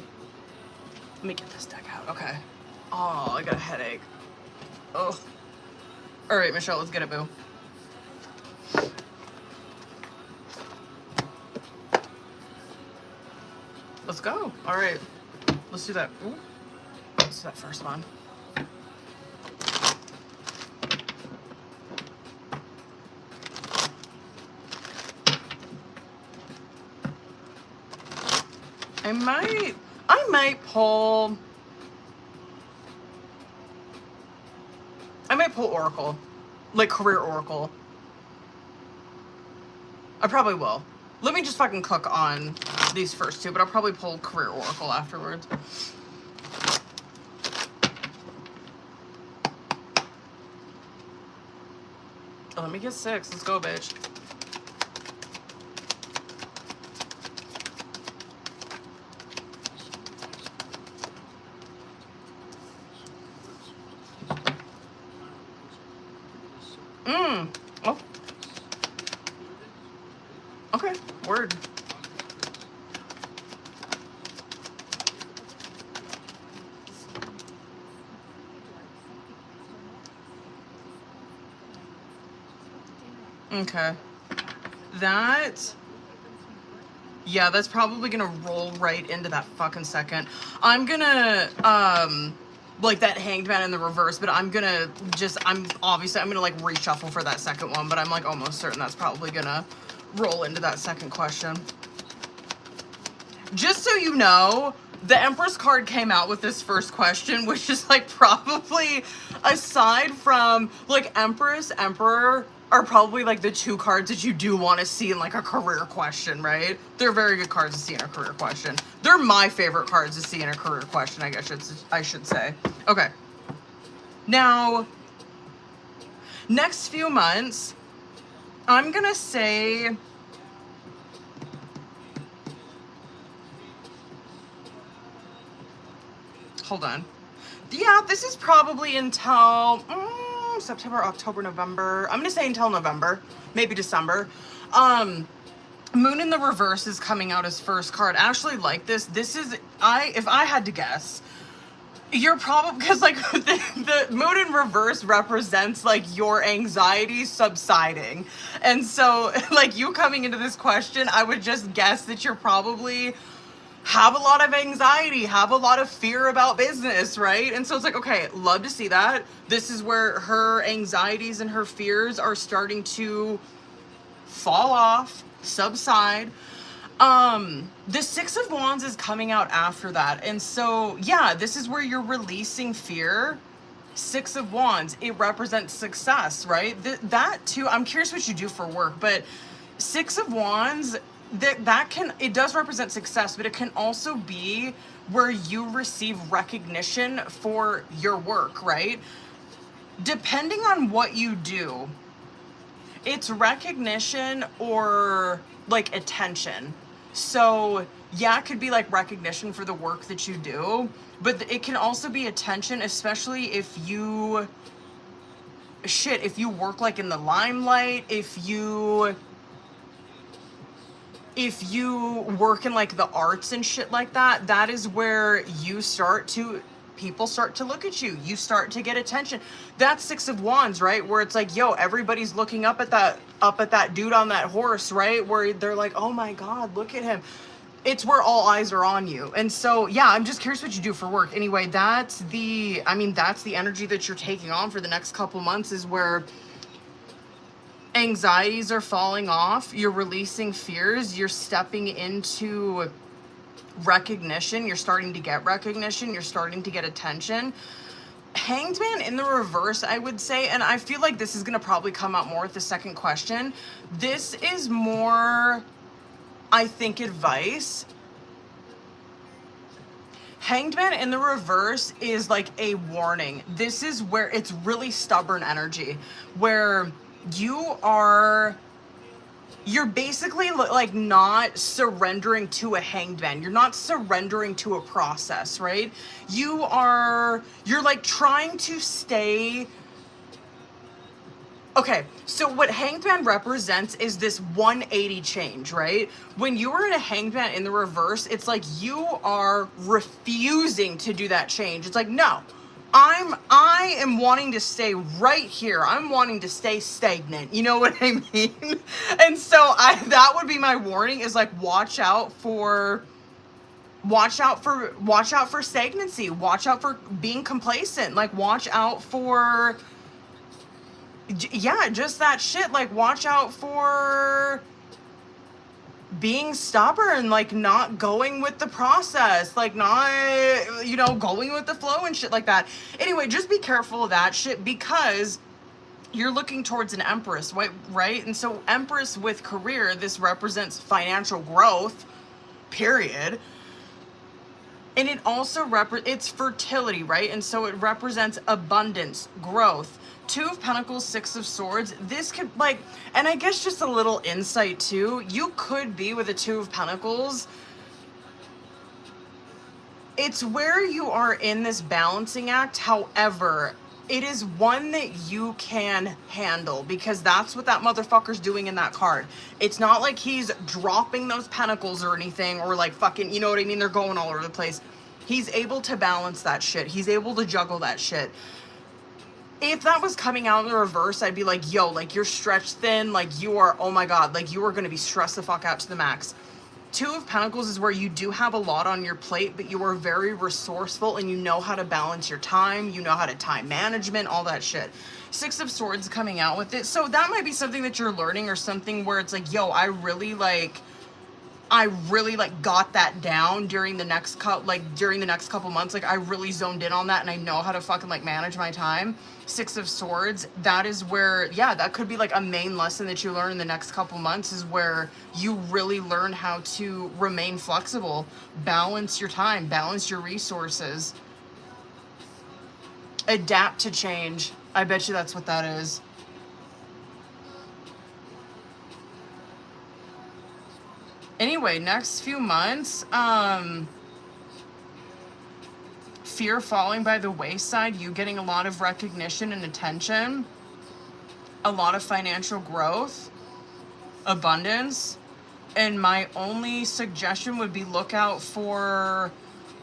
Let me get this deck out. Okay. Oh, I got a headache. Oh. All right, Michelle, let's get it, boo. Let's go. All right. Let's do that. Ooh. Let's do that first one. I might pull Oracle. Like career Oracle. I probably will. Let me just fucking cook on these first two, but I'll probably pull career Oracle afterwards. Oh, let me get 6. Let's go, bitch. Oh. Okay, word. Okay. Yeah, that's probably gonna roll right into that fucking second. I'm gonna, like that Hanged Man in the reverse, but I'm gonna like reshuffle for that second one, but I'm like almost certain that's probably gonna roll into that second question. just so you know, the Empress card came out with this first question, which is like probably, aside from like Empress, Emperor, are probably like the two cards that you do want to see in like a career question, right? They're very good cards to see in a career question. They're my favorite cards to see in a career question, I guess I should say. Okay. Now, next few months, I'm gonna say, hold on. Yeah, this is probably until September, October, November. I'm gonna say until November, maybe December. Moon in the Reverse is coming out as first card. I actually like this. This is, if I had to guess, you're probably, because like the Moon in Reverse represents like your anxiety subsiding. And so like you coming into this question, I would just guess that you're probably have a lot of anxiety, have a lot of fear about business, right? And so it's like, okay, love to see that. This is where her anxieties and her fears are starting to fall off, subside. The Six of Wands is coming out after that. And so, yeah, this is where you're releasing fear. Six of Wands, it represents success, right? That too, I'm curious what you do for work, but Six of Wands, that can, it does represent success, but it can also be where you receive recognition for your work, right? Depending on what you do, it's recognition or like attention. So yeah, it could be like recognition for the work that you do, but it can also be attention, especially if you work like in the limelight, if you work in like the arts and shit like that, that is where people start to look at you. You start to get attention. That's Six of Wands, right? Where it's like, yo, everybody's looking up at that dude on that horse, right? Where they're like, oh my God, look at him. It's where all eyes are on you. And so, yeah, I'm just curious what you do for work. Anyway, that's the energy that you're taking on for the next couple months, is where anxieties are falling off, you're releasing fears, you're stepping into recognition, you're starting to get recognition, you're starting to get attention. Hanged Man in the Reverse, I would say, and I feel like this is going to probably come out more with the second question. This is more, I think, advice. Hanged Man in the Reverse is like a warning. This is where it's really stubborn energy, where you're basically like not surrendering to a hanged man. You're not surrendering to a process, right? You're like trying to stay. Okay, so what hanged man represents is this 180 change, right? When you are in a hanged man in the reverse, it's like you are refusing to do that change. It's like, no, I am wanting to stay right here. I'm wanting to stay stagnant. You know what I mean? And so that would be my warning, is like, watch out for stagnancy. Watch out for being complacent. Like, watch out for, yeah, just that shit. Like, watch out for being stubborn, like not going with the process, like not, going with the flow and shit like that. Anyway, just be careful of that shit, because you're looking towards an Empress, right? And so Empress with career, this represents financial growth, period. And it also it's fertility, right? And so it represents abundance, growth. Two of Pentacles, Six of Swords. This could, like, and I guess just a little insight too, you could be with a Two of Pentacles. It's where you are in this balancing act. However, it is one that you can handle, because that's what that motherfucker's doing in that card. It's not like he's dropping those pentacles or anything, or like fucking, you know what I mean? They're going all over the place. He's able to balance that shit. He's able to juggle that shit. If that was coming out in the reverse, I'd be like, yo, like, you're stretched thin, like, you are, oh my God, like, you are going to be stressed the fuck out to the max. Two of Pentacles is where you do have a lot on your plate, but you are very resourceful and you know how to balance your time, you know how to time management, all that shit. Six of Swords coming out with it. So that might be something that you're learning, or something where it's like, yo, I really, like, I really like got that down during the next couple months. Like I really zoned in on that, and I know how to fucking like manage my time. Six of Swords, that is where, yeah, that could be like a main lesson that you learn in the next couple months, is where you really learn how to remain flexible, balance your time, balance your resources, adapt to change. I bet you that's what that is. Anyway, next few months, fear falling by the wayside, you getting a lot of recognition and attention, a lot of financial growth, abundance, and my only suggestion would be look out for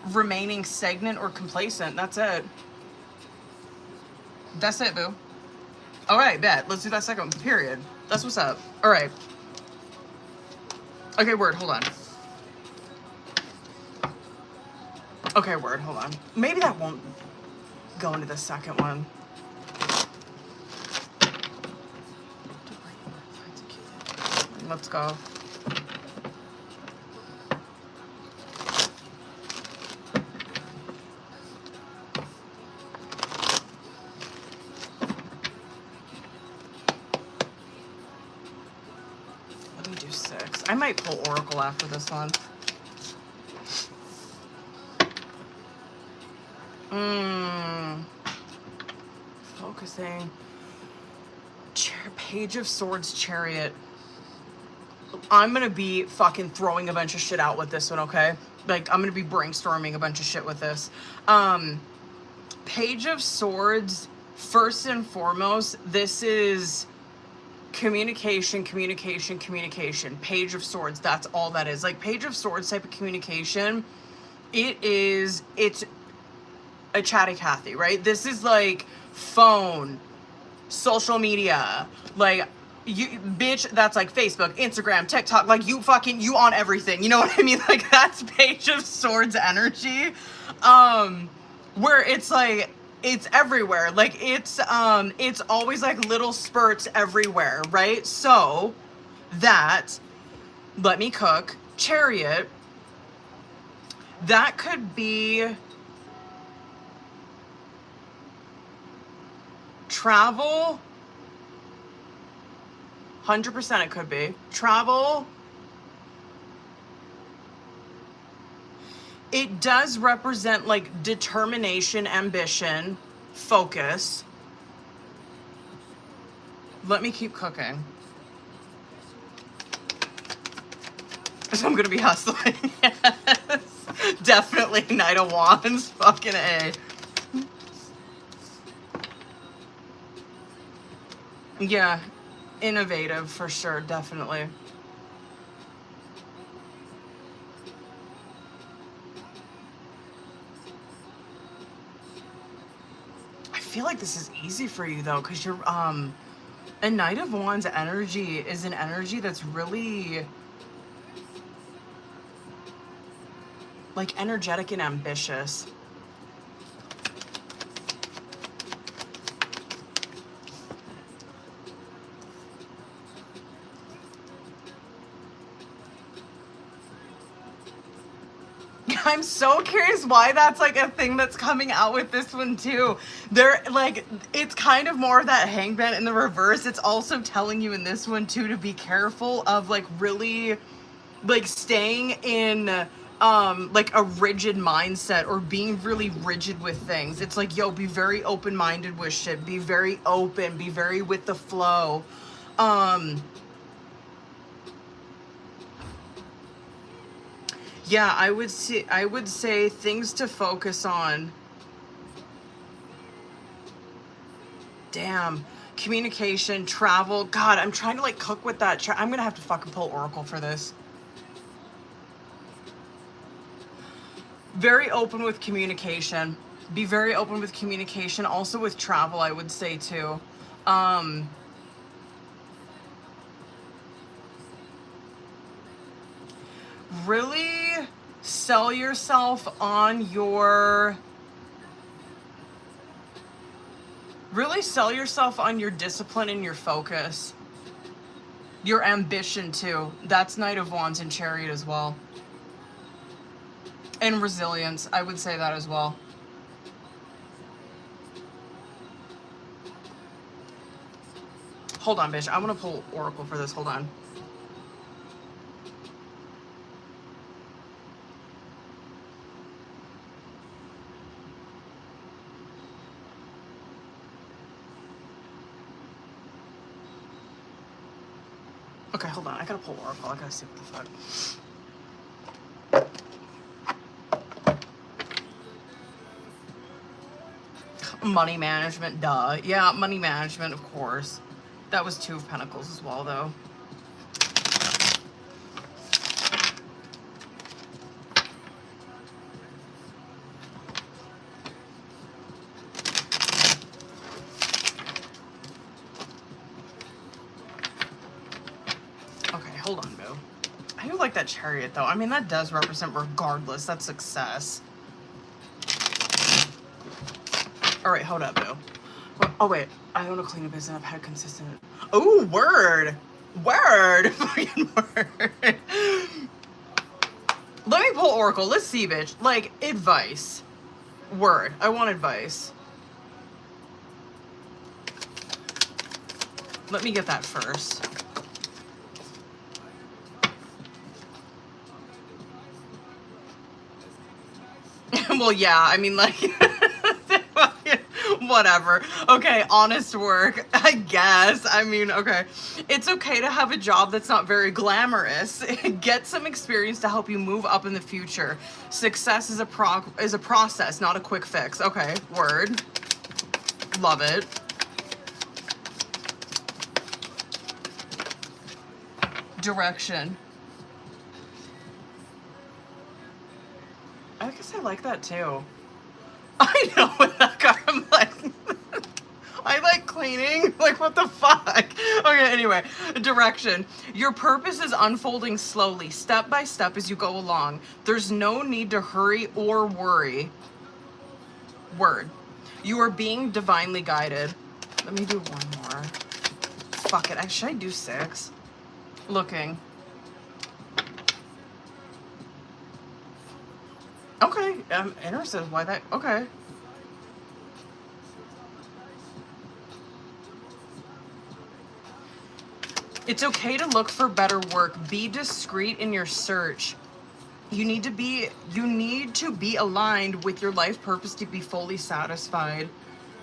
remaining stagnant or complacent. That's it. That's it, boo. All right, bet. Let's do that second period. That's what's up. All right. Okay, word, hold on. Okay, word, hold on. Maybe that won't go into the second one. Let's go. Let me do 6. I might pull Oracle after this one. Focusing. Page of Swords, Chariot. I'm gonna be fucking throwing a bunch of shit out with this one, okay? Like, I'm gonna be brainstorming a bunch of shit with this. Page of Swords, first and foremost, this is communication. Page of Swords, that's all that is. Like, Page of Swords type of communication, it's a chatty Cathy, right? This is like phone, social media, like, you bitch, that's like Facebook, Instagram, TikTok, like you on everything, you know what I mean? Like, that's Page of Swords energy, where it's like, it's everywhere, like it's always like little spurts everywhere, right? So that, let me cook. Chariot, that could be travel. 100% it could be. Travel. It does represent like determination, ambition, focus. Let me keep cooking. So I'm gonna be hustling. Yes. Definitely Knight of Wands. Fucking A. Yeah. Innovative for sure, definitely. I feel like this is easy for you though, because you're a Knight of Wands energy is an energy that's really like energetic and ambitious. I'm so curious why that's like a thing that's coming out with this one too. They're like, it's kind of more of that hangman in the reverse. It's also telling you in this one too to be careful of like really like staying in like a rigid mindset or being really rigid with things. It's like, yo, be very open-minded with shit. Be very open, be very with the flow. Yeah, I would say things to focus on. Damn. Communication, travel. God, I'm trying to like cook with that. I'm gonna have to fucking pull Oracle for this. Very open with communication. Be very open with communication. Also with travel, I would say too. Really sell yourself on your discipline and your focus. Your ambition too. That's Knight of Wands and Chariot as well. And resilience, I would say that as well. Hold on, bitch. I want to pull Oracle for this. Hold on. Okay, hold on. I gotta pull Oracle. I gotta see what the fuck. Money management, duh. Yeah, money management, of course. That was 2 of Pentacles as well, though. Okay, hold on, boo. I do like that Chariot, though. I mean, that does represent regardless. That's success. All right, hold up, boo. Oh, wait. I own a cleaning business. I've had consistent... Oh, word. Word. Fucking word. Let me pull Oracle. Let's see, bitch. Like, advice. Word. I want advice. Let me get that first. Well, yeah, I mean, like... Whatever. Okay, honest work, I guess. I mean, okay. It's okay to have a job that's not very glamorous. Get some experience to help you move up in the future. Success is a process, not a quick fix. Okay, word. Love it. Direction. I guess I like that too. I know what that guy, I'm like, I like cleaning. Like, what the fuck? Okay, anyway, direction. Your purpose is unfolding slowly, step by step as you go along. There's no need to hurry or worry. Word. You are being divinely guided. Let me do one more. Fuck it. Should I do 6? Looking. Okay, I'm interested why that, okay. It's okay to look for better work. Be discreet in your search. You need to be aligned with your life purpose to be fully satisfied.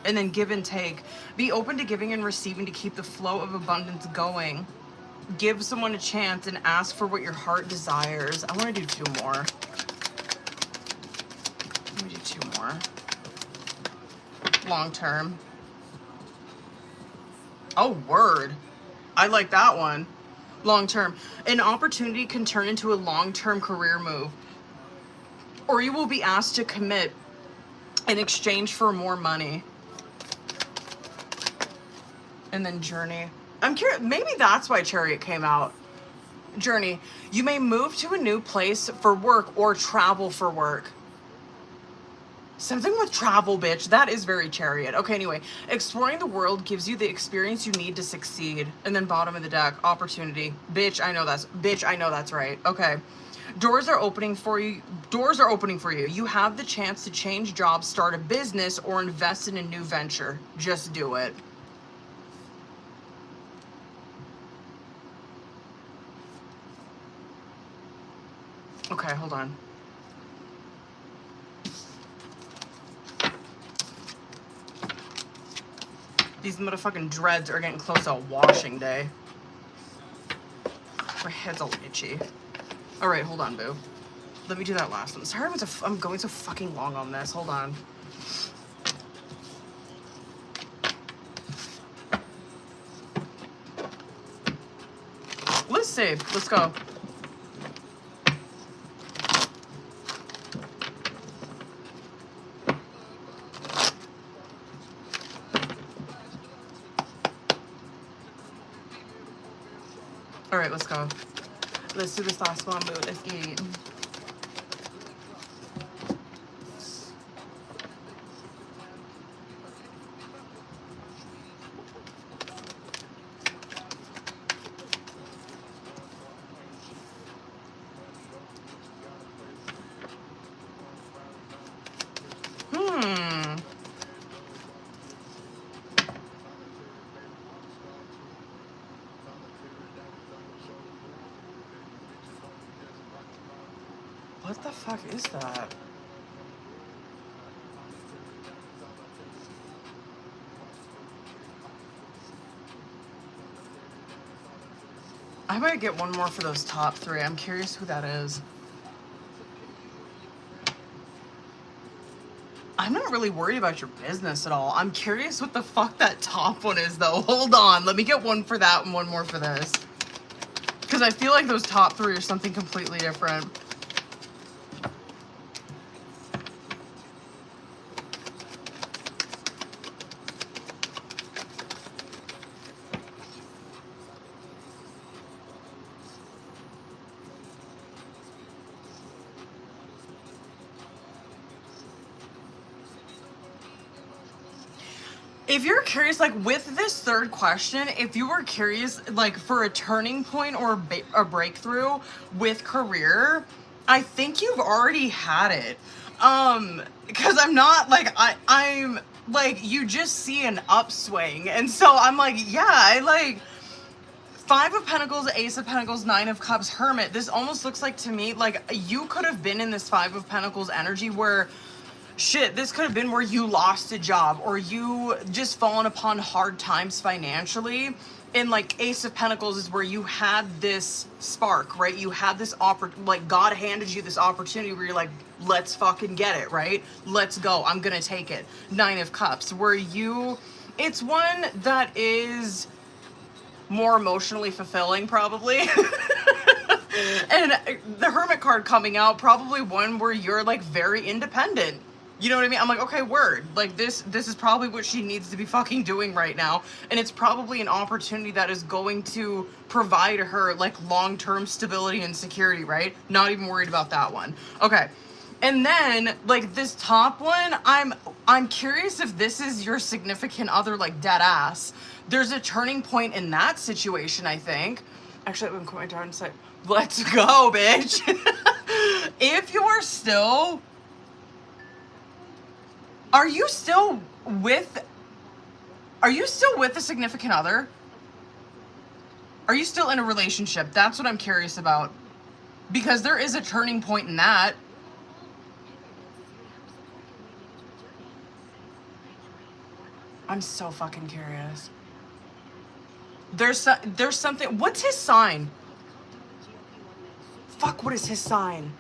And then give and take. Be open to giving and receiving to keep the flow of abundance going. Give someone a chance and ask for what your heart desires. I want to do 2 more. Let me do 2 more. Long term. Oh, word. I like that one. Long term. An opportunity can turn into a long-term career move. Or you will be asked to commit in exchange for more money. And then journey. I'm curious, maybe that's why Chariot came out. Journey. You may move to a new place for work or travel for work. Something with travel, bitch. That is very Chariot. Okay, anyway. Exploring the world gives you the experience you need to succeed. And then bottom of the deck, opportunity. Bitch, I know that's right. Okay. Doors are opening for you. Doors are opening for you. You have the chance to change jobs, start a business, or invest in a new venture. Just do it. Okay, hold on. These motherfucking dreads are getting close to a washing day. My head's all itchy. All right, hold on, boo. Let me do that last one. Sorry, I'm going so fucking long on this. Hold on. Let's see. Let's go. All right, let's go. Let's do this last one, boo. Let's eat. fuck is that? I might get one more for those top 3. I'm curious who that is. I'm not really worried about your business at all. I'm curious what the fuck that top one is, though. Hold on. Let me get one for that and one more for this. Because I feel like those top 3 are something completely different. If you're curious, like with this third question, if you were curious, like for a turning point or a breakthrough with career, I think you've already had it. Because I'm not like, I'm like, you just see an upswing. And so I'm like, yeah, I like 5 of Pentacles, Ace of Pentacles, 9 of Cups, Hermit. This almost looks like to me, like you could have been in this 5 of Pentacles energy where shit, this could have been where you lost a job or you just fallen upon hard times financially. And like Ace of Pentacles is where you had this spark, right? You had this like God handed you this opportunity where you're like, let's fucking get it, right? Let's go. I'm gonna take it. 9 of Cups, where it's one that is more emotionally fulfilling probably. And the Hermit card coming out, probably one where you're like very independent. You know what I mean? I'm like, okay, word. Like this is probably what she needs to be fucking doing right now. And it's probably an opportunity that is going to provide her like long-term stability and security, right? Not even worried about that one. Okay. And then like this top one, I'm curious if this is your significant other, like dead ass. There's a turning point in that situation, I think. Actually, I'm going to put my and say, let's go, bitch. If you are still... Are you still with a significant other? Are you still in a relationship? That's what I'm curious about. Because there is a turning point in that. I'm so fucking curious. There's something. What's his sign? Fuck, what is his sign?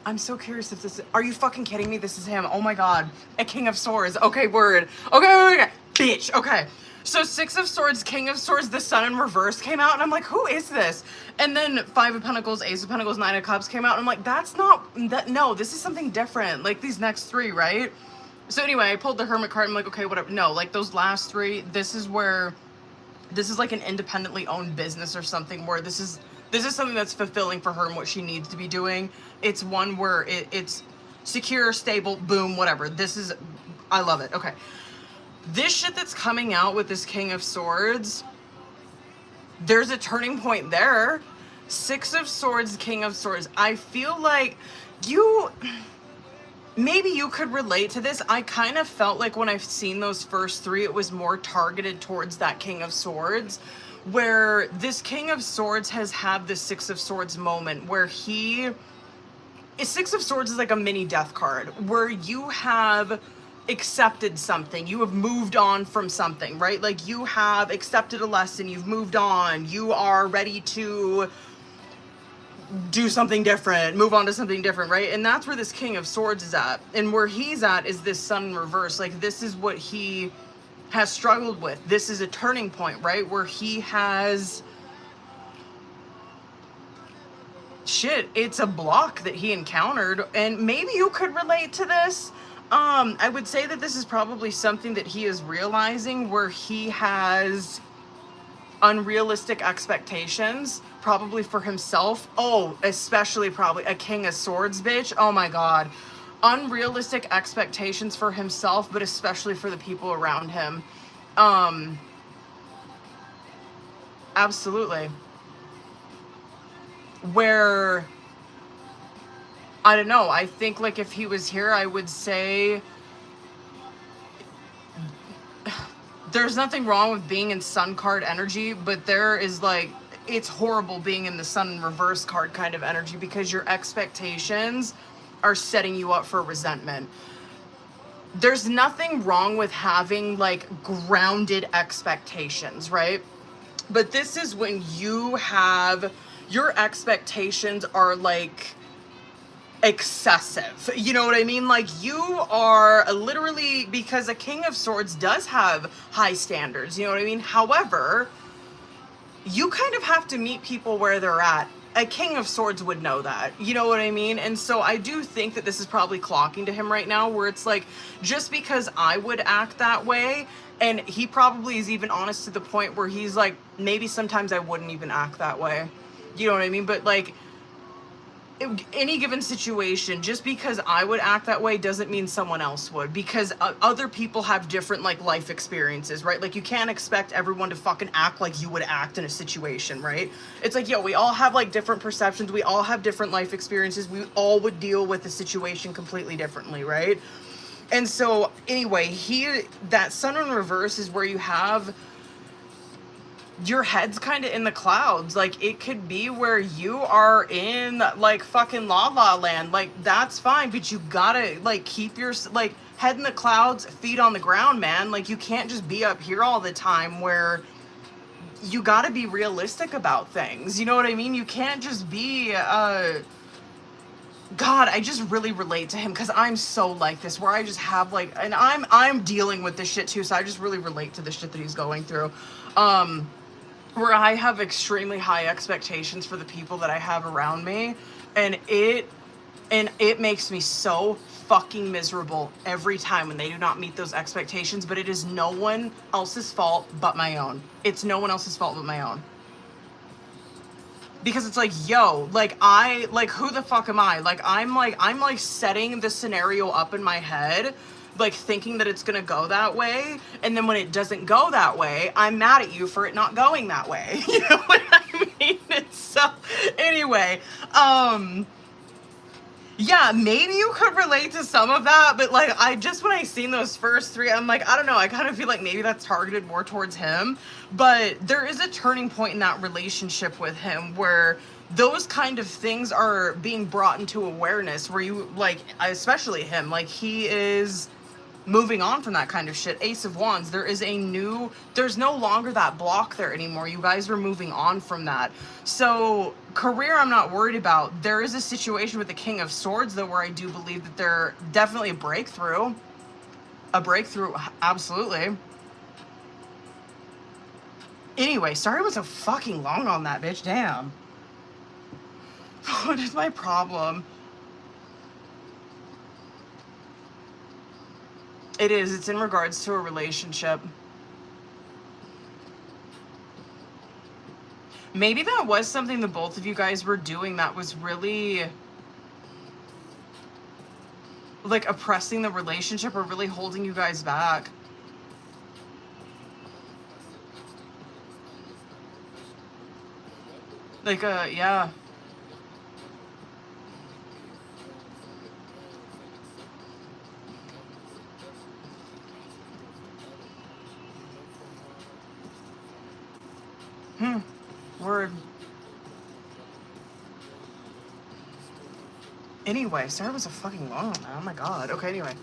I'm so curious if this is, are you fucking kidding me? This is him. Oh my God. A King of Swords. Okay, word. Okay. Bitch. Okay. So 6 of Swords, King of Swords, the Sun in reverse came out and I'm like, who is this? And then 5 of Pentacles, Ace of Pentacles, 9 of Cups came out and I'm like, that's not, no, this is something different. Like these next 3, right? So anyway, I pulled the Hermit card. I'm like, okay, whatever. No, like those last 3, this is like an independently owned business or something where this is something that's fulfilling for her and what she needs to be doing. It's one where it's secure, stable, boom, whatever. I love it. Okay. This shit that's coming out with this King of Swords, there's a turning point there. 6 of Swords, King of Swords. I feel like maybe you could relate to this. I kind of felt like when I've seen those first 3, it was more targeted towards that King of Swords. Where this King of Swords has had the 6 of Swords moment where 6 of Swords is like a mini death card where you have accepted something, you have moved on from something, right? Like you have accepted a lesson, you've moved on, you are ready to do something different, move on to something different, right? And that's where this King of Swords is at. And where he's at is this Sun in reverse. Like this is what he has struggled with. This is a turning point, right? Where he has it's a block that he encountered, and maybe you could relate to this. I would say that this is probably something that he is realizing where he has unrealistic expectations, probably for himself. Oh, especially probably a King of Swords, bitch. Oh my God. Unrealistic expectations for himself, but especially for the people around him. Absolutely. Where, I don't know, I think like if he was here, I would say there's nothing wrong with being in Sun card energy, but there is like, it's horrible being in the Sun in reverse card kind of energy because your expectations are setting you up for resentment. There's nothing wrong with having like grounded expectations, right? But this is when you have your expectations are like excessive. You know what I mean? Like you are literally, because a King of Swords does have high standards, you know what I mean? However, you kind of have to meet people where they're at. A King of Swords would know that, you know what I mean? And so I do think that this is probably clocking to him right now, where it's like, just because I would act that way, and he probably is even honest to the point where he's like, maybe sometimes I wouldn't even act that way, you know what I mean? But like, any given situation, just because I would act that way doesn't mean someone else would, because other people have different like life experiences, right? Like you can't expect everyone to fucking act like you would act in a situation, right? It's like, yo, we all have like different perceptions, we all have different life experiences, we all would deal with the situation completely differently, right? And so anyway, that Sun in reverse is where you have your head's kind of in the clouds. Like it could be where you are in like fucking la la land, like that's fine, but you gotta like keep your like head in the clouds, feet on the ground, man. Like you can't just be up here all the time, where you gotta be realistic about things, you know what I mean? You can't just be God, I just really relate to him because I'm so like this, where I just have like, and I'm dealing with this shit too, so I just really relate to the shit that he's going through. Where I have extremely high expectations for the people that I have around me, and it makes me so fucking miserable every time when they do not meet those expectations, but it is no one else's fault but my own. It's no one else's fault but my own. Because it's like, yo, like who the fuck am I? Like I'm setting the scenario up in my head, like thinking that it's gonna go that way, and then when it doesn't go that way, I'm mad at you for it not going that way. You know what I mean? It's so anyway, yeah, maybe you could relate to some of that, but like when I seen those first three, I'm like, I don't know, I kind of feel like maybe that's targeted more towards him. But there is a turning point in that relationship with him where those kind of things are being brought into awareness, where you like, especially him, like he is moving on from that kind of shit. Ace of Wands, there's no longer that block there anymore. You guys are moving on from that. So career, I'm not worried about. There is a situation with the King of Swords though, where I do believe that there definitely a breakthrough, absolutely. Anyway, sorry I was so fucking long on that, bitch. Damn. What is my problem? It's in regards to a relationship. Maybe that was something the both of you guys were doing that was really like oppressing the relationship or really holding you guys back. Like, yeah. Word. Anyway, sorry it was a fucking long one. Oh my god. Okay, anyway.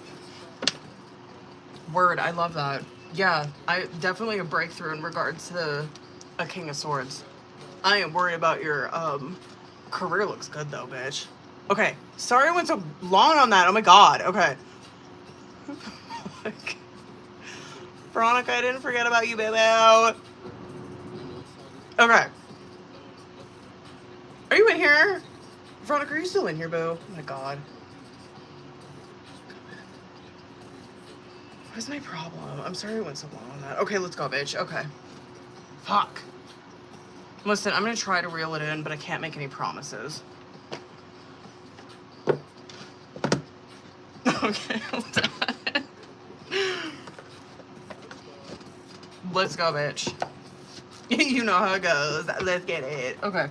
Word, I love that. Yeah, I definitely a breakthrough in regards to a King of Swords. I am worried about your career. Looks good though, bitch. Okay, sorry I went so long on that. Oh my god. Okay. Veronica, I didn't forget about you, baby. Okay. Are you in here? Veronica, are you still in here, boo? Oh my god. What is my problem? I'm sorry I went so long on that. Okay, let's go, bitch. Okay. Fuck. Listen, I'm gonna try to reel it in, but I can't make any promises. Okay, hold on. Let's go, bitch. You know how it goes. Let's get it. Okay.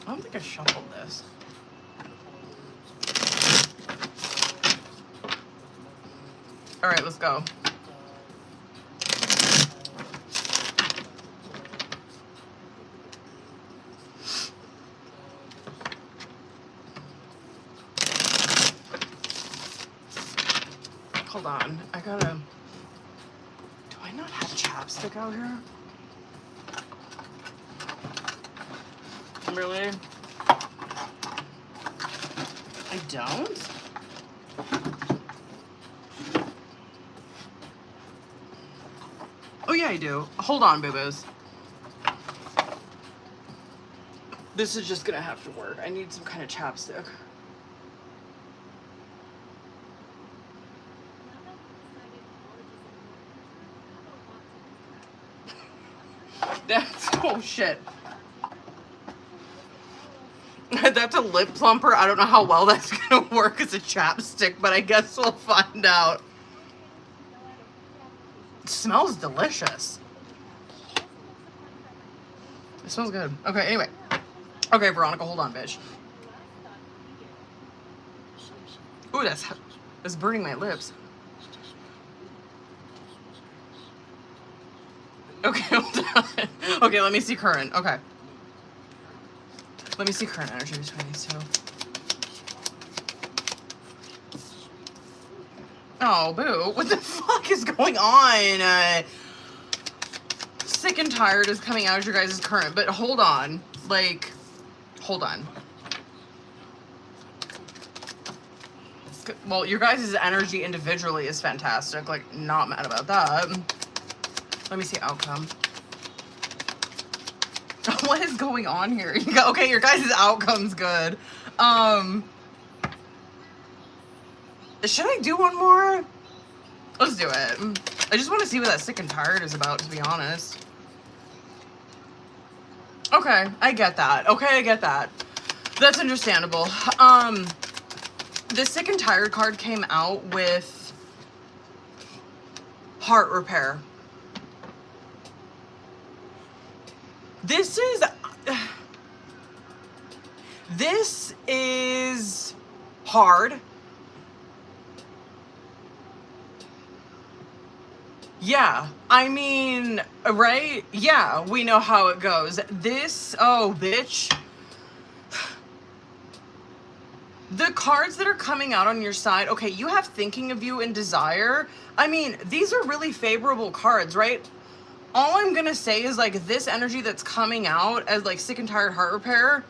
I don't think I shuffled this. All right, let's go. hold on. I gotta... Do I not have chapstick out here? Really? I don't? Oh yeah, I do. Hold on, boo-boos. This is just gonna have to work. I need some kind of chapstick. That's, oh shit. That's a lip plumper. I don't know how well that's gonna work as a chapstick, but I guess we'll find out. It smells delicious. It smells good. Okay, anyway. Okay, Veronica, hold on, bitch. Ooh, that's burning my lips. Okay, hold on. Okay, let me see current. Okay. Let me see current energy between these two. Oh, boo. What the fuck is going on? Sick and tired is coming out as your guys' current, but hold on. Like, hold on. Well, your guys' energy individually is fantastic. Like, not mad about that. Let me see outcome. What is going on here? Okay, your guys' outcome's good. Should I do one more? Let's do it. I just want to see what that sick and tired is about, to be honest. Okay, I get that. Okay, I get that. That's understandable. The sick and tired card came out with heart repair. This is hard. Yeah, I mean, right? Yeah, we know how it goes. Oh, bitch. The cards that are coming out on your side, okay, you have thinking of you and desire. I mean, these are really favorable cards, right? All I'm gonna say is, like, this energy that's coming out as, like, sick and tired heart repair,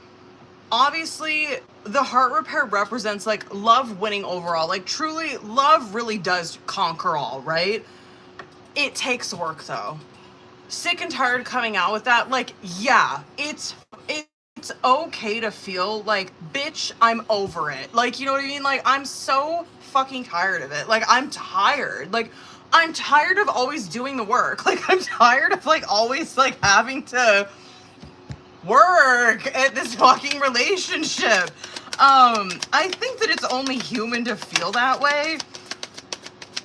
obviously, the heart repair represents, like, love winning overall. Like, truly, love really does conquer all, right? It takes work, though. Sick and tired coming out with that, like, yeah, it's okay to feel like, bitch, I'm over it. Like, you know what I mean? Like, I'm so fucking tired of it. Like, I'm tired. Like, I'm tired of always doing the work. Like, I'm tired of, like, always, like, having to work at this fucking relationship. I think that it's only human to feel that way.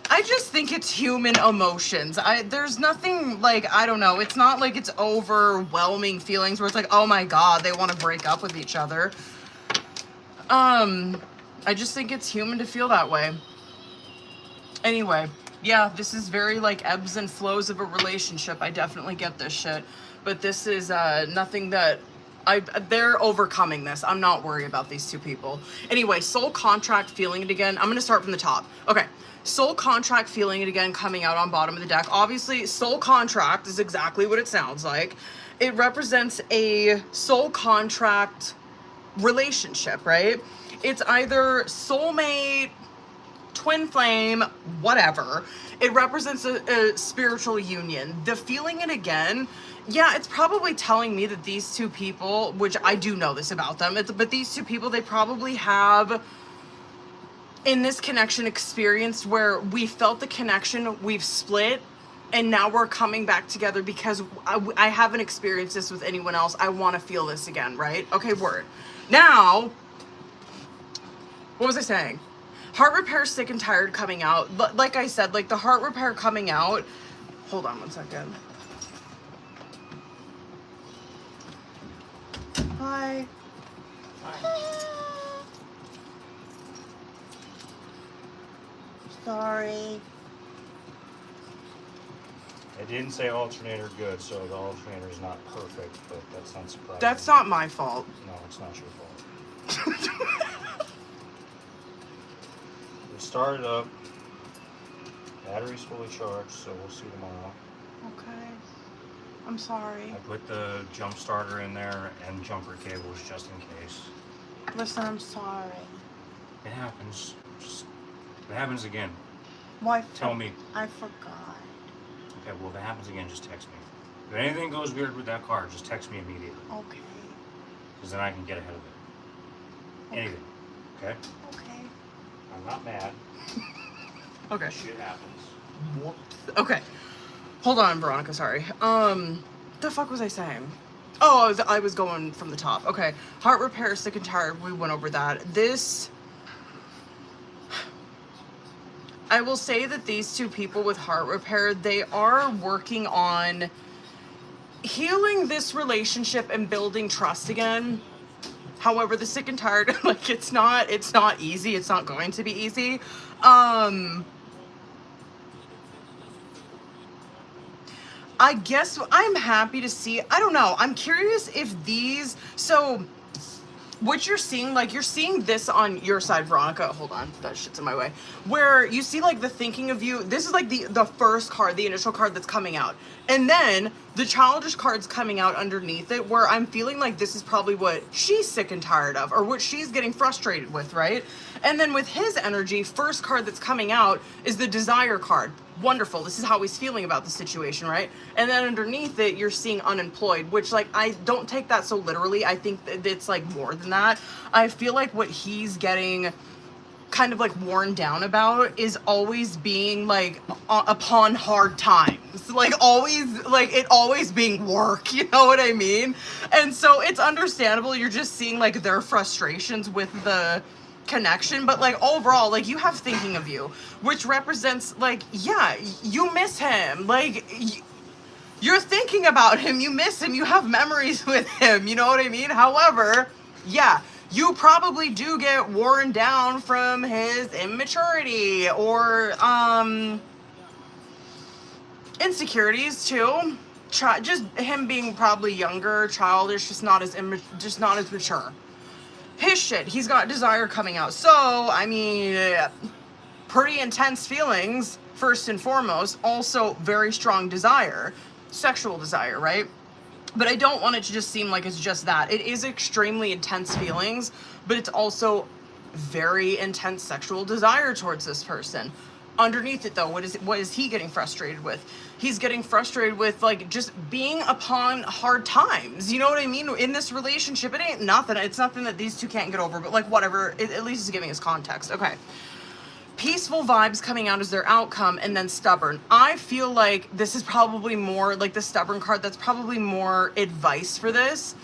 I just think it's human emotions. There's nothing, like, I don't know. It's not like it's overwhelming feelings where it's like, oh my God, they want to break up with each other. I just think it's human to feel that way. Anyway, yeah, this is very, like, ebbs and flows of a relationship. I definitely get this shit. But this is nothing that... they're overcoming this. I'm not worried about these two people. Anyway, soul contract, feeling it again. I'm going to start from the top. Okay. Soul contract, feeling it again, coming out on bottom of the deck. Obviously, soul contract is exactly what it sounds like. It represents a soul contract relationship, right? It's either soulmate, twin flame, whatever. It represents a spiritual union. The feeling it again, yeah, it's probably telling me that these two people, which I do know this about them, but these two people, they probably have... in this connection experienced where we felt the connection, we've split, and now we're coming back together because I haven't experienced this with anyone else. I want to feel this again, right? Okay, word. Now, what was I saying? Heart repair, sick and tired coming out. Like I said, like the heart repair coming out. Hold on one second. Hi. Sorry. I didn't say alternator good, so the alternator is not perfect, but that's not surprising. That's not my fault. No, it's not your fault. We started up. Battery's fully charged, so we'll see tomorrow. Okay. I'm sorry. I put the jump starter in there and jumper cables just in case. Listen, I'm sorry. It happens. If it happens again, Why? tell me. I forgot. Okay, well, if it happens again, just text me. If anything goes weird with that car, just text me immediately. Okay. Because then I can get ahead of it. Okay. Anything. Okay? Okay. I'm not mad. Okay. Shit happens. Okay. Hold on, Veronica, sorry. The fuck was I saying? Oh, I was going from the top. Okay. Heart repair, sick and tired. We went over that. I will say that these two people with heart repair, they are working on healing this relationship and building trust again. However, the sick and tired, like, it's not easy. It's not going to be easy. I guess I'm happy to see, I don't know, I'm curious if these, so what you're seeing, like, you're seeing this on your side, Veronica, hold on, that shit's in my way, where you see, like, the thinking of you, this is, like, the first card, the initial card that's coming out, and then the childish card's coming out underneath it, where I'm feeling like this is probably what she's sick and tired of, or what she's getting frustrated with, right? And then with his energy, first card that's coming out is the desire card. Wonderful, this is how he's feeling about the situation, right? And then underneath it, you're seeing unemployed, which, like, I don't take that so literally. I think that it's, like, more than that. I feel like what he's getting kind of, like, worn down about is always being, like, upon hard times. Like, always, like, it always being work, you know what I mean? And so it's understandable. You're just seeing, like, their frustrations with the connection, but, like, overall, like, you have thinking of you, which represents, like, yeah, you miss him, like, you're thinking about him, you miss him, you have memories with him, you know what I mean? However, yeah, you probably do get worn down from his immaturity or insecurities too. Just him being probably younger, childish, just not as mature. His shit, he's got desire coming out. So, I mean, pretty intense feelings, first and foremost. Also, very strong desire, sexual desire, right? But I don't want it to just seem like it's just that. It is extremely intense feelings, but it's also very intense sexual desire towards this person. Underneath it, though, what is he getting frustrated with? He's getting frustrated with, like, just being upon hard times. You know what I mean? In this relationship, it ain't nothing. It's nothing that these two can't get over, but, like, whatever. At least it's giving us context. Okay. Peaceful vibes coming out as their outcome, and then stubborn. I feel like this is probably more, like, the stubborn card, that's probably more advice for this.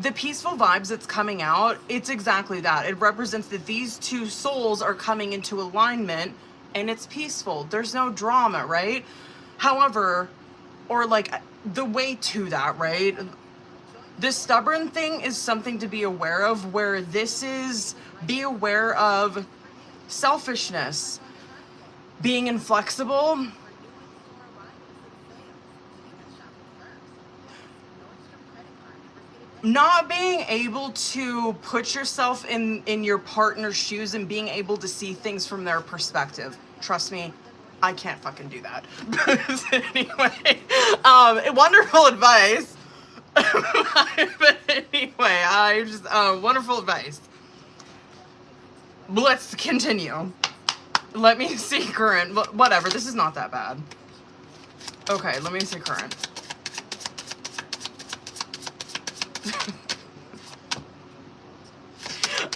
The peaceful vibes that's coming out, it's exactly that. It represents that these two souls are coming into alignment, and it's peaceful. There's no drama, right? However, or, like, the way to that, right? The stubborn thing is something to be aware of, where this is, be aware of selfishness, being inflexible, not being able to put yourself in your partner's shoes and being able to see things from their perspective. Trust me, I can't fucking do that. Anyway, wonderful advice. But anyway, wonderful advice. Let's continue. Let me see current. Whatever, this is not that bad. Okay, let me see current.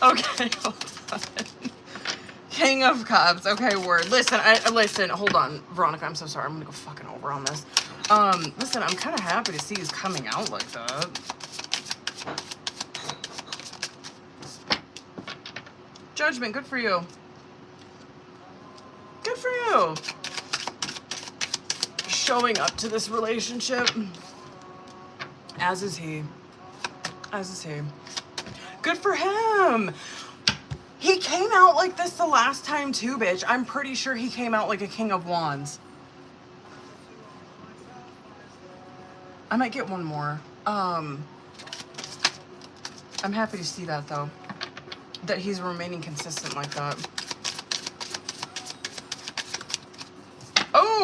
Okay, hold on. King of Cups. Okay, word. Listen, hold on. Veronica, I'm so sorry. I'm gonna go fucking over on this. Listen, I'm kind of happy to see he's coming out like that. Judgment, good for you. Good for you. Showing up to this relationship. As is he. As is he. Good for him. He came out like this the last time too, bitch. I'm pretty sure he came out like a King of Wands. I might get one more. I'm happy to see that though. That he's remaining consistent like that.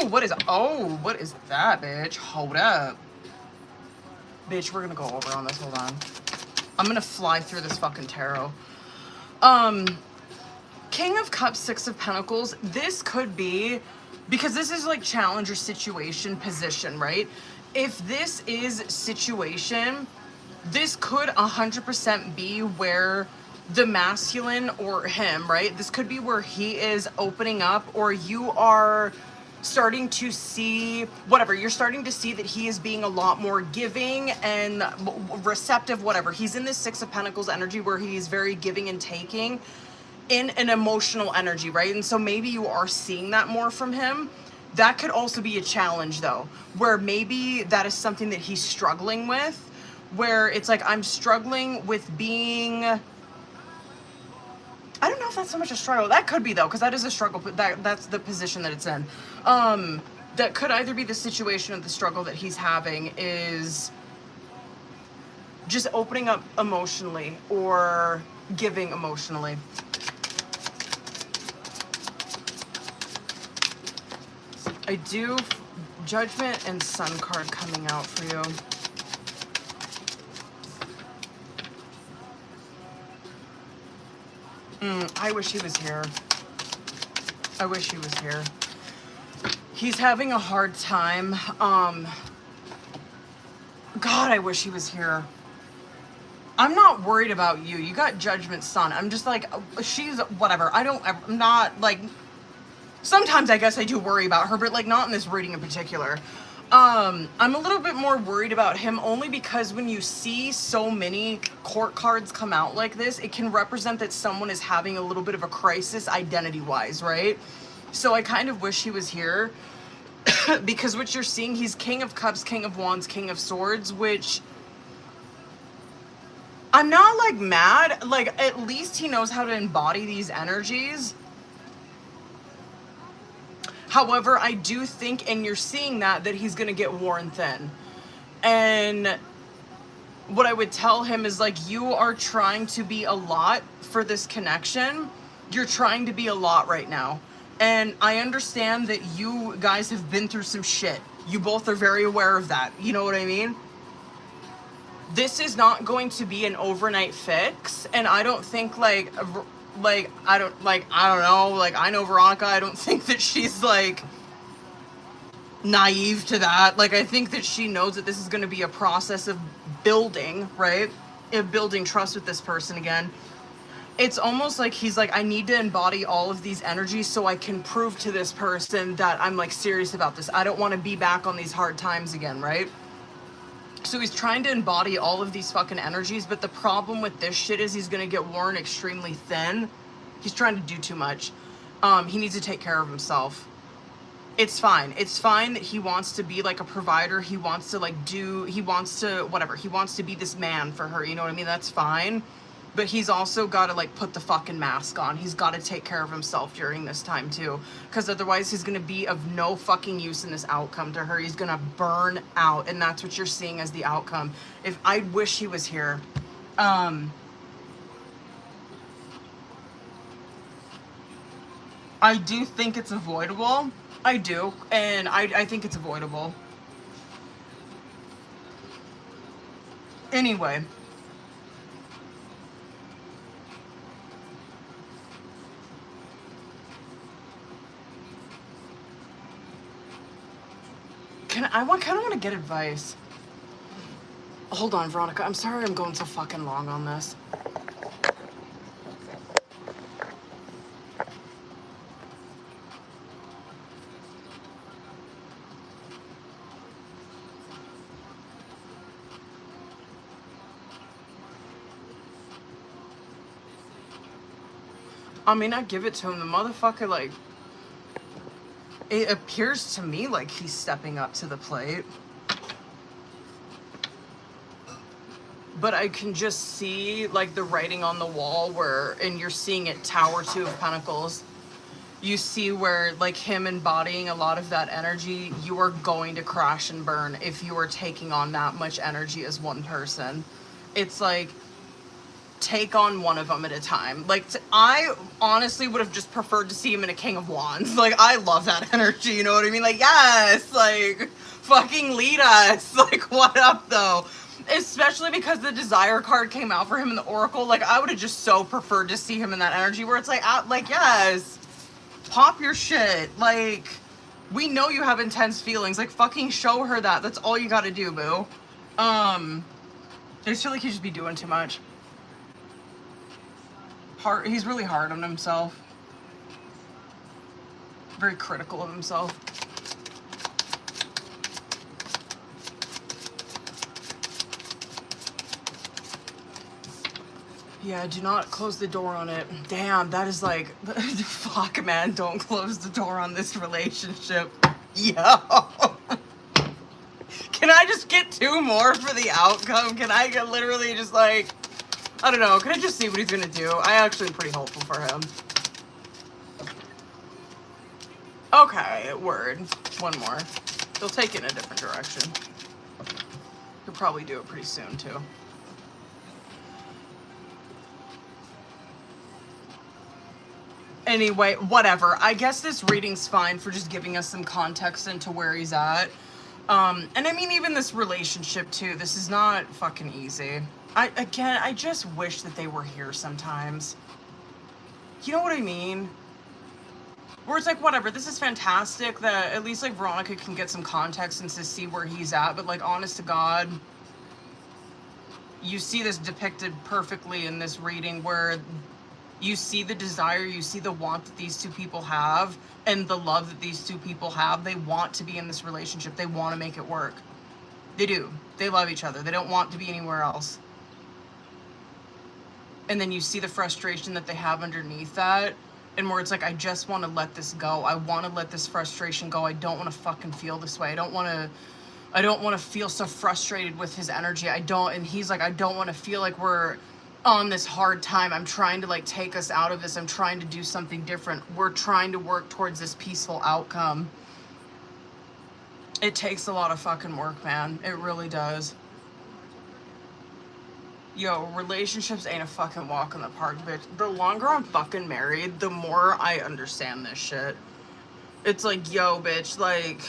Oh, what is that, bitch? Hold up. Bitch, we're gonna go over on this. Hold on. I'm gonna fly through this fucking tarot. King of Cups, Six of Pentacles. This could be, because this is like challenger situation position, right? If this is situation, this could 100% be where the masculine or him, right? This could be where he is opening up, or you are starting to see, whatever, you're starting to see that he is being a lot more giving and receptive, whatever. He's in this Six of Pentacles energy where he's very giving and taking in an emotional energy, right? And so maybe you are seeing that more from him. That could also be a challenge though, where maybe that is something that he's struggling with, where it's like, I'm struggling with being, I don't know if that's so much a struggle. That could be though, because that is a struggle, but that's the position that it's in. That could either be the situation of the struggle that he's having is just opening up emotionally or giving emotionally. I do Judgment and Sun card coming out for you. I wish he was here. I wish he was here. He's having a hard time. God, I wish he was here. I'm not worried about you. You got Judgment Sun. I'm just like, she's whatever. I'm not like, sometimes I guess I do worry about her, but like not in this reading in particular. I'm a little bit more worried about him only because when you see so many court cards come out like this, it can represent that someone is having a little bit of a crisis identity-wise, right? So I kind of wish he was here because what you're seeing, he's King of Cups, King of Wands, King of Swords, which I'm not like mad. Like at least he knows how to embody these energies. However, I do think, and you're seeing that he's going to get worn thin. And what I would tell him is like, you are trying to be a lot for this connection. You're trying to be a lot right now. And I understand that you guys have been through some shit. You both are very aware of that. You know what I mean? This is not going to be an overnight fix. And I don't think I don't know, like I know Veronica, I don't think that she's like naive to that. Like I think that she knows that this is going to be a process of building, right? Of building trust with this person again. It's almost like he's like, I need to embody all of these energies so I can prove to this person that I'm like serious about this. I don't want to be back on these hard times again, right? So he's trying to embody all of these fucking energies, but the problem with this shit is he's gonna get worn extremely thin. He's trying to do too much. He needs to take care of himself. It's fine. It's fine that he wants to be like a provider. He wants to he wants to be this man for her. You know what I mean? That's fine. But he's also got to like put the fucking mask on. He's got to take care of himself during this time too. Because otherwise he's going to be of no fucking use in this outcome to her. He's going to burn out. And that's what you're seeing as the outcome. If I wish he was here. I do think it's avoidable. I do. And I think it's avoidable. Anyway. I kind of want to get advice. Hold on, Veronica. I'm sorry I'm going so fucking long on this. I mean, I give it to him. The motherfucker, like... It appears to me like he's stepping up to the plate. But I can just see like the writing on the wall and you're seeing it Tower 2 of Pentacles. You see where like him embodying a lot of that energy, you are going to crash and burn if you are taking on that much energy as one person. It's like, take on one of them at a time. Like, I honestly would have just preferred to see him in a King of Wands. Like, I love that energy, you know what I mean? Like, yes, like, fucking lead us. Like, what up, though? Especially because the Desire card came out for him in the Oracle. Like, I would have just so preferred to see him in that energy where it's like, yes, pop your shit. Like, we know you have intense feelings. Like, fucking show her that. That's all you gotta do, boo. I just feel like he should be doing too much. He's really hard on himself. Very critical of himself. Yeah, do not close the door on it. Damn, that is like, fuck, man, don't close the door on this relationship. Yo. Can I just get 2 more for the outcome? Can I get literally just like, I don't know, can I just see what he's gonna do? I actually am pretty hopeful for him. Okay, word. 1 more. He'll take it in a different direction. He'll probably do it pretty soon, too. Anyway, whatever. I guess this reading's fine for just giving us some context into where he's at. And I mean, even this relationship, too. This is not fucking easy. I just wish that they were here sometimes. You know what I mean? Where it's like, whatever, this is fantastic that at least, like, Veronica can get some context and to see where he's at. But, like, honest to God, you see this depicted perfectly in this reading where you see the desire, you see the want that these 2 people have, and the love that these 2 people have. They want to be in this relationship. They want to make it work. They do. They love each other. They don't want to be anywhere else. And then you see the frustration that they have underneath that, and where it's like, I just want to let this go. I want to let this frustration go. I don't want to fucking feel this way. I don't want to feel so frustrated with his energy. And he's like, I don't want to feel like we're on this hard time. I'm trying to like take us out of this. I'm trying to do something different. We're trying to work towards this peaceful outcome. It takes a lot of fucking work, man. It really does. Yo, relationships ain't a fucking walk in the park, bitch. The longer I'm fucking married, the more I understand this shit. It's like, yo, bitch, like,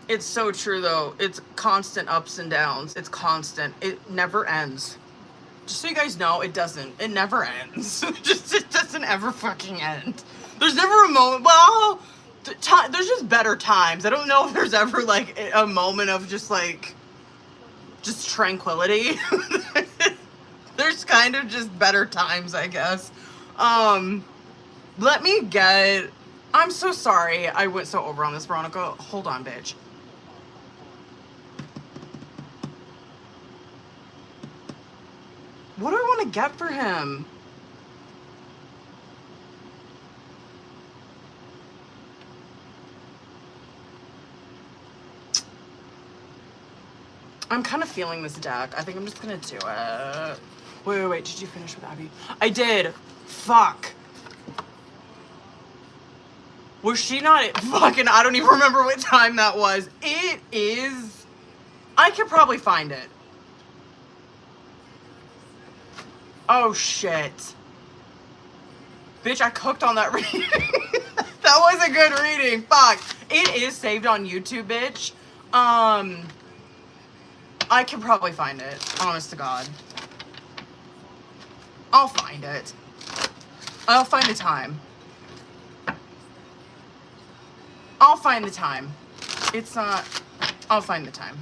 it's so true, though. It's constant ups and downs. It's constant. It never ends. Just so you guys know, it doesn't. It never ends. It doesn't ever fucking end. There's never a moment, well, there's just better times. I don't know if there's ever, like, a moment of just, like, just tranquility. There's kind of just better times, I guess. Let me get... I'm so sorry I went so over on this, Veronica. Hold on, bitch. What do I want to get for him? I'm kind of feeling this deck. I think I'm just gonna do it. Wait. Did you finish with Abby? I did. Fuck. Was she not fucking... I don't even remember what time that was. It is... I could probably find it. Oh, shit. Bitch, I cooked on that reading. That was a good reading. Fuck. It is saved on YouTube, bitch. I can probably find it. Honest to God. I'll find it. I'll find the time. I'll find the time. It's not... I'll find the time.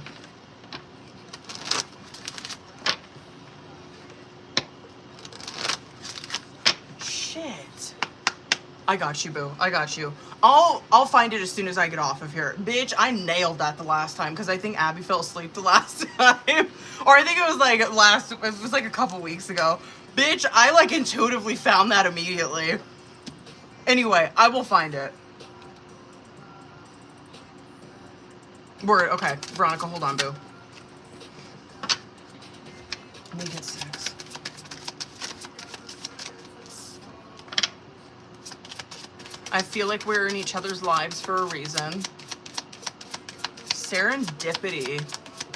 Shit. I got you, boo. I got you. I'll find it as soon as I get off of here. Bitch, I nailed that the last time because I think Abby fell asleep the last time. Or I think it was like it was like a couple weeks ago. Bitch, I like intuitively found that immediately. Anyway, I will find it. Word, okay. Veronica, hold on, boo. Let me get sex. I feel like we're in each other's lives for a reason. Serendipity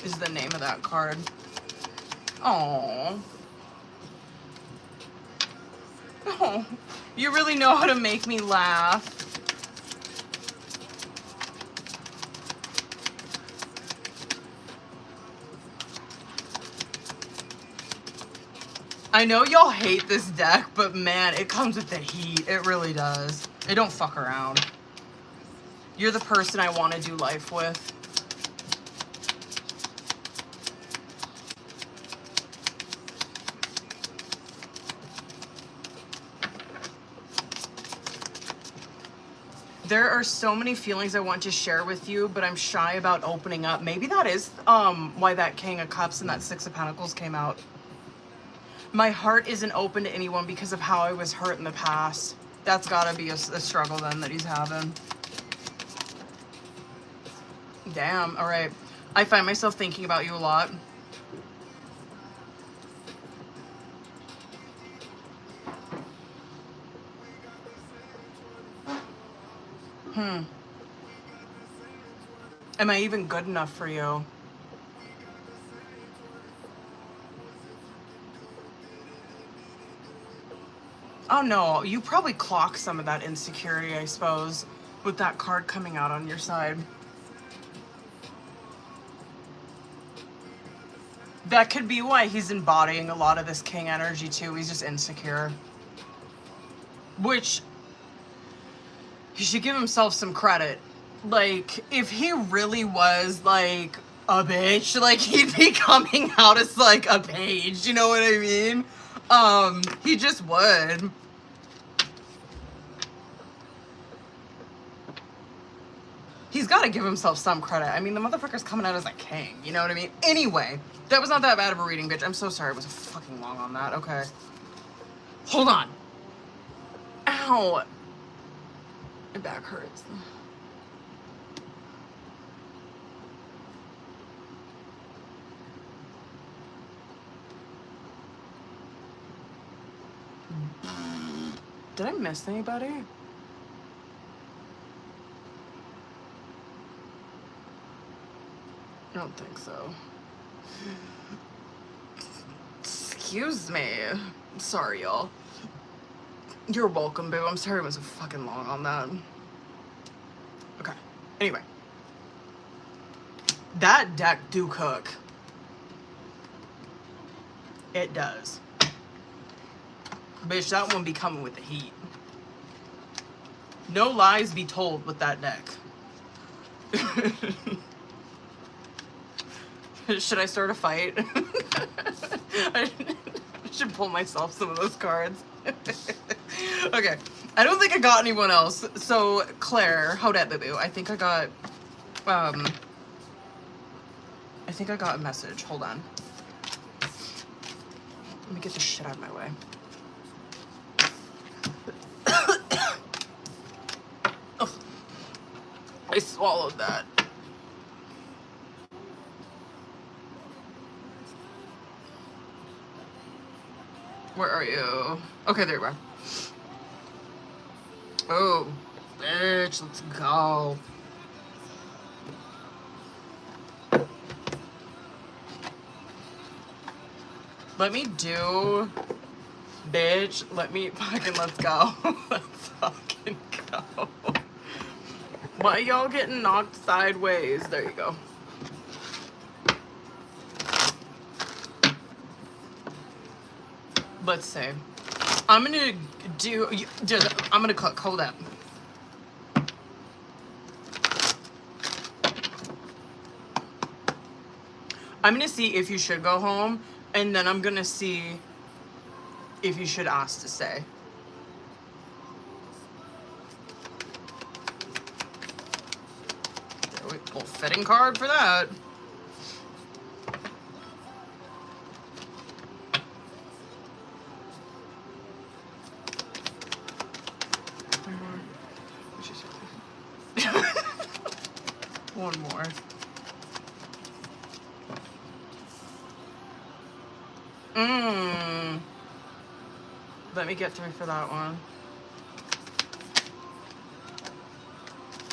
is the name of that card. Oh. Oh. You really know how to make me laugh. I know y'all hate this deck, but man, it comes with the heat. It really does. It don't fuck around. You're the person I want to do life with. There are so many feelings I want to share with you, but I'm shy about opening up. Maybe that is why that King of Cups and that Six of Pentacles came out. My heart isn't open to anyone because of how I was hurt in the past. That's gotta be a struggle then that he's having. Damn, all right. I find myself thinking about you a lot. Am I even good enough for you? Oh no, you probably clock some of that insecurity, I suppose, with that card coming out on your side. That could be why he's embodying a lot of this king energy too. He's just insecure. Which, he should give himself some credit. Like, if he really was like a bitch, like he'd be coming out as like a page, you know what I mean? He just would. He's got to give himself some credit. I mean, the motherfucker's coming out as a king, you know what I mean? Anyway, that was not that bad of a reading, bitch. I'm so sorry. It was fucking long on that. Okay. Hold on. Ow. My back hurts. Did I miss anybody? I don't think so. Excuse me. Sorry, y'all. You're welcome, boo. I'm sorry it was fucking long on that. Okay. Anyway. That deck do cook. It does. Bitch, that one be coming with the heat. No lies be told with that deck. Should I start a fight? I should pull myself some of those cards. Okay. I don't think I got anyone else. So, Claire, hold that, boo. I think I got a message. Hold on. Let me get this shit out of my way. Oh, I swallowed that. Where are you? Okay, there you are. Oh, bitch, let's go. Let me do, bitch, let's go. Let's fucking go. Why y'all getting knocked sideways? There you go. Let's see. I'm gonna cook. Hold up. I'm gonna see if you should go home, and then I'm gonna see if you should ask to stay. There we go. Fitting card for that. One more. Let me get 3 for that one.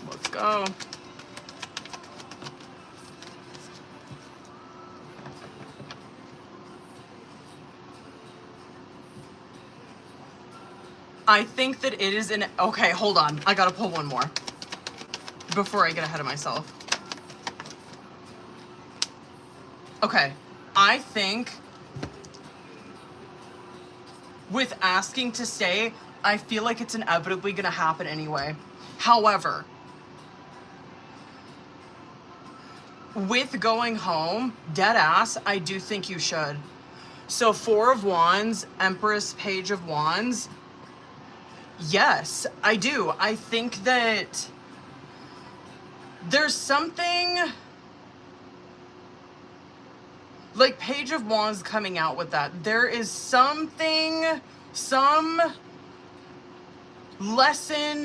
Let's go. I think that it is an... Okay, hold on. I gotta pull one more before I get ahead of myself. Okay, I think with asking to stay, I feel like it's inevitably gonna happen anyway. However, with going home, dead ass, I do think you should. So 4 of Wands, Empress, Page of Wands. Yes, I do. I think that there's something like Page of Wands coming out with that. There is something, some lesson,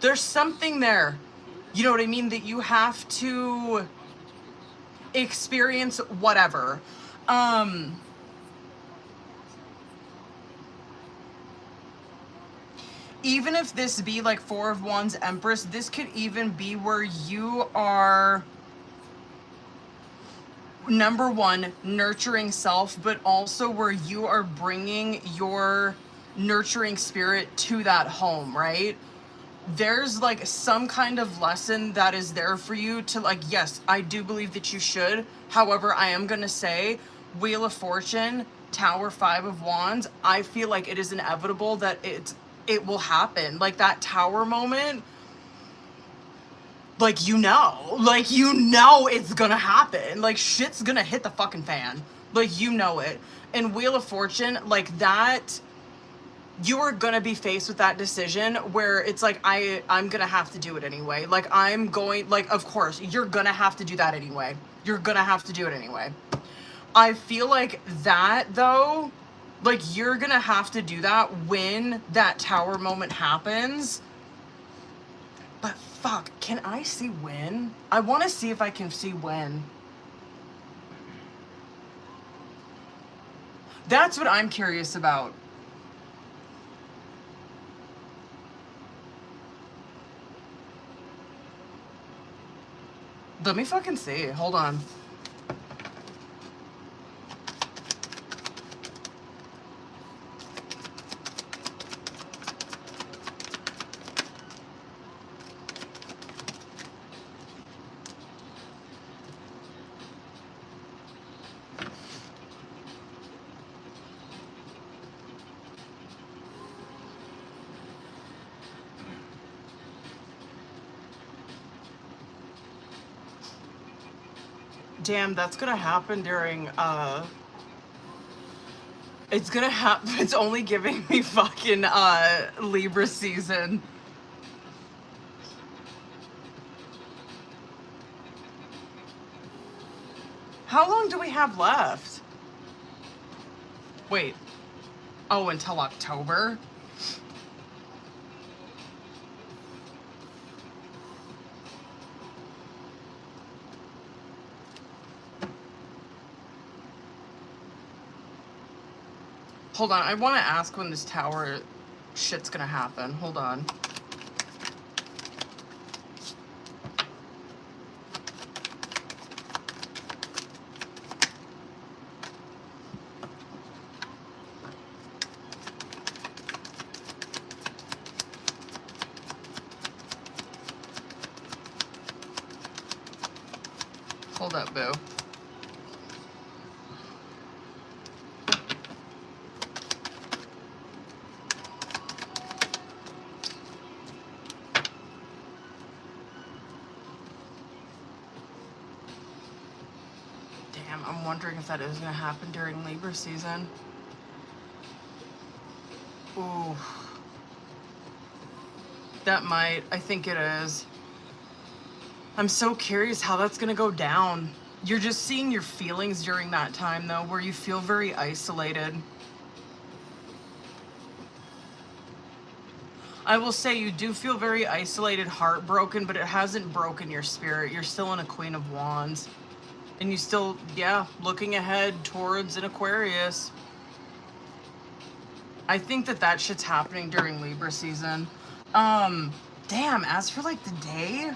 there's something there. You know what I mean? That you have to experience whatever. Even if this be like 4 of Wands, Empress, this could even be where you are, number one, nurturing self, but also where you are bringing your nurturing spirit to that home, right? There's like some kind of lesson that is there for you to like, yes, I do believe that you should. However, I am going to say Wheel of Fortune, Tower, 5 of Wands, I feel like it is inevitable that it will happen. Like that Tower moment, like, you know it's gonna happen. Like, shit's gonna hit the fucking fan. Like, you know it. And Wheel of Fortune, like that, you are gonna be faced with that decision where it's like, I'm gonna have to do it anyway. Like, I'm going, like, of course, you're gonna have to do that anyway. You're gonna have to do it anyway. I feel like that, though, like, you're gonna have to do that when that Tower moment happens. But fuck, can I see when? I want to see if I can see when. That's what I'm curious about. Let me fucking see. Hold on. Damn, that's gonna happen during, it's gonna happen, it's only giving me fucking, Libra season. How long do we have left? Wait. Oh, until October? Hold on, I want to ask when this Tower shit's gonna happen. Hold on. Hold up, boo. Damn, I'm wondering if that is gonna happen during Libra season. Ooh. That might. I think it is. I'm so curious how that's gonna go down. You're just seeing your feelings during that time, though, where you feel very isolated. I will say you do feel very isolated, heartbroken, but it hasn't broken your spirit. You're still in a Queen of Wands. And you still, yeah, looking ahead towards an Aquarius. I think that shit's happening during Libra season. Damn, as for like the day...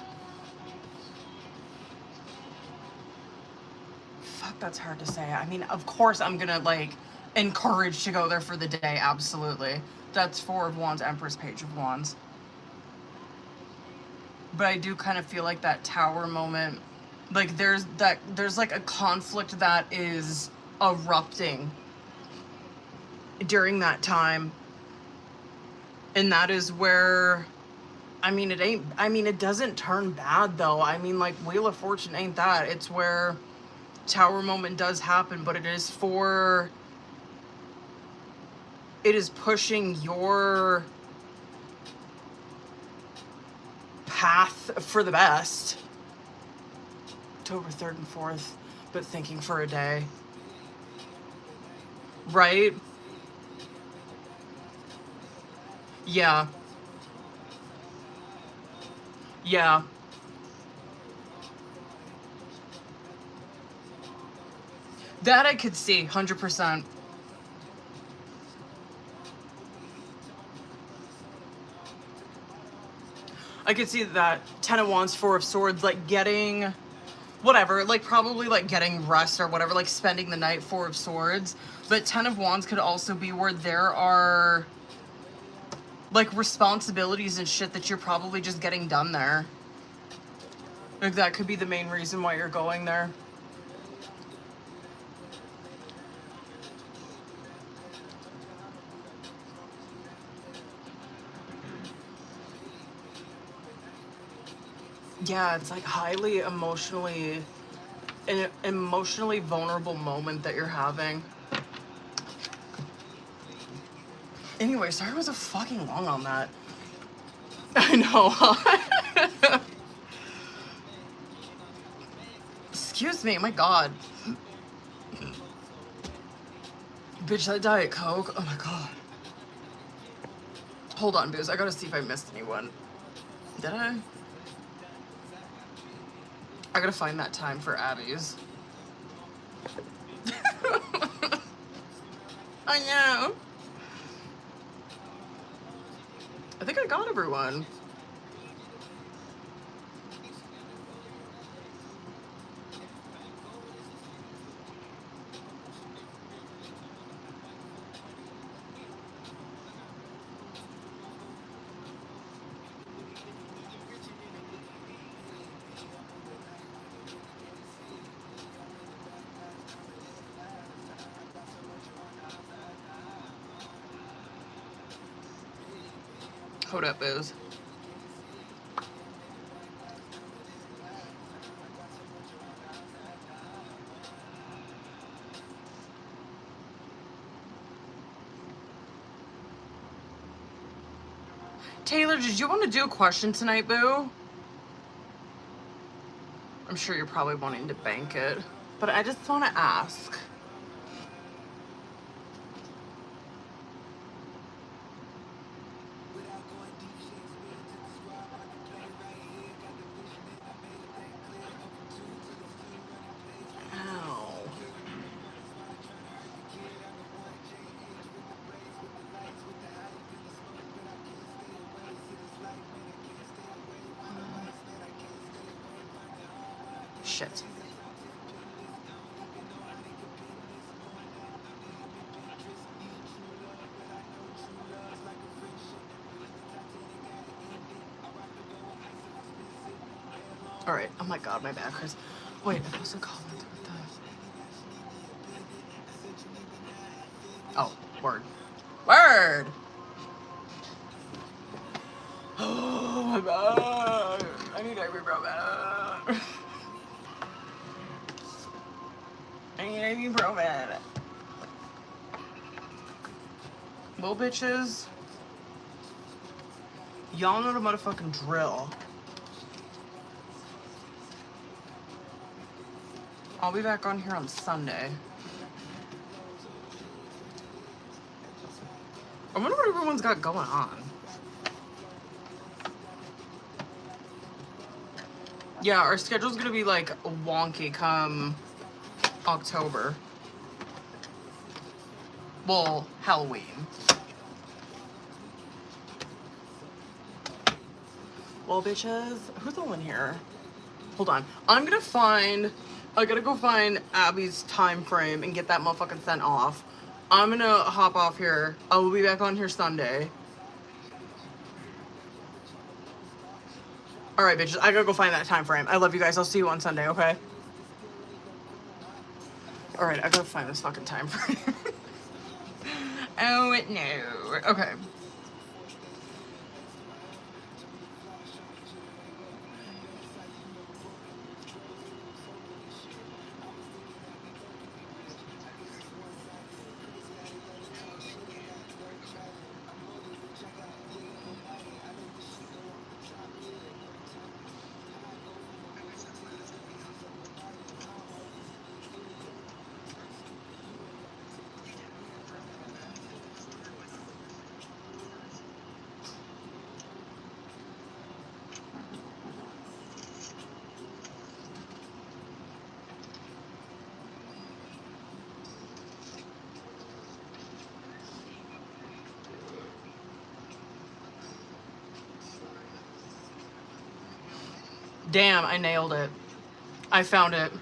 fuck, that's hard to say. I mean, of course I'm gonna, like, encourage to go there for the day, absolutely. That's Four of Wands, Empress, Page of Wands. But I do kind of feel like that Tower moment, like, there's like a conflict that is erupting during that time. And that is where, I mean, it doesn't turn bad, though. I mean, like, Wheel of Fortune ain't that. It's where Tower moment does happen, but it is pushing your path for the best. October 3rd and 4th, but thinking for a day. Right? Yeah. Yeah. That I could see, 100%. I could see that. Ten of Wands, Four of Swords, like getting whatever, like probably like getting rest or whatever, like spending the night, Four of Swords. But Ten of Wands could also be where there are like responsibilities and shit that you're probably just getting done there. Like that could be the main reason why you're going there. Yeah, it's like highly emotionally, an emotionally vulnerable moment that you're having. Anyway, sorry I was so fucking long on that. I know, huh? Excuse me, my God. Bitch, that Diet Coke, oh my God. Hold on, Booze, I gotta see if I missed anyone. Did I? I gotta find that time for Abby's. I know. I think I got everyone. Hold up, Booze. Taylor, did you want to do a question tonight, boo? I'm sure you're probably wanting to bank it, but I just want to ask. Shit. All right. Oh my God, my bad, Chris. Wait, I also called it with the... Oh, word. Word! Oh my God. I need ibuprofen. I need ibuprofen. Well, bitches, y'all know the motherfucking drill. I'll be back on here on Sunday. I wonder what everyone's got going on. Yeah, our schedule's gonna be like wonky come October. Well, Halloween. Well, bitches, who's all in here? Hold on. I'm gonna find I gotta go find Abby's time frame and get that motherfucking sent off. I'm gonna hop off here. I will be back on here Sunday. All right, bitches. I gotta go find that time frame. I love you guys. I'll see you on Sunday, okay? All right, I gotta find this fucking time frame. Oh, no. Okay. Damn, I nailed it. I found it.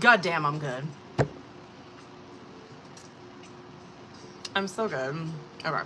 God damn, I'm good. I'm so good. Okay.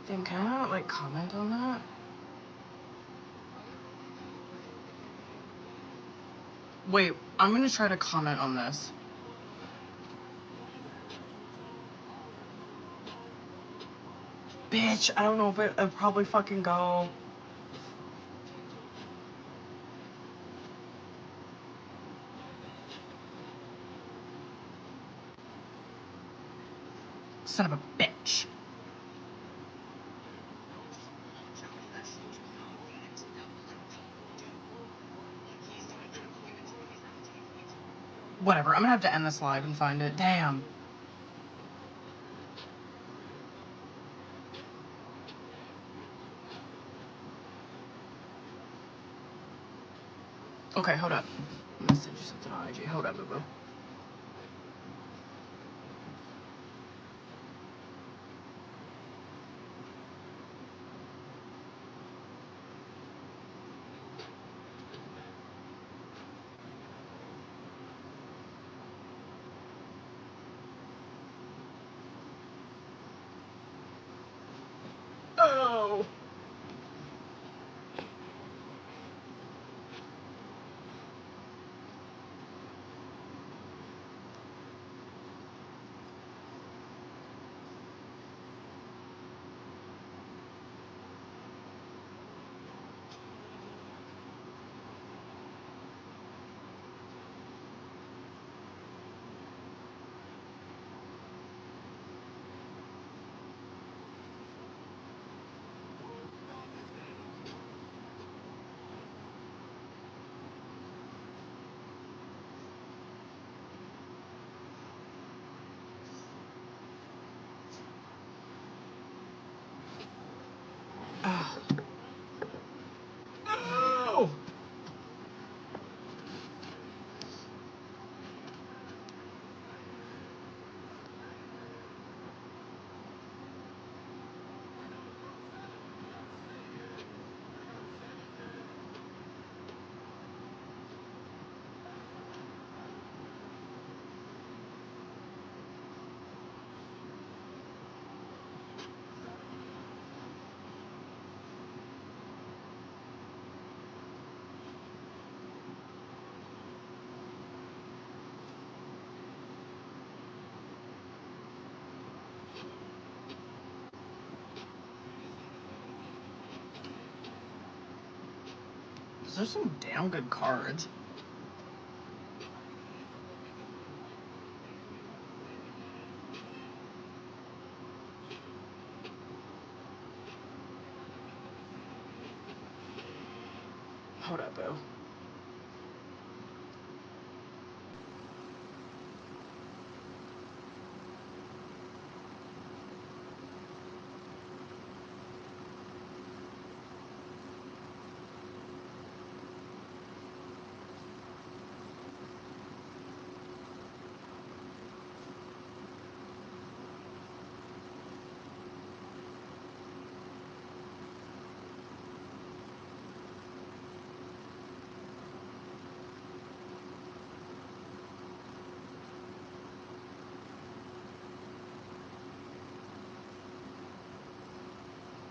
Damn, can I, like, comment on that? Wait, I'm gonna try to comment on this. Bitch, I don't know if it'll probably fucking go. Son of a bitch. Whatever, I'm gonna have to end this live and find it. Damn. Okay, hold up. I'm gonna send you something on IG. Hold up, boo-boo. Oh! Oh. Oh. Those are some damn good cards. Hold up, boo.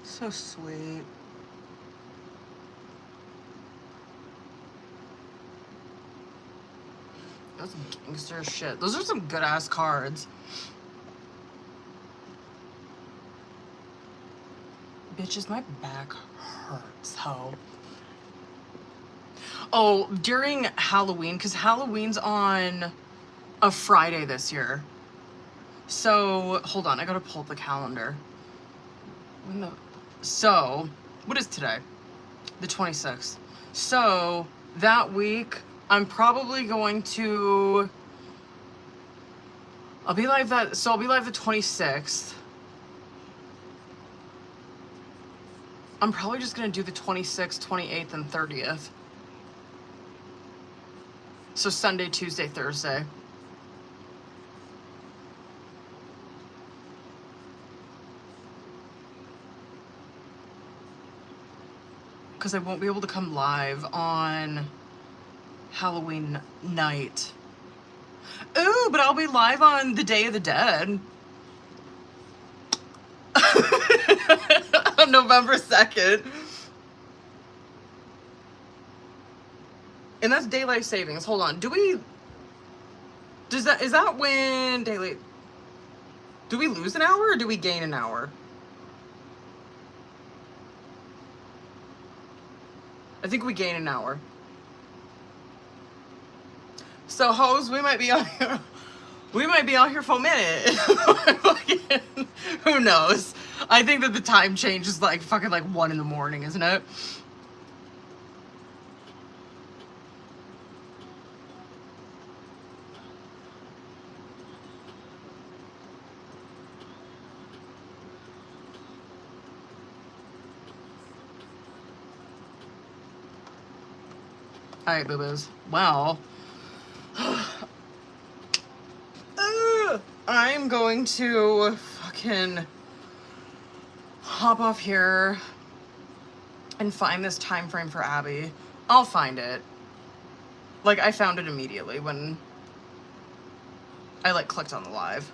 So sweet. That's gangster shit. Those are some good ass cards. Bitches, my back hurts, ho. Oh, during Halloween, because Halloween's on a Friday this year. So, hold on, I gotta pull up the calendar. So, what is today? The 26th. So, that week, I'm probably going to... I'll be live the 26th. I'm probably just gonna do the 26th, 28th, and 30th. So Sunday, Tuesday, Thursday. Because I won't be able to come live on Halloween night. Ooh, but I'll be live on the Day of the Dead. On November 2nd. And that's daylight savings. Hold on. Is that when daylight... Do we lose an hour or do we gain an hour? I think we gain an hour. So, hoes, we might be out here. We might be out here for a minute. Who knows? I think that the time change is like fucking like 1 in the morning, isn't it? Alright, boo-boos. Well, I'm going to fucking hop off here and find this time frame for Abby. I'll find it. Like, I found it immediately when I, like, clicked on the live.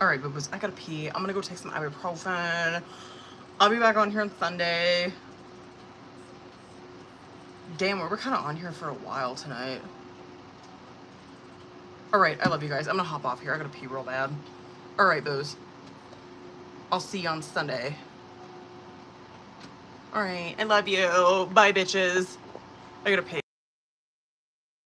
Alright, boo-boos, I gotta pee. I'm gonna go take some ibuprofen. I'll be back on here on Sunday. Damn, we were kind of on here for a while tonight. Alright, I love you guys. I'm gonna hop off here. I gotta pee real bad. Alright, boos. I'll see you on Sunday. Alright, I love you. Bye, bitches. I gotta pee.